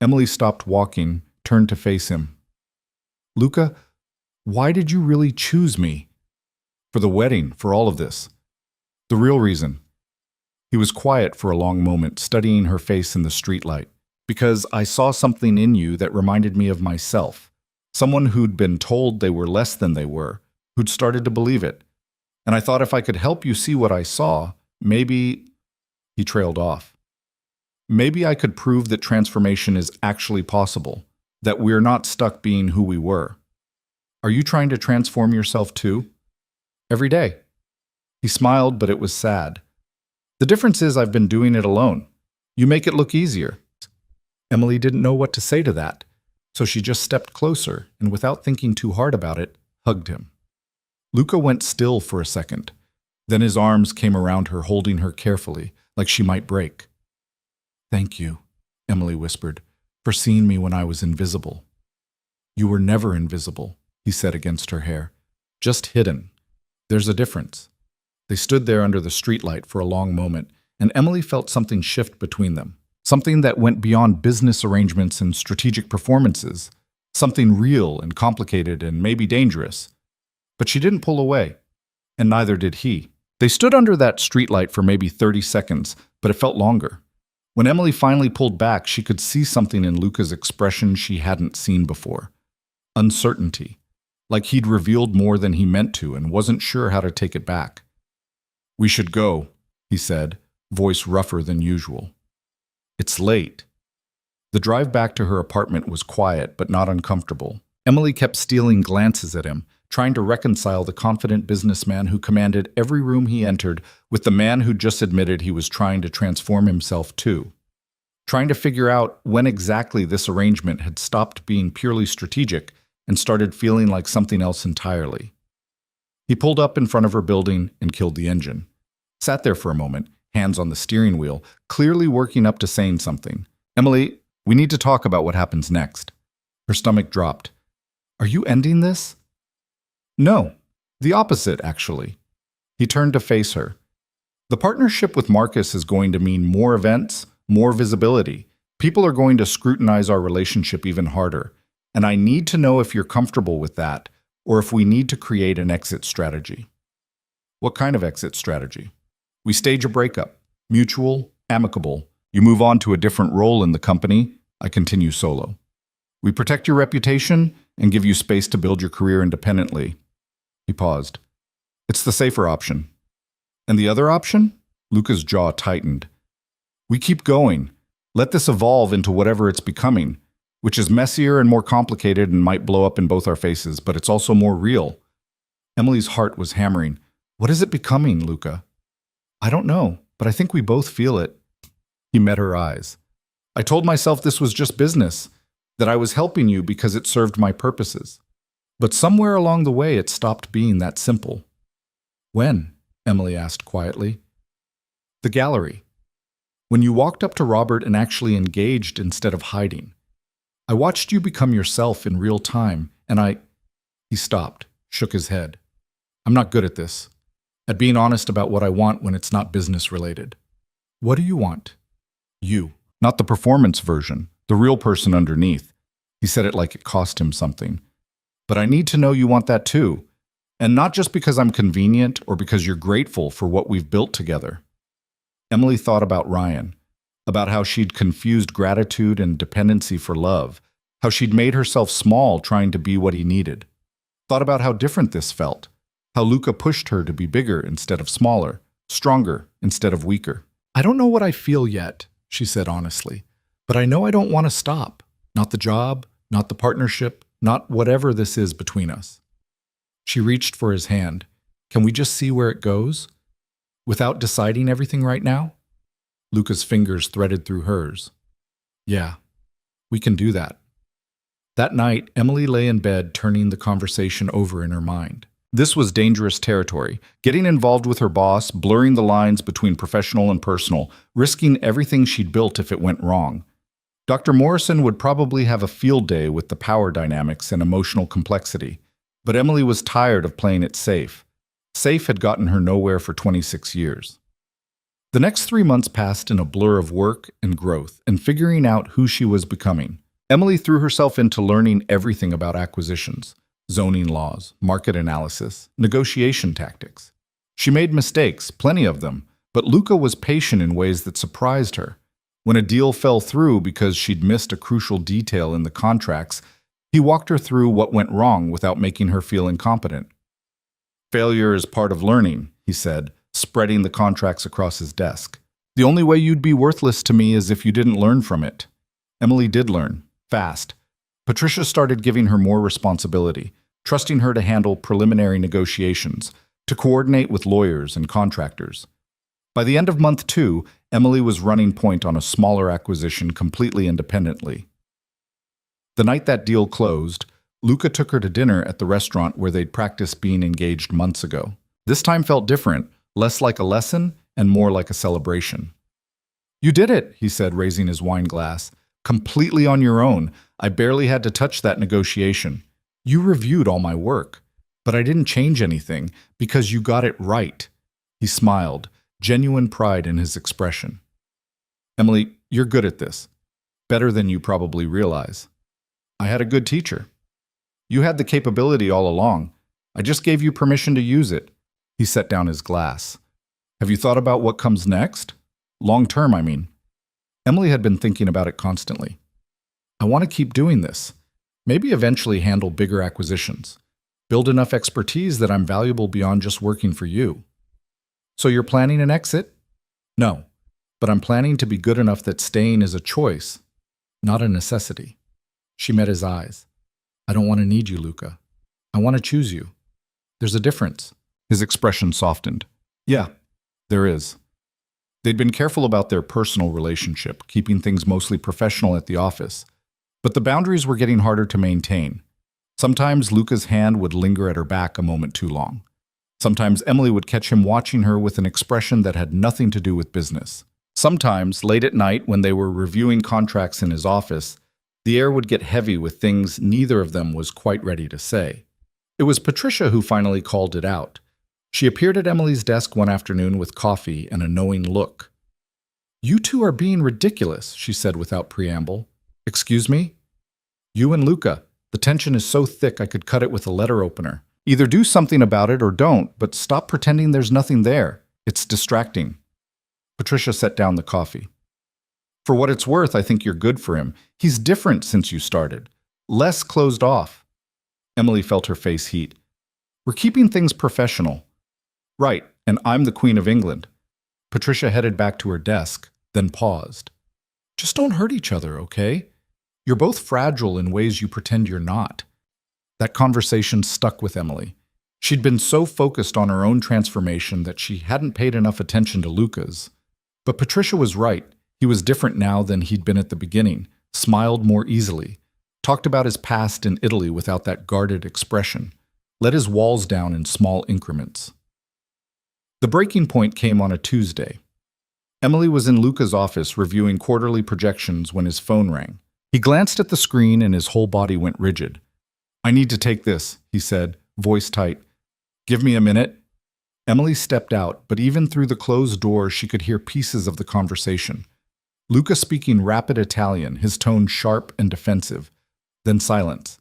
Emily stopped walking, turned to face him. Luca, why did you really choose me? For the wedding, for all of this. The real reason. He was quiet for a long moment, studying her face in the streetlight. Because I saw something in you that reminded me of myself. Someone who'd been told they were less than they were, who'd started to believe it. And I thought if I could help you see what I saw, maybe... He trailed off. Maybe I could prove that transformation is actually possible, that we're not stuck being who we were. Are you trying to transform yourself too? Every day. He smiled, but it was sad. The difference is I've been doing it alone. You make it look easier. Emily didn't know what to say to that, so she just stepped closer and, without thinking too hard about it, hugged him. Luca went still for a second. Then his arms came around her, holding her carefully, like she might break. Thank you, Emily whispered, for seeing me when I was invisible. You were never invisible, he said against her hair. Just hidden. There's a difference. They stood there under the streetlight for a long moment, and Emily felt something shift between them. Something that went beyond business arrangements and strategic performances. Something real and complicated and maybe dangerous. But she didn't pull away, and neither did he. They stood under that streetlight for maybe 30 seconds, but it felt longer. When Emily finally pulled back, she could see something in Luca's expression she hadn't seen before. Uncertainty. Like he'd revealed more than he meant to and wasn't sure how to take it back. We should go, he said, voice rougher than usual. It's late. The drive back to her apartment was quiet but not uncomfortable. Emily kept stealing glances at him, trying to reconcile the confident businessman who commanded every room he entered with the man who just admitted he was trying to transform himself too. trying to figure out when exactly this arrangement had stopped being purely strategic and started feeling like something else entirely. He pulled up in front of her building and killed the engine. Sat there for a moment, hands on the steering wheel, clearly working up to saying something. "Emily, we need to talk about what happens next." Her stomach dropped. "Are you ending this?" "No, the opposite, actually." He turned to face her. "The partnership with Marcus is going to mean more events, more visibility. People are going to scrutinize our relationship even harder, and I need to know if you're comfortable with that, or if we need to create an exit strategy." "What kind of exit strategy?" "We stage a breakup. Mutual, amicable. You move on to a different role in the company. I continue solo. We protect your reputation and give you space to build your career independently." He paused. "It's the safer option." "And the other option?" Luca's jaw tightened. "We keep going. Let this evolve into whatever it's becoming, which is messier and more complicated and might blow up in both our faces, but it's also more real." Emily's heart was hammering. "What is it becoming, Luca?" "I don't know, but I think we both feel it." He met her eyes. "I told myself this was just business, that I was helping you because it served my purposes. But somewhere along the way it stopped being that simple." "When?" Emily asked quietly. "The gallery. When you walked up to Robert and actually engaged instead of hiding. I watched you become yourself in real time, and He stopped, shook his head. "I'm not good at this. At being honest about what I want when it's not business related." "What do you want?" "You. Not the performance version, the real person underneath." He said it like it cost him something. "But I need to know you want that too. And not just because I'm convenient or because you're grateful for what we've built together." Emily thought about Ryan, about how she'd confused gratitude and dependency for love, how she'd made herself small trying to be what he needed. Thought about how different this felt, how Luca pushed her to be bigger instead of smaller, stronger instead of weaker. "I don't know what I feel yet," she said honestly, "but I know I don't want to stop. Not the job, not the partnership, not whatever this is between us." She reached for his hand. "Can we just see where it goes? Without deciding everything right now?" Luca's fingers threaded through hers. "Yeah, we can do that." That night, Emily lay in bed turning the conversation over in her mind. This was dangerous territory, getting involved with her boss, blurring the lines between professional and personal, risking everything she'd built if it went wrong. Dr. Morrison would probably have a field day with the power dynamics and emotional complexity, but Emily was tired of playing it safe. Safe had gotten her nowhere for 26 years. The next 3 months passed in a blur of work and growth and figuring out who she was becoming. Emily threw herself into learning everything about acquisitions, zoning laws, market analysis, negotiation tactics. She made mistakes, plenty of them, but Luca was patient in ways that surprised her. When a deal fell through because she'd missed a crucial detail in the contracts, he walked her through what went wrong without making her feel incompetent. "Failure is part of learning," he said, spreading the contracts across his desk. "The only way you'd be worthless to me is if you didn't learn from it." Emily did learn, fast. Patricia started giving her more responsibility, trusting her to handle preliminary negotiations, to coordinate with lawyers and contractors. By the end of month 2, Emily was running point on a smaller acquisition completely independently. The night that deal closed, Luca took her to dinner at the restaurant where they'd practiced being engaged months ago. This time felt different, less like a lesson and more like a celebration. "You did it," he said, raising his wine glass. "Completely on your own. I barely had to touch that negotiation. You reviewed all my work, but I didn't change anything because you got it right." He smiled, genuine pride in his expression. "Emily, you're good at this. Better than you probably realize. I had a good teacher. You had the capability all along. I just gave you permission to use it." He set down his glass. "Have you thought about what comes next? Long term, I mean." Emily had been thinking about it constantly. "I want to keep doing this. Maybe eventually handle bigger acquisitions. Build enough expertise that I'm valuable beyond just working for you." "So you're planning an exit?" "No, but I'm planning to be good enough that staying is a choice, not a necessity." She met his eyes. "I don't want to need you, Luca. I want to choose you. There's a difference." His expression softened. "Yeah, there is. They'd been careful about their personal relationship, keeping things mostly professional at the office. But the boundaries were getting harder to maintain. Sometimes Luca's hand would linger at her back a moment too long. Sometimes Emily would catch him watching her with an expression that had nothing to do with business. Sometimes, late at night when they were reviewing contracts in his office, the air would get heavy with things neither of them was quite ready to say. It was Patricia who finally called it out. She appeared at Emily's desk one afternoon with coffee and a knowing look. "You two are being ridiculous," she said without preamble. "Excuse me?" "You and Luca. The tension is so thick I could cut it with a letter opener. Either do something about it or don't, but stop pretending there's nothing there. It's distracting." Patricia set down the coffee. "For what it's worth, I think you're good for him. He's different since you started. Less closed off." Emily felt her face heat. "We're keeping things professional." "Right, and I'm the Queen of England." Patricia headed back to her desk, then paused. "Just don't hurt each other, okay? You're both fragile in ways you pretend you're not." That conversation stuck with Emily. She'd been so focused on her own transformation that she hadn't paid enough attention to Luca's. But Patricia was right. He was different now than he'd been at the beginning, smiled more easily, talked about his past in Italy without that guarded expression, let his walls down in small increments. The breaking point came on a Tuesday. Emily was in Luca's office reviewing quarterly projections when his phone rang. He glanced at the screen and his whole body went rigid. "I need to take this," he said, voice tight. "Give me a minute." Emily stepped out, but even through the closed door she could hear pieces of the conversation. Luca speaking rapid Italian, his tone sharp and defensive. Then silence.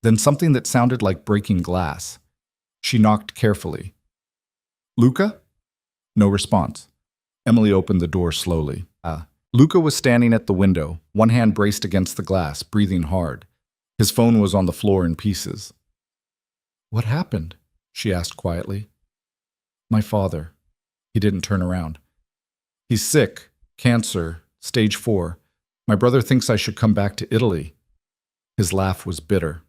Then something that sounded like breaking glass. She knocked carefully. "Luca?" No response. Emily opened the door slowly. Luca was standing at the window, one hand braced against the glass, breathing hard. His phone was on the floor in pieces. "What happened?" she asked quietly. "My father." He didn't turn around. "He's sick. Cancer. Stage 4. My brother thinks I should come back to Italy." His laugh was bitter.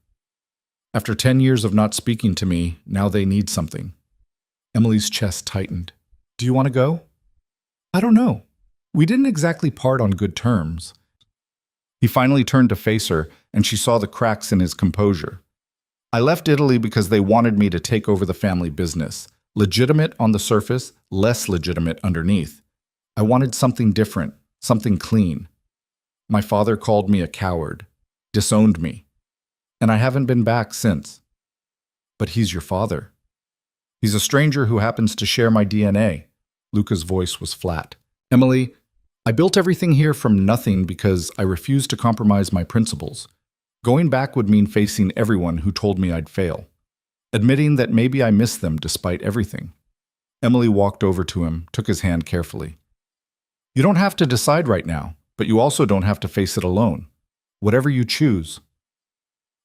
"After 10 years of not speaking to me, now they need something." Emily's chest tightened. "Do you want to go?" "I don't know. We didn't exactly part on good terms." He finally turned to face her, and she saw the cracks in his composure. "I left Italy because they wanted me to take over the family business. Legitimate on the surface, less legitimate underneath. I wanted something different, something clean. My father called me a coward, disowned me, and I haven't been back since." "But he's your father." "He's a stranger who happens to share my DNA." Luca's voice was flat. "Emily, I built everything here from nothing because I refused to compromise my principles. Going back would mean facing everyone who told me I'd fail. Admitting that maybe I missed them despite everything." Emily walked over to him, took his hand carefully. "You don't have to decide right now, but you also don't have to face it alone. Whatever you choose."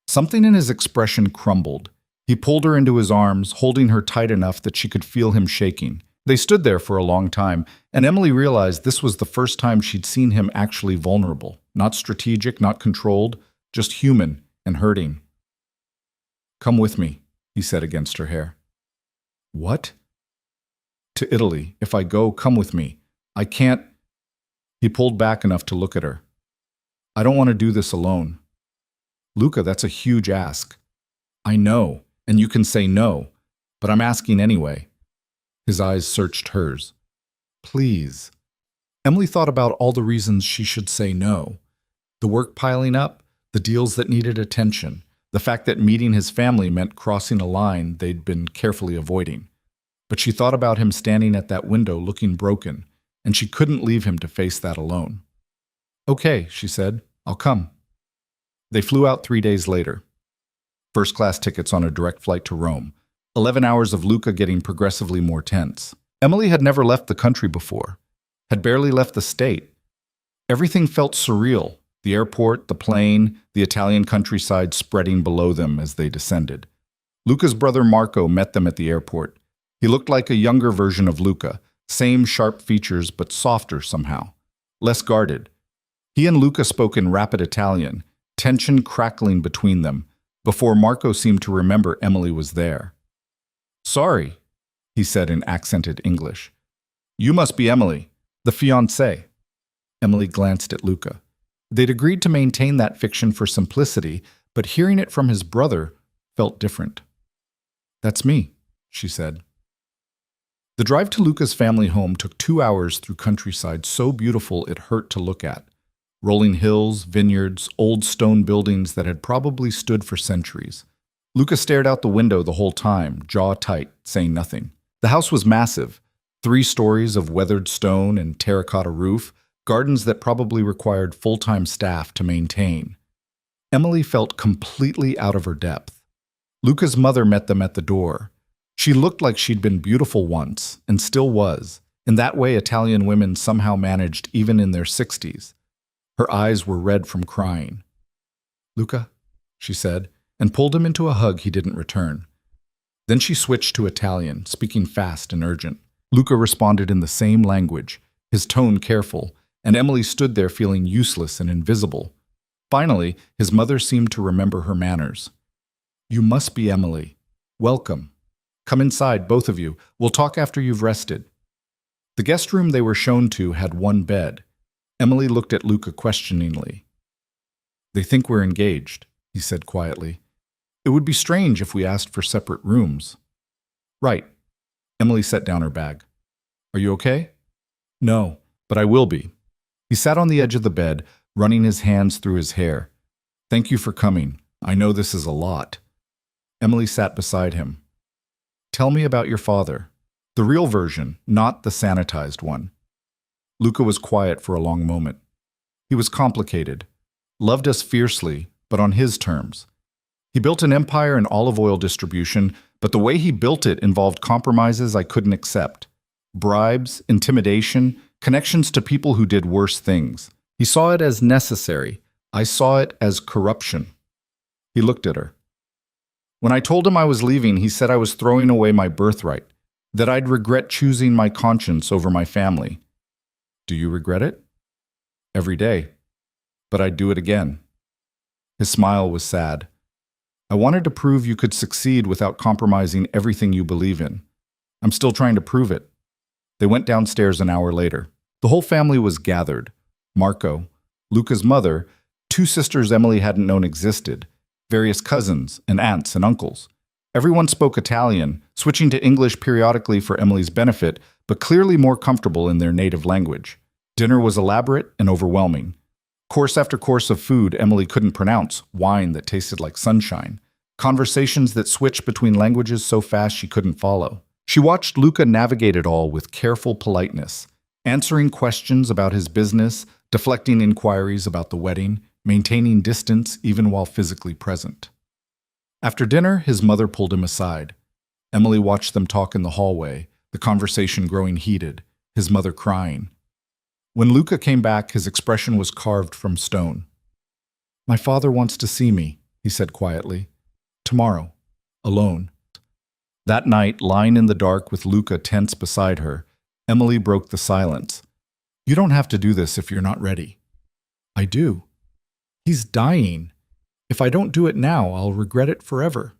Something in his expression crumbled. He pulled her into his arms, holding her tight enough that she could feel him shaking. They stood there for a long time, and Emily realized this was the first time she'd seen him actually vulnerable. Not strategic, not controlled, just human and hurting. "Come with me," he said against her hair. "What?" "To Italy. If I go, come with me. I can't." He pulled back enough to look at her. "I don't want to do this alone." "Luca, that's a huge ask." "I know, and you can say no, but I'm asking anyway." His eyes searched hers. "Please." Emily thought about all the reasons she should say no. The work piling up, the deals that needed attention, the fact that meeting his family meant crossing a line they'd been carefully avoiding. But she thought about him standing at that window looking broken, and she couldn't leave him to face that alone. "Okay," she said, "I'll come." They flew out 3 days later. First-class tickets on a direct flight to Rome. 11 hours of Luca getting progressively more tense. Emily had never left the country before, had barely left the state. Everything felt surreal. The airport, the plane, the Italian countryside spreading below them as they descended. Luca's brother Marco met them at the airport. He looked like a younger version of Luca, same sharp features but softer somehow, less guarded. He and Luca spoke in rapid Italian, tension crackling between them, before Marco seemed to remember Emily was there. "Sorry," he said in accented English. "You must be Emily. The fiancé. Emily glanced at Luca. They'd agreed to maintain that fiction for simplicity, but hearing it from his brother felt different. That's me, she said. The drive to Luca's family home took 2 hours through countryside so beautiful it hurt to look at. Rolling hills, vineyards, old stone buildings that had probably stood for centuries. Luca stared out the window the whole time, jaw tight, saying nothing. The house was massive, 3 stories of weathered stone and terracotta roof, gardens that probably required full-time staff to maintain. Emily felt completely out of her depth. Luca's mother met them at the door. She looked like she'd been beautiful once, and still was. In that way, Italian women somehow managed even in their 60s. Her eyes were red from crying. "Luca," she said, and pulled him into a hug he didn't return. Then she switched to Italian, speaking fast and urgent. Luca responded in the same language, his tone careful, and Emily stood there feeling useless and invisible. Finally, his mother seemed to remember her manners. "You must be Emily. Welcome. Come inside, both of you. We'll talk after you've rested." The guest room they were shown to had 1 bed. Emily looked at Luca questioningly. "They think we're engaged," he said quietly. "It would be strange if we asked for separate rooms." "Right." Emily set down her bag. "Are you okay?" "No, but I will be." He sat on the edge of the bed, running his hands through his hair. "Thank you for coming. I know this is a lot." Emily sat beside him. "Tell me about your father. The real version, not the sanitized one." Luca was quiet for a long moment. He was complicated, loved us fiercely, but on his terms. He built an empire in olive oil distribution, but the way he built it involved compromises I couldn't accept. Bribes, intimidation, connections to people who did worse things. He saw it as necessary. I saw it as corruption. He looked at her. When I told him I was leaving, he said I was throwing away my birthright, that I'd regret choosing my conscience over my family. Do you regret it? Every day. But I'd do it again. His smile was sad. I wanted to prove you could succeed without compromising everything you believe in. I'm still trying to prove it. They went downstairs an hour later. The whole family was gathered. Marco, Luca's mother, 2 sisters Emily hadn't known existed, various cousins and aunts and uncles. Everyone spoke Italian, switching to English periodically for Emily's benefit, but clearly more comfortable in their native language. Dinner was elaborate and overwhelming. Course after course of food Emily couldn't pronounce, wine that tasted like sunshine, conversations that switched between languages so fast she couldn't follow. She watched Luca navigate it all with careful politeness, answering questions about his business, deflecting inquiries about the wedding, maintaining distance even while physically present. After dinner, his mother pulled him aside. Emily watched them talk in the hallway, the conversation growing heated, his mother crying. When Luca came back, his expression was carved from stone. "My father wants to see me," he said quietly. "Tomorrow, alone." That night, lying in the dark with Luca tense beside her, Emily broke the silence. "You don't have to do this if you're not ready." "I do. He's dying. If I don't do it now, I'll regret it forever."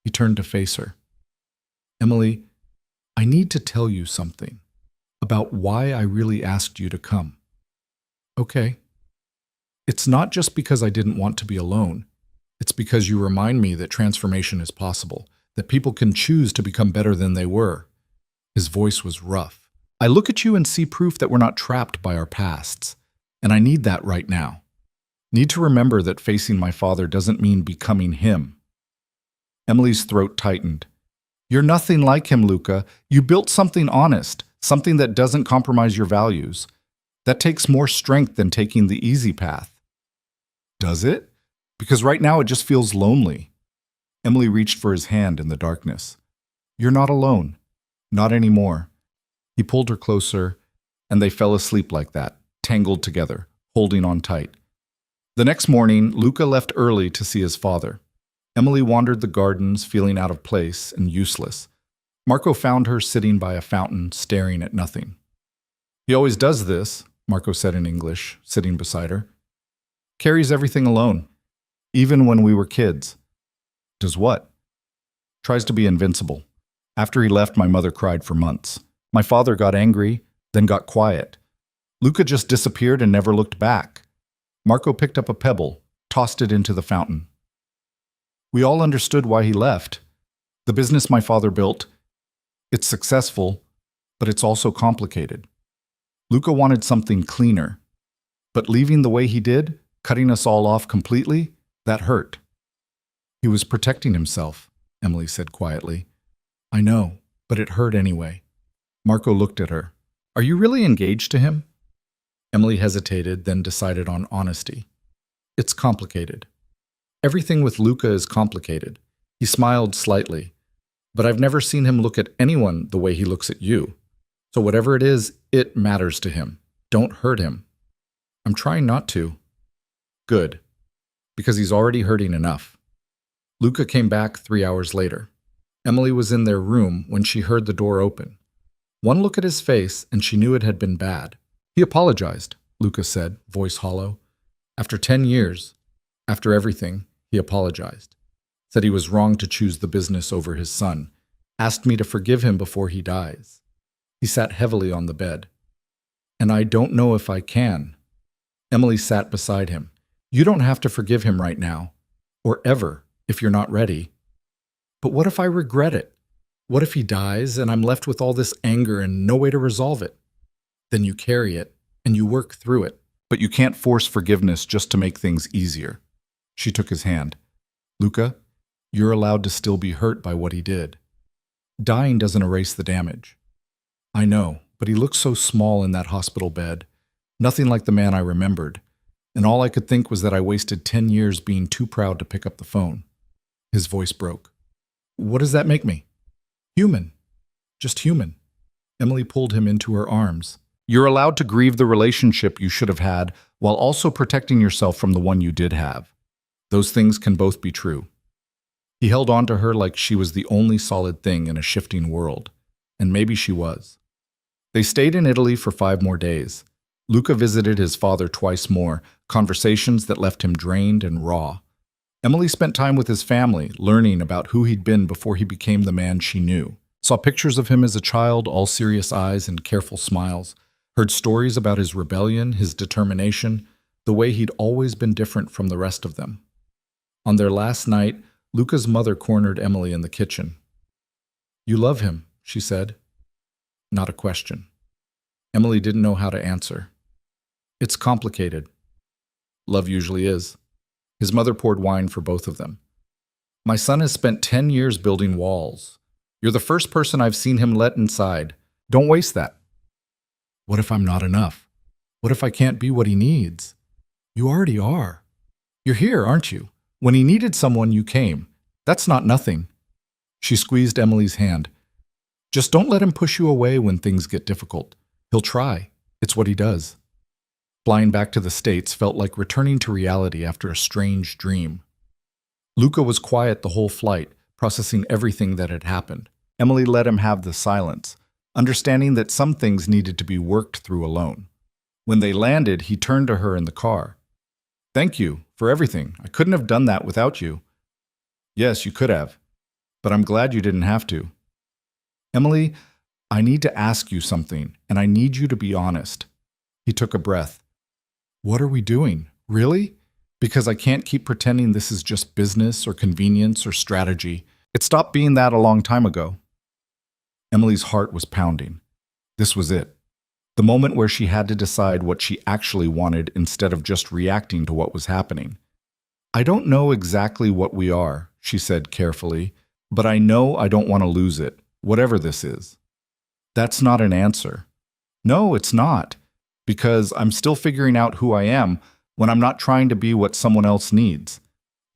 He turned to face her. "Emily, I need to tell you something about why I really asked you to come." "Okay." "It's not just because I didn't want to be alone. It's because you remind me that transformation is possible, that people can choose to become better than they were." His voice was rough. "I look at you and see proof that we're not trapped by our pasts, and I need that right now. Need to remember that facing my father doesn't mean becoming him." Emily's throat tightened. "You're nothing like him, Luca. You built something honest, something that doesn't compromise your values. That takes more strength than taking the easy path." "Does it? Because right now it just feels lonely." Emily reached for his hand in the darkness. "You're not alone. Not anymore." He pulled her closer, and they fell asleep like that, tangled together, holding on tight. The next morning, Luca left early to see his father. Emily wandered the gardens, feeling out of place and useless. Marco found her sitting by a fountain, staring at nothing. "He always does this," Marco said in English, sitting beside her. "Carries everything alone, even when we were kids." "Does what?" "Tries to be invincible. After he left, my mother cried for months. My father got angry, then got quiet. Luca just disappeared and never looked back. Marco picked up a pebble, tossed it into the fountain. We all understood why he left. The business my father built, it's successful, but it's also complicated. Luca wanted something cleaner. But leaving the way he did, cutting us all off completely, that hurt. He was protecting himself, Emily said quietly. I know, but it hurt anyway. Marco looked at her. Are you really engaged to him? Emily hesitated, then decided on honesty. It's complicated. Everything with Luca is complicated. He smiled slightly. But I've never seen him look at anyone the way he looks at you. So whatever it is, it matters to him. Don't hurt him. I'm trying not to. Good. Because he's already hurting enough. Luca came back 3 hours later. Emily was in their room when she heard the door open. One look at his face, and she knew it had been bad. He apologized, Luca said, voice hollow. After 10 years, after everything, he apologized. Said he was wrong to choose the business over his son. Asked me to forgive him before he dies. He sat heavily on the bed. And I don't know if I can. Emily sat beside him. You don't have to forgive him right now. Or ever, if you're not ready. But what if I regret it? What if he dies and I'm left with all this anger and no way to resolve it? Then you carry it and you work through it. But you can't force forgiveness just to make things easier. She took his hand. Luca, you're allowed to still be hurt by what he did. Dying doesn't erase the damage. I know, but he looked so small in that hospital bed. Nothing like the man I remembered. And all I could think was that I wasted 10 years being too proud to pick up the phone. His voice broke. What does that make me? Human. Just human. Emily pulled him into her arms. You're allowed to grieve the relationship you should have had while also protecting yourself from the one you did have. Those things can both be true. He held on to her like she was the only solid thing in a shifting world. And maybe she was. They stayed in Italy for 5 more days. Luca visited his father twice more, conversations that left him drained and raw. Emily spent time with his family, learning about who he'd been before he became the man she knew. Saw pictures of him as a child, all serious eyes and careful smiles. Heard stories about his rebellion, his determination, the way he'd always been different from the rest of them. On their last night, Luca's mother cornered Emily in the kitchen. You love him, she said. Not a question. Emily didn't know how to answer. It's complicated. Love usually is. His mother poured wine for both of them. My son has spent 10 years building walls. You're the first person I've seen him let inside. Don't waste that. What if I'm not enough? What if I can't be what he needs? You already are. You're here, aren't you? When he needed someone, you came. That's not nothing. She squeezed Emily's hand. Just don't let him push you away when things get difficult. He'll try. It's what he does. Flying back to the States felt like returning to reality after a strange dream. Luca was quiet the whole flight, processing everything that had happened. Emily let him have the silence, understanding that some things needed to be worked through alone. When they landed, he turned to her in the car. Thank you for everything. I couldn't have done that without you. Yes, you could have, but I'm glad you didn't have to. Emily, I need to ask you something, and I need you to be honest. He took a breath. What are we doing? Really? Because I can't keep pretending this is just business or convenience or strategy. It stopped being that a long time ago. Emily's heart was pounding. This was it. The moment where she had to decide what she actually wanted instead of just reacting to what was happening. I don't know exactly what we are, she said carefully, but I know I don't want to lose it, whatever this is. That's not an answer. No, it's not. Because I'm still figuring out who I am when I'm not trying to be what someone else needs.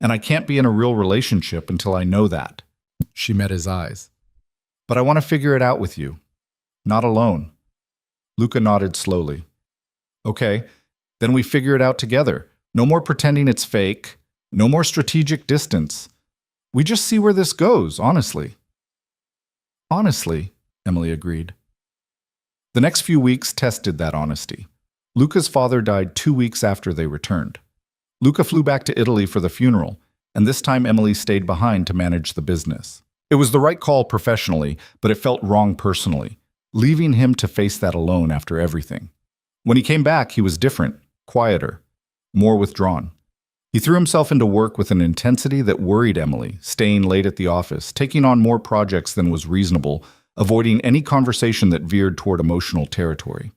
And I can't be in a real relationship until I know that. She met his eyes. But I want to figure it out with you. Not alone. Luca nodded slowly. Okay, then we figure it out together. No more pretending it's fake. No more strategic distance. We just see where this goes, honestly. Honestly, Emily agreed. The next few weeks tested that honesty. Luca's father died 2 weeks after they returned. Luca flew back to Italy for the funeral, and this time Emily stayed behind to manage the business. It was the right call professionally, but it felt wrong personally, leaving him to face that alone after everything. When he came back, he was different, quieter, more withdrawn. He threw himself into work with an intensity that worried Emily, staying late at the office, taking on more projects than was reasonable, avoiding any conversation that veered toward emotional territory.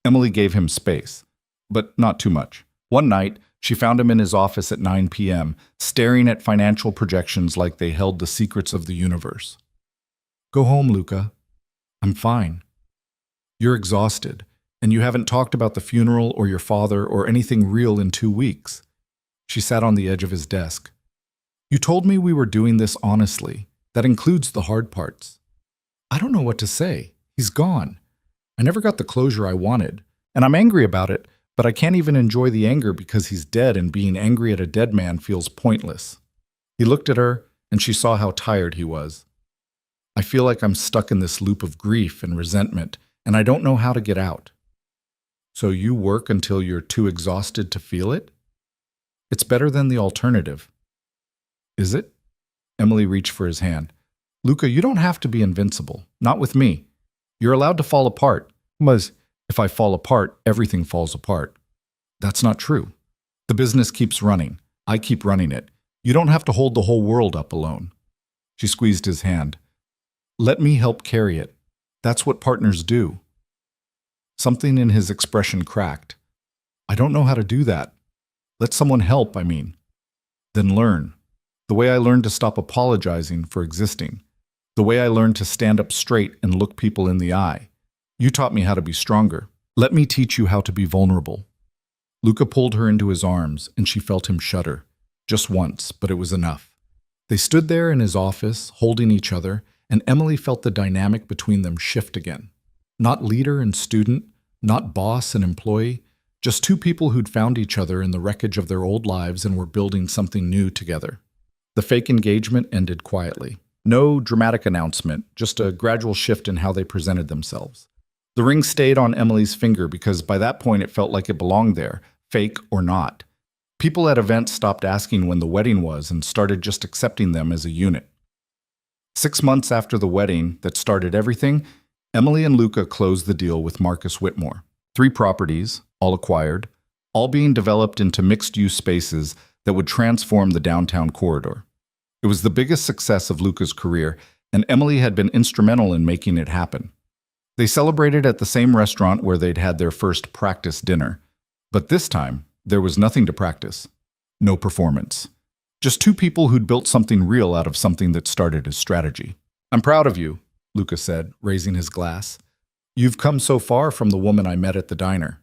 Emily gave him space, but not too much. One night, she found him in his office at 9 p.m., staring at financial projections like they held the secrets of the universe. "Go home, Luca. I'm fine. You're exhausted, and you haven't talked about the funeral or your father or anything real in 2 weeks." She sat on the edge of his desk. "You told me we were doing this honestly. That includes the hard parts." "I don't know what to say. He's gone. I never got the closure I wanted, and I'm angry about it, but I can't even enjoy the anger because he's dead, and being angry at a dead man feels pointless." He looked at her, and she saw how tired he was. "I feel like I'm stuck in this loop of grief and resentment, and I don't know how to get out." "So you work until you're too exhausted to feel it?" "It's better than the alternative." "Is it?" Emily reached for his hand. "Luca, you don't have to be invincible. Not with me. You're allowed to fall apart. But if I fall apart, everything falls apart." "That's not true. The business keeps running. I keep running it. You don't have to hold the whole world up alone." She squeezed his hand. "Let me help carry it. That's what partners do." Something in his expression cracked. "I don't know how to do that. Let someone help, I mean." "Then learn. The way I learned to stop apologizing for existing. The way I learned to stand up straight and look people in the eye. You taught me how to be stronger. Let me teach you how to be vulnerable." Luca pulled her into his arms, and she felt him shudder. Just once, but it was enough. They stood there in his office, holding each other, and Emily felt the dynamic between them shift again. Not leader and student, not boss and employee, just two people who'd found each other in the wreckage of their old lives and were building something new together. The fake engagement ended quietly. No dramatic announcement, just a gradual shift in how they presented themselves. The ring stayed on Emily's finger because by that point it felt like it belonged there, fake or not. People at events stopped asking when the wedding was and started just accepting them as a unit. 6 months after the wedding that started everything, Emily and Luca closed the deal with Marcus Whitmore. 3 properties, all acquired, all being developed into mixed-use spaces that would transform the downtown corridor. It was the biggest success of Luca's career, and Emily had been instrumental in making it happen. They celebrated at the same restaurant where they'd had their first practice dinner. But this time, there was nothing to practice. No performance. Just 2 people who'd built something real out of something that started as strategy. "I'm proud of you," Luca said, raising his glass. "You've come so far from the woman I met at the diner."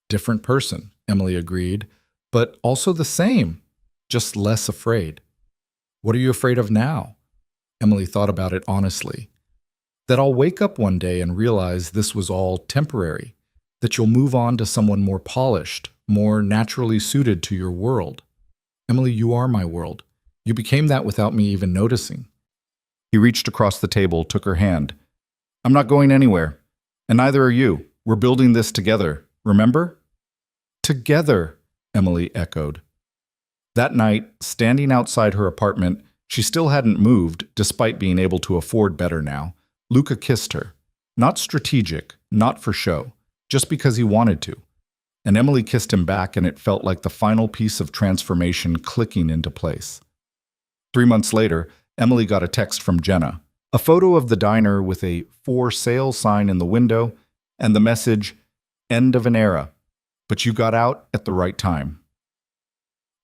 "Different person," Emily agreed, "but also the same, just less afraid." "What are you afraid of now?" Emily thought about it honestly. "That I'll wake up one day and realize this was all temporary, that you'll move on to someone more polished, more naturally suited to your world." "Emily, you are my world. You became that without me even noticing." He reached across the table, took her hand. "I'm not going anywhere, and neither are you. We're building this together, remember?" "Together," Emily echoed. That night, standing outside her apartment, she still hadn't moved, despite being able to afford better now. Luca kissed her. Not strategic, not for show, just because he wanted to. And Emily kissed him back, and it felt like the final piece of transformation clicking into place. 3 months later, Emily got a text from Jenna. A photo of the diner with a "for sale" sign in the window, and the message, "End of an era, but you got out at the right time."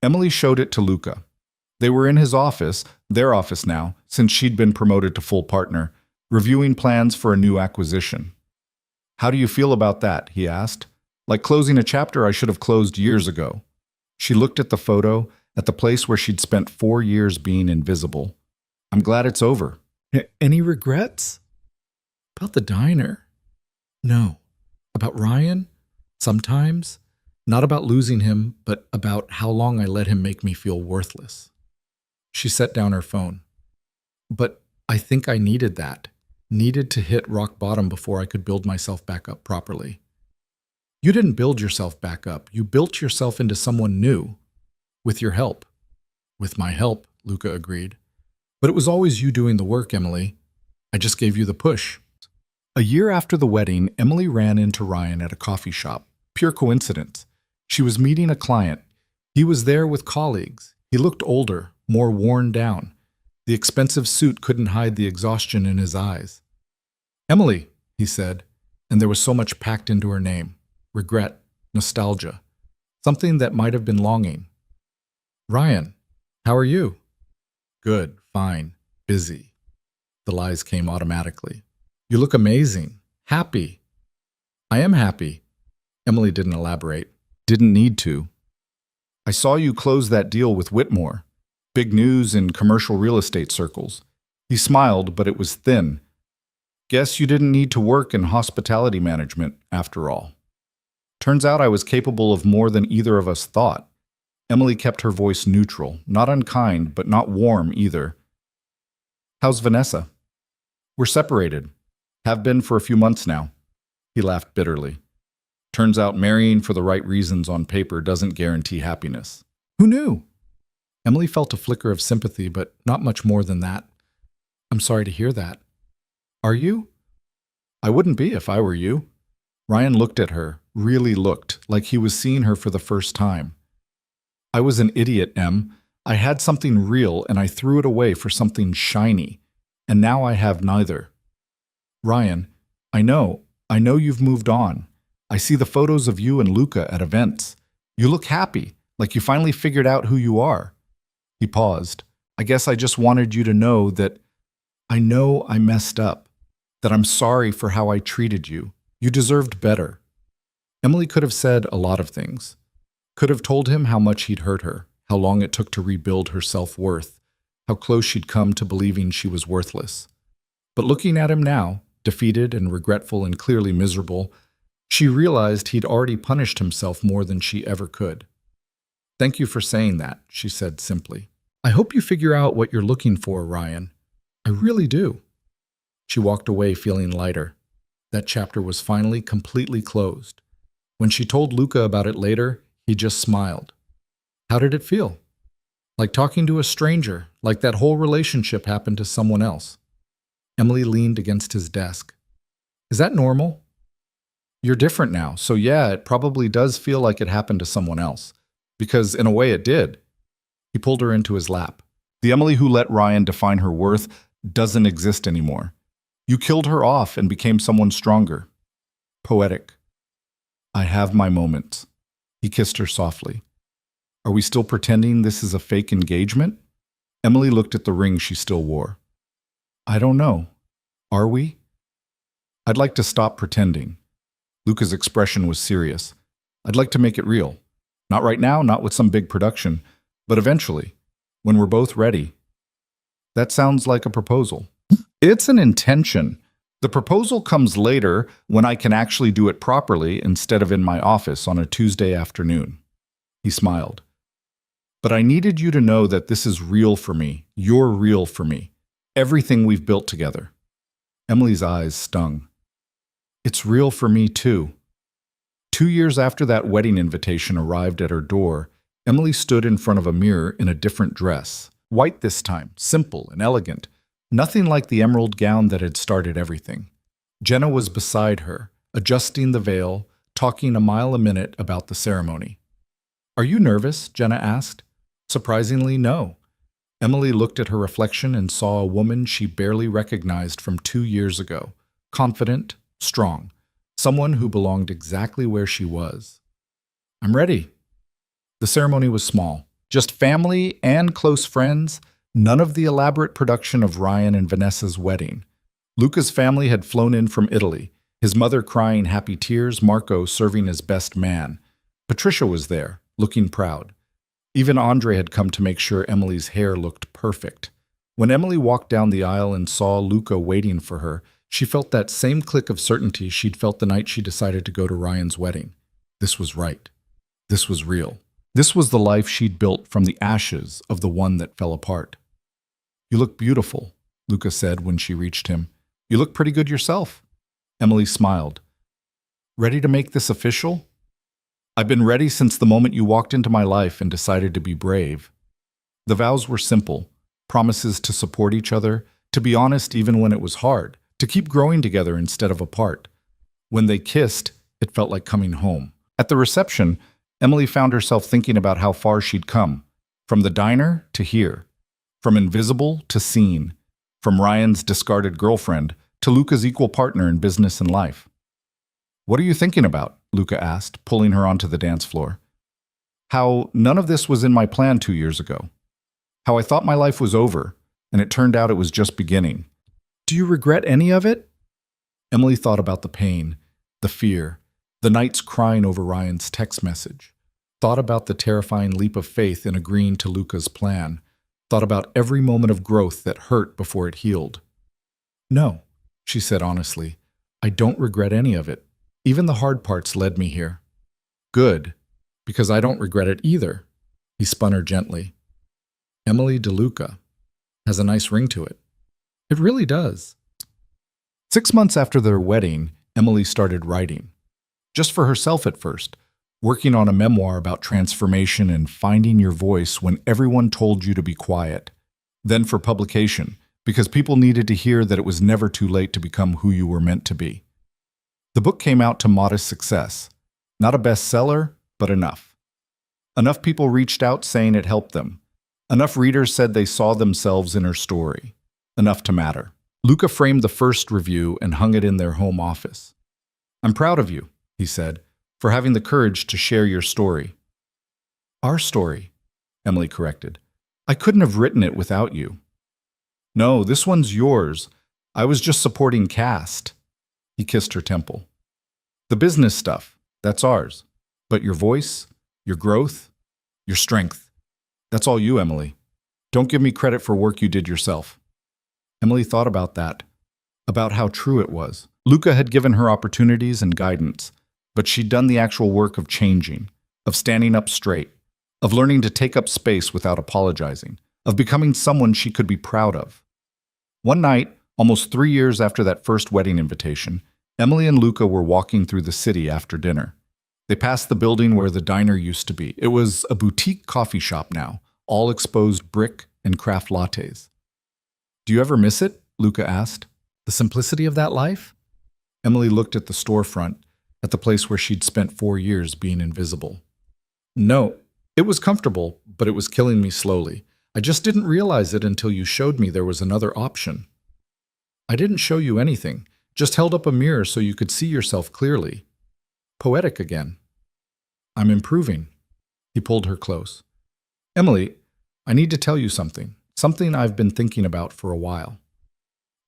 Emily showed it to Luca. They were in his office, their office now, since she'd been promoted to full partner, reviewing plans for a new acquisition. "How do you feel about that?" he asked. "Like closing a chapter I should have closed years ago." She looked at the photo, at the place where she'd spent 4 years being invisible. "I'm glad it's over." "Any regrets?" "About the diner?" "No." "About Ryan?" "Sometimes. Not about losing him, but about how long I let him make me feel worthless." She set down her phone. "But I think I needed that. Needed to hit rock bottom before I could build myself back up properly." "You didn't build yourself back up. You built yourself into someone new. With your help." "With my help," Luca agreed. "But it was always you doing the work, Emily. I just gave you the push." A year after the wedding, Emily ran into Ryan at a coffee shop. Pure coincidence. She was meeting a client. He was there with colleagues. He looked older, more worn down. The expensive suit couldn't hide the exhaustion in his eyes. "Emily," he said, and there was so much packed into her name. Regret, nostalgia, something that might have been longing. "Ryan, how are you?" "Good, fine, busy." The lies came automatically. "You look amazing. Happy." "I am happy." Emily didn't elaborate. Didn't need to. "I saw you close that deal with Whitmore. Big news in commercial real estate circles." He smiled, but it was thin. "Guess you didn't need to work in hospitality management, after all." "Turns out I was capable of more than either of us thought." Emily kept her voice neutral, not unkind, but not warm either. "How's Vanessa?" "We're separated. Have been for a few months now." He laughed bitterly. "Turns out marrying for the right reasons on paper doesn't guarantee happiness." "Who knew?" Emily felt a flicker of sympathy, but not much more than that. "I'm sorry to hear that." "Are you?" "I wouldn't be if I were you." Ryan looked at her, really looked, like he was seeing her for the first time. "I was an idiot, Em. I had something real and I threw it away for something shiny. And now I have neither." "Ryan, I know you've moved on. I see the photos of you and Luca at events. You look happy, like you finally figured out who you are." He paused. "I guess I just wanted you to know that I know I messed up, that I'm sorry for how I treated you. You deserved better." Emily could have said a lot of things. Could have told him how much he'd hurt her, how long it took to rebuild her self-worth, how close she'd come to believing she was worthless. But looking at him now, defeated and regretful and clearly miserable, she realized he'd already punished himself more than she ever could. "Thank you for saying that," she said simply. "I hope you figure out what you're looking for, Ryan. I really do." She walked away feeling lighter. That chapter was finally completely closed. When she told Luca about it later, he just smiled. "How did it feel?" "Like talking to a stranger, like that whole relationship happened to someone else." Emily leaned against his desk. "Is that normal?" "You're different now, so yeah, it probably does feel like it happened to someone else. Because in a way it did." He pulled her into his lap. "The Emily who let Ryan define her worth doesn't exist anymore. You killed her off and became someone stronger." Poetic. "I have my moments." He kissed her softly. "Are we still pretending this is a fake engagement?" Emily looked at the ring she still wore. "I don't know. Are we?" "I'd like to stop pretending." Luca's expression was serious. "I'd like to make it real. Not right now, not with some big production, but eventually, when we're both ready." "That sounds like a proposal." "It's an intention. The proposal comes later when I can actually do it properly instead of in my office on a Tuesday afternoon." He smiled. "But I needed you to know that this is real for me. You're real for me. Everything we've built together." Emily's eyes stung. "It's real for me too." 2 years after that wedding invitation arrived at her door, Emily stood in front of a mirror in a different dress. White this time, simple and elegant. Nothing like the emerald gown that had started everything. Jenna was beside her, adjusting the veil, talking a mile a minute about the ceremony. "Are you nervous?" Jenna asked. Surprisingly, no. Emily looked at her reflection and saw a woman she barely recognized from 2 years ago. Confident, strong. Someone who belonged exactly where she was. "I'm ready." The ceremony was small. Just family and close friends. None of the elaborate production of Ryan and Vanessa's wedding. Luca's family had flown in from Italy, his mother crying happy tears, Marco serving as best man. Patricia was there, looking proud. Even Andre had come to make sure Emily's hair looked perfect. When Emily walked down the aisle and saw Luca waiting for her, she felt that same click of certainty she'd felt the night she decided to go to Ryan's wedding. This was right. This was real. This was the life she'd built from the ashes of the one that fell apart. "You look beautiful," Luca said when she reached him. "You look pretty good yourself." Emily smiled. "Ready to make this official?" "I've been ready since the moment you walked into my life and decided to be brave." The vows were simple, promises to support each other, to be honest even when it was hard, to keep growing together instead of apart. When they kissed, it felt like coming home. At the reception, Emily found herself thinking about how far she'd come, from the diner to here, from invisible to seen, from Ryan's discarded girlfriend to Luca's equal partner in business and life. "What are you thinking about?" Luca asked, pulling her onto the dance floor. "How none of this was in my plan 2 years ago. How I thought my life was over, and it turned out it was just beginning. Do you regret any of it?" Emily thought about the pain, the fear, the nights crying over Ryan's text message, thought about the terrifying leap of faith in agreeing to Luca's plan, thought about every moment of growth that hurt before it healed. "No," she said honestly, "I don't regret any of it. Even the hard parts led me here." "Good, because I don't regret it either." He spun her gently. "Emily DeLuca has a nice ring to it." "It really does." 6 months after their wedding, Emily started writing. Just for herself at first, working on a memoir about transformation and finding your voice when everyone told you to be quiet. Then for publication, because people needed to hear that it was never too late to become who you were meant to be. The book came out to modest success. Not a bestseller, but enough. Enough people reached out saying it helped them. Enough readers said they saw themselves in her story. Enough to matter. Luca framed the first review and hung it in their home office. "I'm proud of you," he said, "for having the courage to share your story." "Our story," Emily corrected. "I couldn't have written it without you." "No, this one's yours. I was just supporting cast." He kissed her temple. "The business stuff, that's ours. But your voice, your growth, your strength, that's all you, Emily. Don't give me credit for work you did yourself." Emily thought about that, about how true it was. Luca had given her opportunities and guidance, but she'd done the actual work of changing, of standing up straight, of learning to take up space without apologizing, of becoming someone she could be proud of. One night, almost 3 years after that first wedding invitation, Emily and Luca were walking through the city after dinner. They passed the building where the diner used to be. It was a boutique coffee shop now, all exposed brick and craft lattes. "Do you ever miss it?" Luca asked. "The simplicity of that life?" Emily looked at the storefront, at the place where she'd spent 4 years being invisible. "No, it was comfortable, but it was killing me slowly. I just didn't realize it until you showed me there was another option." "I didn't show you anything, just held up a mirror so you could see yourself clearly." Poetic again. "I'm improving." He pulled her close. "Emily, I need to tell you something I've been thinking about for a while."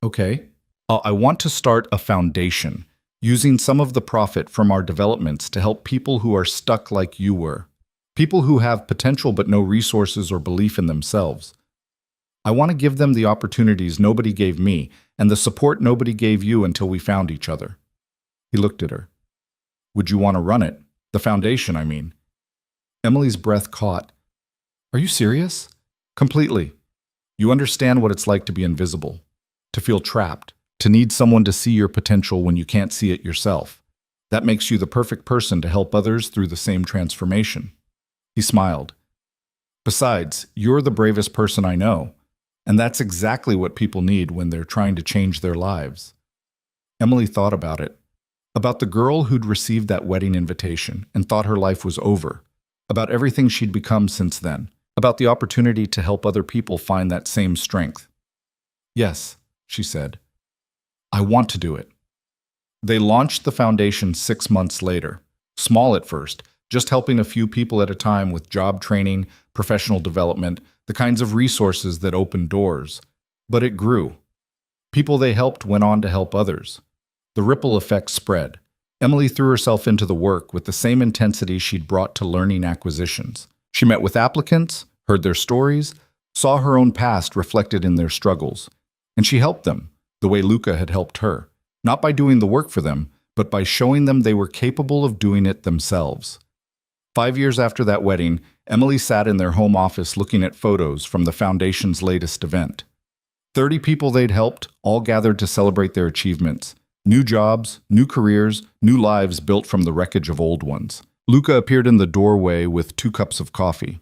"Okay." I want to start a foundation, using some of the profit from our developments to help people who are stuck like you were. People who have potential but no resources or belief in themselves. I want to give them the opportunities nobody gave me and the support nobody gave you until we found each other." He looked at her. "Would you want to run it? The foundation, I mean." Emily's breath caught. "Are you serious?" "Completely. You understand what it's like to be invisible, to feel trapped, to need someone to see your potential when you can't see it yourself. That makes you the perfect person to help others through the same transformation." He smiled. "Besides, you're the bravest person I know, and that's exactly what people need when they're trying to change their lives." Emily thought about it, about the girl who'd received that wedding invitation and thought her life was over, about everything she'd become since then, about the opportunity to help other people find that same strength. "Yes," she said. "I want to do it." They launched the foundation 6 months later, small at first, just helping a few people at a time with job training, professional development, the kinds of resources that opened doors. But it grew. People they helped went on to help others. The ripple effect spread. Emily threw herself into the work with the same intensity she'd brought to learning acquisitions. She met with applicants, heard their stories, saw her own past reflected in their struggles, and she helped them, the way Luca had helped her, not by doing the work for them, but by showing them they were capable of doing it themselves. 5 years after that wedding, Emily sat in their home office looking at photos from the foundation's latest event. 30 people they'd helped, all gathered to celebrate their achievements. New jobs, new careers, new lives built from the wreckage of old ones. Luca appeared in the doorway with 2 cups of coffee.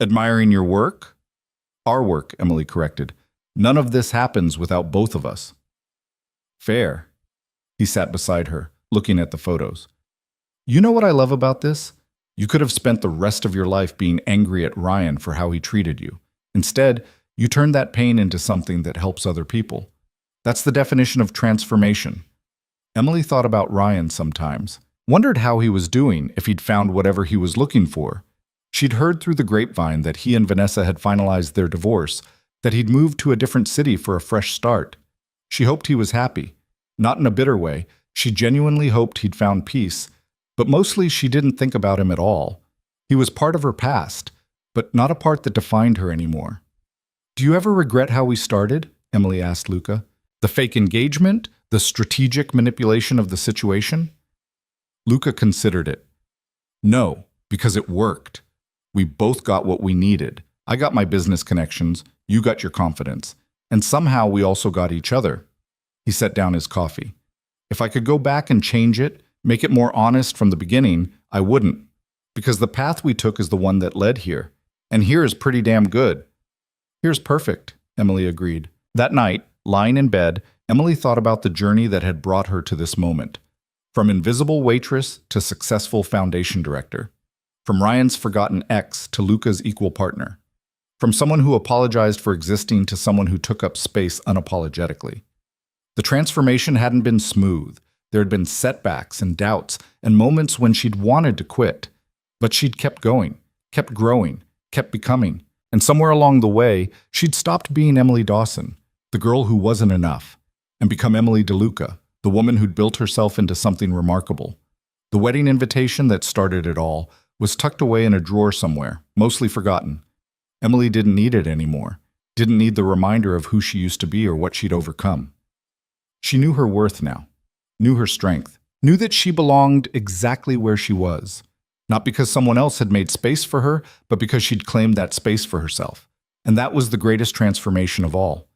"Admiring your work?" "Our work," Emily corrected. "None of this happens without both of us." Fair. He sat beside her, looking at the photos. You know what I love about this? You could have spent the rest of your life being angry at Ryan for how he treated you. Instead, you turned that pain into something that helps other people. That's the definition of transformation. Emily thought about Ryan sometimes, wondered how he was doing, if he'd found whatever he was looking for. She'd heard through the grapevine that he and Vanessa had finalized their divorce, that he'd moved to a different city for a fresh start. She hoped he was happy. Not in a bitter way. She genuinely hoped he'd found peace, but mostly she didn't think about him at all. He was part of her past, but not a part that defined her anymore. Do you ever regret how we started? Emily asked Luca. The fake engagement? The strategic manipulation of the situation? Luca considered it. No, because it worked. We both got what we needed. I got my business connections, you got your confidence, and somehow we also got each other. He set down his coffee. If I could go back and change it, make it more honest from the beginning, I wouldn't. Because the path we took is the one that led here. And here is pretty damn good. Here's perfect, Emily agreed. That night, lying in bed, Emily thought about the journey that had brought her to this moment. From invisible waitress to successful foundation director. From Ryan's forgotten ex to Luca's equal partner. From someone who apologized for existing to someone who took up space unapologetically. The transformation hadn't been smooth. There had been setbacks and doubts and moments when she'd wanted to quit. But she'd kept going, kept growing, kept becoming. And somewhere along the way, she'd stopped being Emily Dawson, the girl who wasn't enough, and become Emily DeLuca, the woman who'd built herself into something remarkable. The wedding invitation that started it all was tucked away in a drawer somewhere, mostly forgotten. Emily didn't need it anymore, didn't need the reminder of who she used to be or what she'd overcome. She knew her worth now, knew her strength, knew that she belonged exactly where she was. Not because someone else had made space for her, but because she'd claimed that space for herself. And that was the greatest transformation of all.